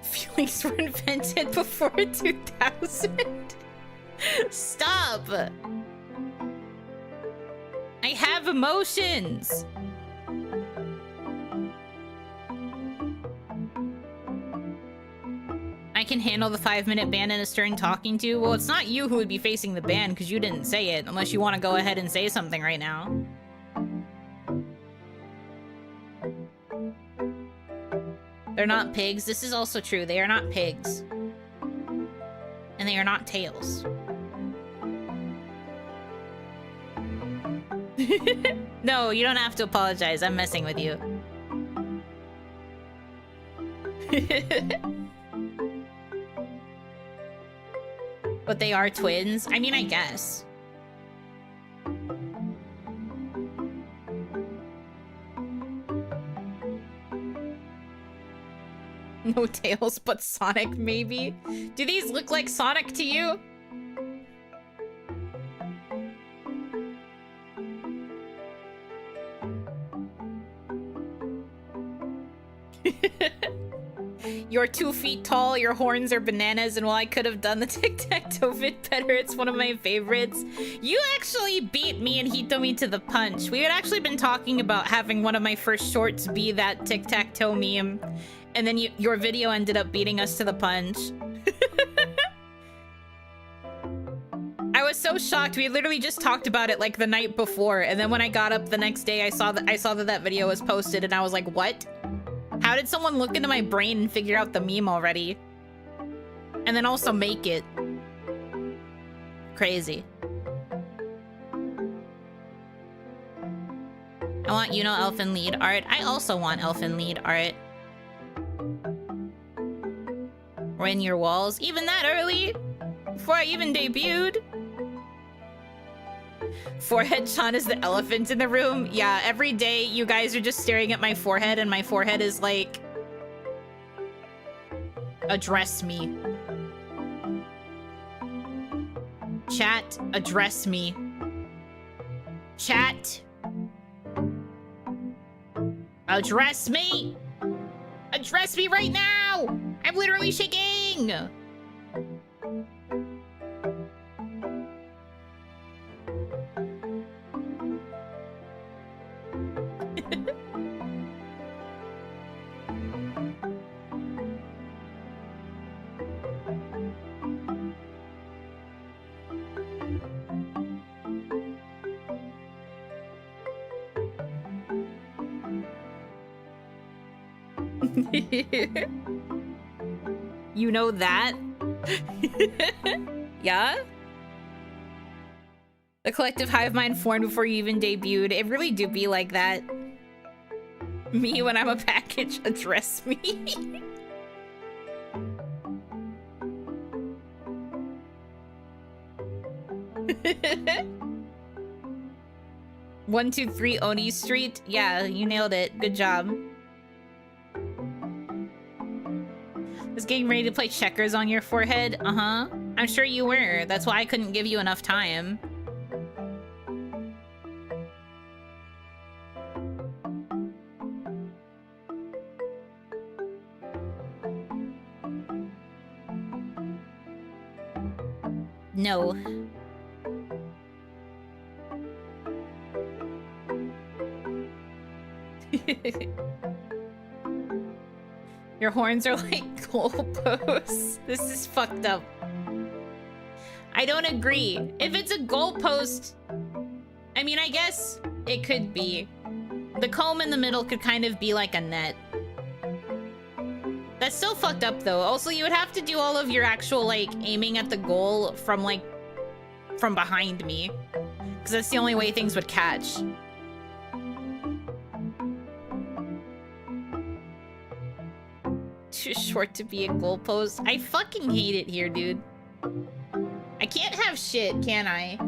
Feelings were invented before 2000. Stop! I have emotions! I can handle the 5-minute ban and a stern talking to. Well, it's not you who would be facing the ban because you didn't say it, unless you want to go ahead and say something right now. They're not pigs. This is also true. They are not pigs. And they are not tails. No, you don't have to apologize. I'm messing with you. But they are twins? I mean, I guess. No tails, but Sonic, maybe? Do these look like Sonic to you? You're 2 feet tall, your horns are bananas, and while I could have done the tic-tac-toe vid better, it's one of my favorites. You actually beat me and Hitomi to the punch. We had actually been talking about having one of my first shorts be that tic-tac-toe meme, and then your video ended up beating us to the punch. I was so shocked. We literally just talked about it like the night before, and then when I got up the next day, I saw that video was posted, and I was like, what? How did someone look into my brain and figure out the meme already? And then also make it. Crazy. I want Yuno elfin lead art. I also want elfin lead art. Or in your walls. Even that early? Before I even debuted? Forehead Chan is the elephant in the room. Yeah, every day you guys are just staring at my forehead and my forehead is like, address me. Chat, address me. Chat. Address me. Address me right now. I'm literally shaking. You know that? Yeah? The collective hive mind formed before you even debuted. It really do be like that. Me when I'm a package, address me. 123 Oni Street. Yeah, you nailed it. Good job. Was getting ready to play checkers on your forehead? Uh-huh. I'm sure you were. That's why I couldn't give you enough time. No. Your horns are like goalposts. This is fucked up. I don't agree. If it's a goalpost, I mean, I guess it could be. The comb in the middle could kind of be like a net. That's still fucked up though. Also, you would have to do all of your actual like aiming at the goal from like from behind me, because that's the only way things would catch. Too short to be a goalpost. I fucking hate it here, dude. I can't have shit, can I?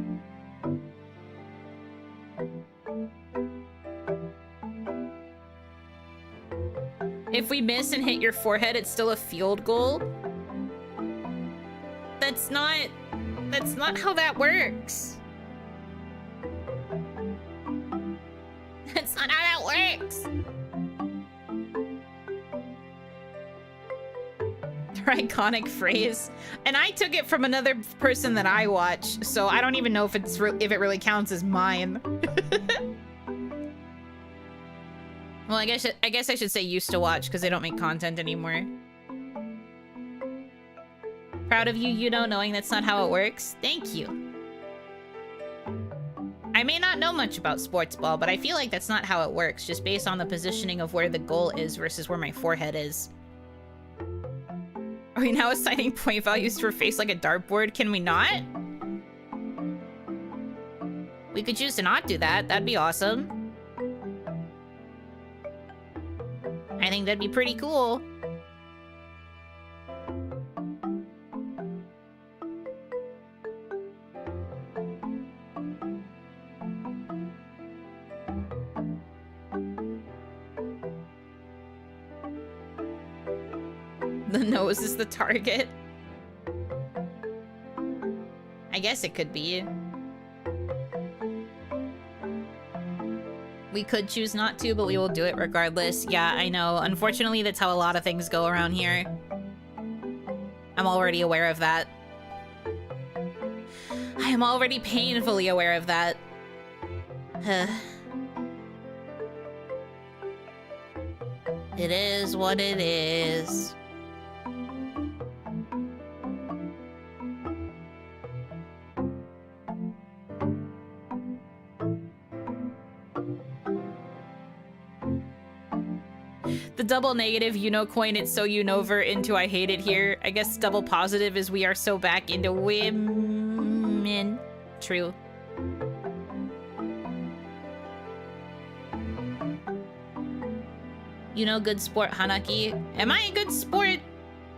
If we miss and hit your forehead, it's still a field goal? That's not how that works. That's not how that works. Their iconic phrase. And I took it from another person that I watch, so I don't even know if it really counts as mine. Well, I guess I should say used to watch because they don't make content anymore. Proud of you, Yuno, knowing that's not how it works. Thank you. I may not know much about sports ball, but I feel like that's not how it works, just based on the positioning of where the goal is versus where my forehead is. Are we now assigning point values to her face like a dartboard? Can we not? We could choose to not do that. That'd be awesome. I think that'd be pretty cool. The nose is the target. I guess it could be. We could choose not to, but we will do it regardless. Yeah, I know. Unfortunately, that's how a lot of things go around here. I'm already aware of that. I am already painfully aware of that. It is what it is. The double negative Yuno coin it so Yunover into I hate it here. I guess double positive is we are so back into women. True. You know, good sport, Hanaki. Am I a good sport?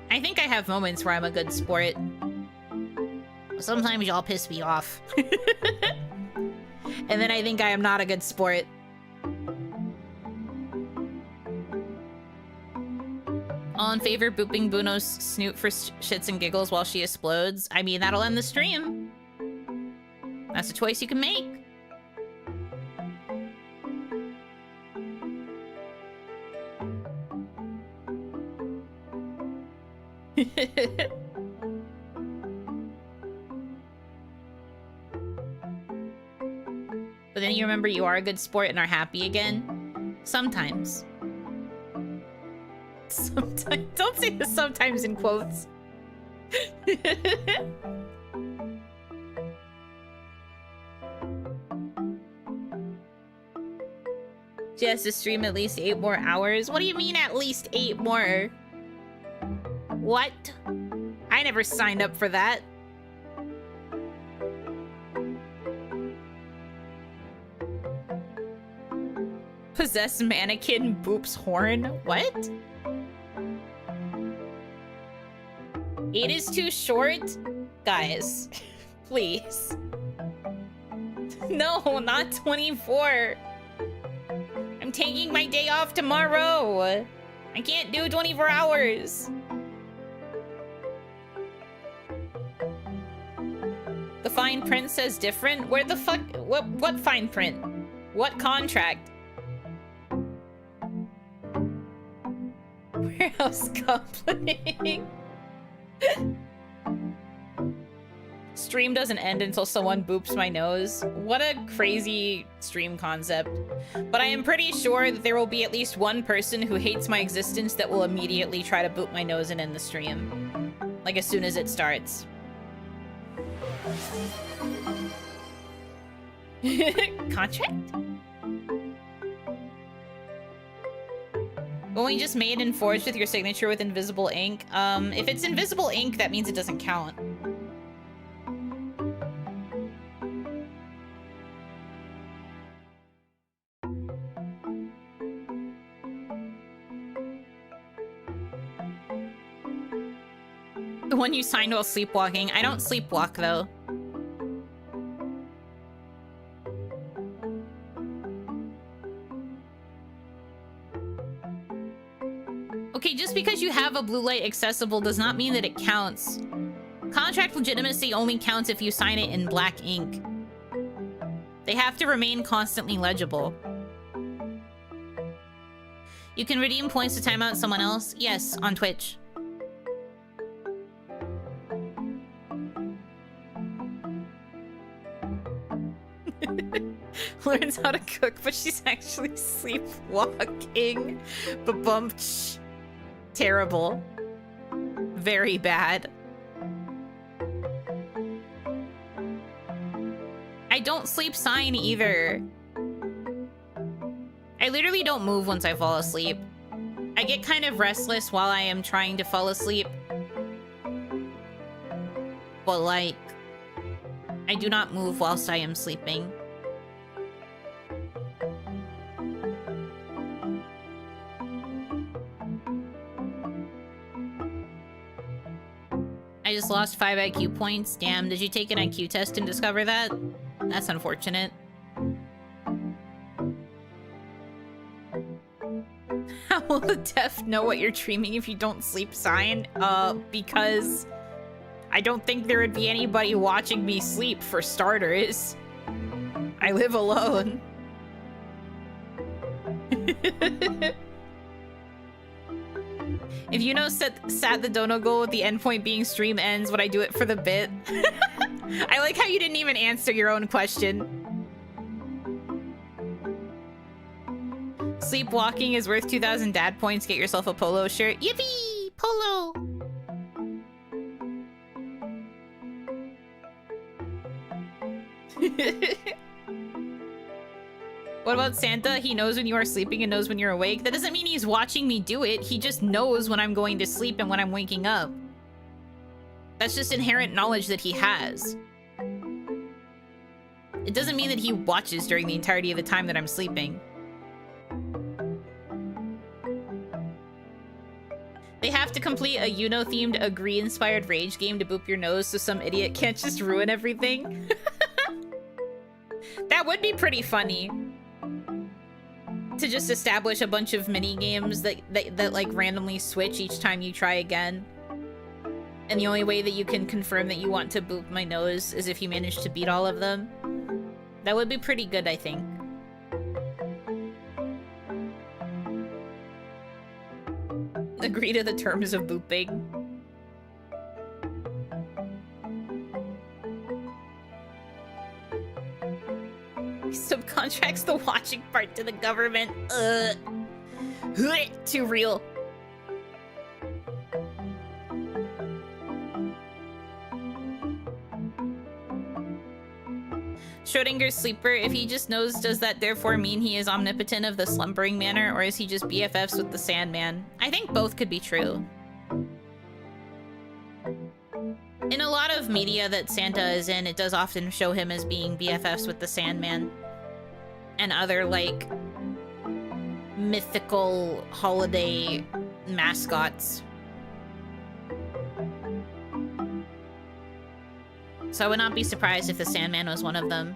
I think I have moments where I'm a good sport. Sometimes y'all piss me off. And then I think I am not a good sport. All in favor booping Buno's snoot for shits and giggles while she explodes? I mean, that'll end the stream. That's a choice you can make. But then you remember you are a good sport and are happy again? Sometimes. Sometimes. Don't say the sometimes in quotes. She has to stream at least 8 more hours. What do you mean at least 8 more? What? I never signed up for that. Possess mannequin boops horn? What? 8 is too short? Guys, please. No, not 24. I'm taking my day off tomorrow. I can't do 24 hours. The fine print says different? Where the fuck? What fine print? What contract? Warehouse coupling. stream doesn't end until someone boops my nose. What a crazy stream concept. But I am pretty sure that there will be at least one person who hates my existence that will immediately try to boop my nose and end the stream. Like as soon as it starts. Contract? Only just made and forged with your signature with invisible ink. If it's invisible ink, that means it doesn't count. The one you signed while sleepwalking. I don't sleepwalk, though. Okay, just because you have a blue light accessible does not mean that it counts. Contract legitimacy only counts if you sign it in black ink. They have to remain constantly legible. You can redeem points to time out someone else? Yes, on Twitch. Learns how to cook, but she's actually sleepwalking. Ba-bump. Terrible. Very bad. I don't sleep sign either. I literally don't move once I fall asleep. I get kind of restless while I am trying to fall asleep. But like, I do not move whilst I am sleeping. I just lost 5 IQ points. Damn, did you take an IQ test and discover that? That's unfortunate. How will the deaf know what you're dreaming if you don't sleep sign? Because I don't think there would be anybody watching me sleep, for starters. I live alone. If Yuno sat the dono goal with the endpoint being stream ends, would I do it for the bit? I like how you didn't even answer your own question. Sleepwalking is worth 2,000 dad points. Get yourself a polo shirt. Yippee! Polo! What about Santa? He knows when you are sleeping and knows when you're awake. That doesn't mean he's watching me do it. He just knows when I'm going to sleep and when I'm waking up. That's just inherent knowledge that he has. It doesn't mean that he watches during the entirety of the time that I'm sleeping. They have to complete a Yuno-themed Agree-inspired rage game to boop your nose so some idiot can't just ruin everything. That would be pretty funny. To just establish a bunch of mini games that like randomly switch each time you try again. And the only way that you can confirm that you want to boop my nose is if you manage to beat all of them. That would be pretty good, I think. Agree to the terms of booping. Subcontracts the watching part to the government. Too real. Schrodinger's sleeper, if he just knows, does that therefore mean he is omnipotent of the slumbering manner, or is he just BFFs with the Sandman? I think both could be true. In a lot of media that Santa is in, it does often show him as being BFFs with the Sandman. And other, like, mythical holiday mascots. So I would not be surprised if the Sandman was one of them.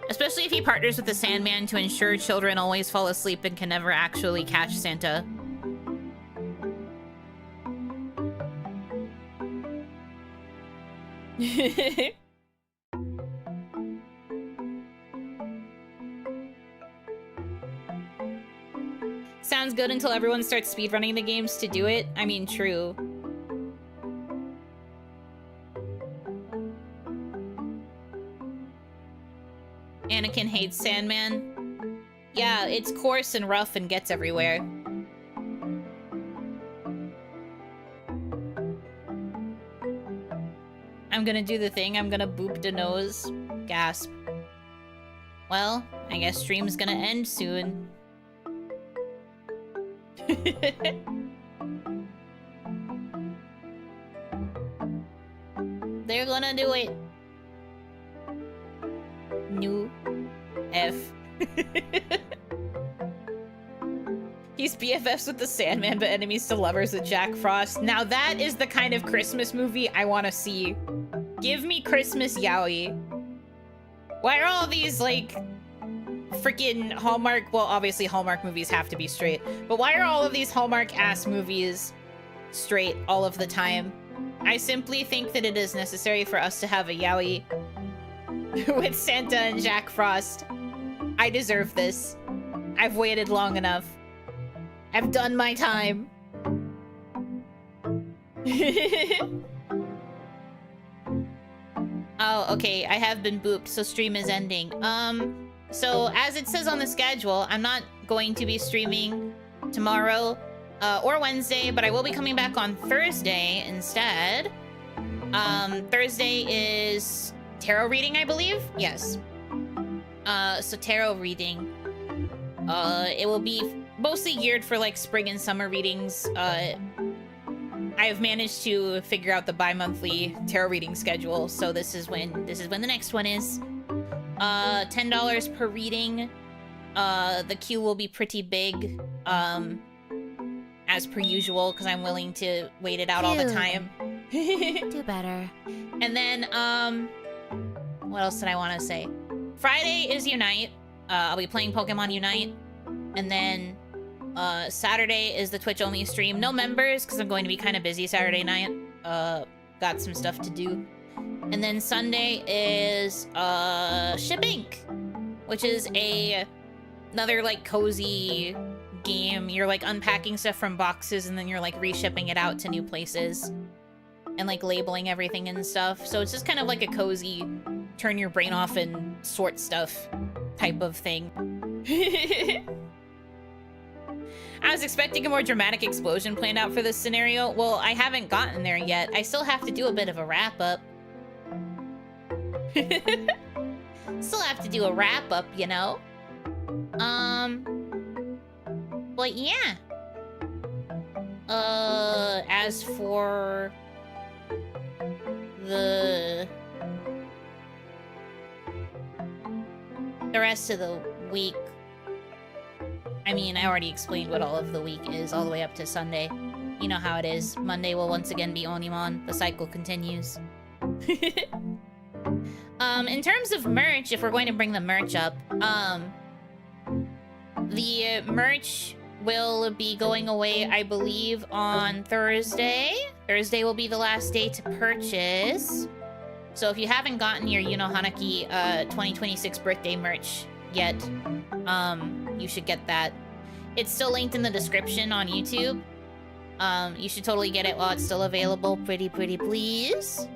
Especially if he partners with the Sandman to ensure children always fall asleep and can never actually catch Santa. Sounds good until everyone starts speedrunning the games to do it. I mean, true. man-made Sandman. Yeah, it's coarse and rough and gets everywhere. I'm gonna do the thing. I'm gonna boop the nose. Gasp. Well, I guess stream's gonna end soon. They're gonna do it. New F. He's BFFs with the Sandman, but enemies to lovers with Jack Frost. Now that is the kind of Christmas movie I want to see. Give me Christmas yaoi. Why are all these, like, freaking Hallmark... Well, obviously Hallmark movies have to be straight. But why are all of these Hallmark-ass movies straight all of the time? I simply think that it is necessary for us to have a yaoi with Santa and Jack Frost. I deserve this. I've waited long enough. I've done my time. Oh, okay. I have been booped, so stream is ending. So as it says on the schedule, I'm not going to be streaming tomorrow or Wednesday, but I will be coming back on Thursday instead. Thursday is tarot reading, I believe? Yes. So tarot reading. It will be mostly geared for like spring and summer readings. I've managed to figure out the bi-monthly tarot reading schedule, so this is when the next one is. $10 per reading. The queue will be pretty big, as per usual, because I'm willing to wait it out all the time. Do better. And then, what else did I want to say? Friday is Unite. I'll be playing Pokemon Unite. And then, Saturday is the Twitch-only stream. No members, because I'm going to be kind of busy Saturday night. Got some stuff to do. And then Sunday is, Ship Inc., which is another, like, cozy game. You're, like, unpacking stuff from boxes, and then you're, like, reshipping it out to new places. And, like, labeling everything and stuff. So it's just kind of like a cozy, turn your brain off and sort stuff type of thing. I was expecting a more dramatic explosion planned out for this scenario. Well, I haven't gotten there yet. I still have to do a bit of a wrap-up. Still have to do a wrap-up, you know? But yeah. As for... the rest of the week, I mean, I already explained what all of the week is, all the way up to Sunday. You know how it is. Monday will once again be OniMon. The cycle continues. In terms of merch, if we're going to bring the merch up, the merch will be going away, I believe, on Thursday. Thursday will be the last day to purchase. So if you haven't gotten your Yuno Hanaki 2026 birthday merch yet, you should get that. It's still linked in the description on YouTube. You should totally get it while it's still available. Pretty please.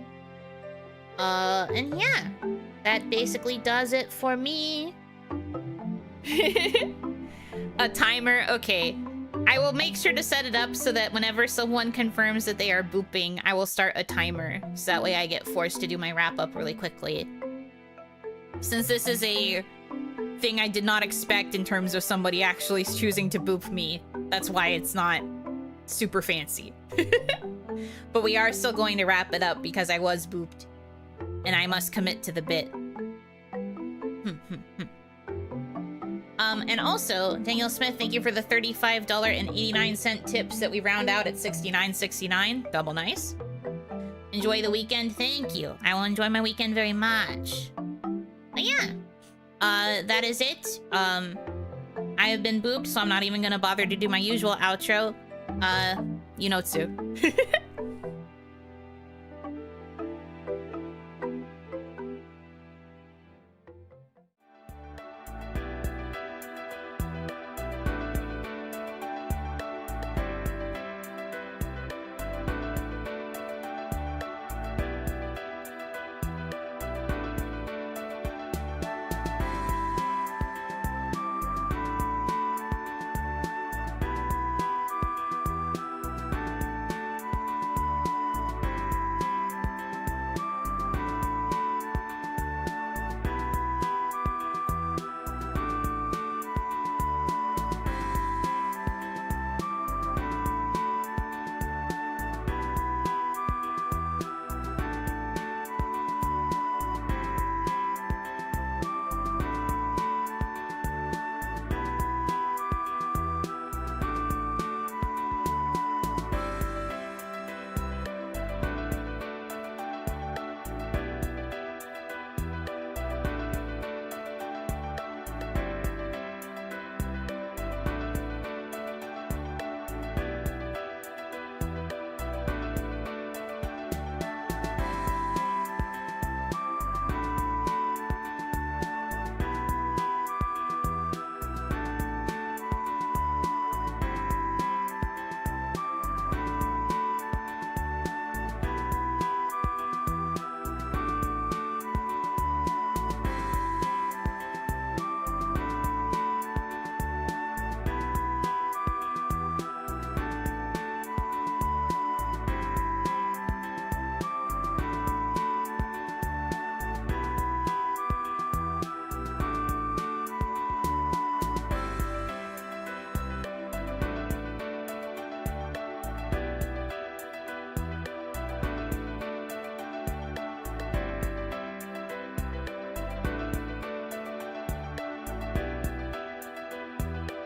And yeah, that basically does it for me. A timer, okay. I will make sure to set it up so that whenever someone confirms that they are booping, I will start a timer. So that way I get forced to do my wrap-up really quickly. Since this is a thing I did not expect in terms of somebody actually choosing to boop me, that's why it's not super fancy. But we are still going to wrap it up because I was booped. And I must commit to the bit. And also, Daniel Smith, thank you for the $35.89 tips that we round out at $69.69. Double nice. Enjoy the weekend. Thank you. I will enjoy my weekend very much. But yeah, that is it. I have been booped, so I'm not even gonna bother to do my usual outro. You know, Tsu.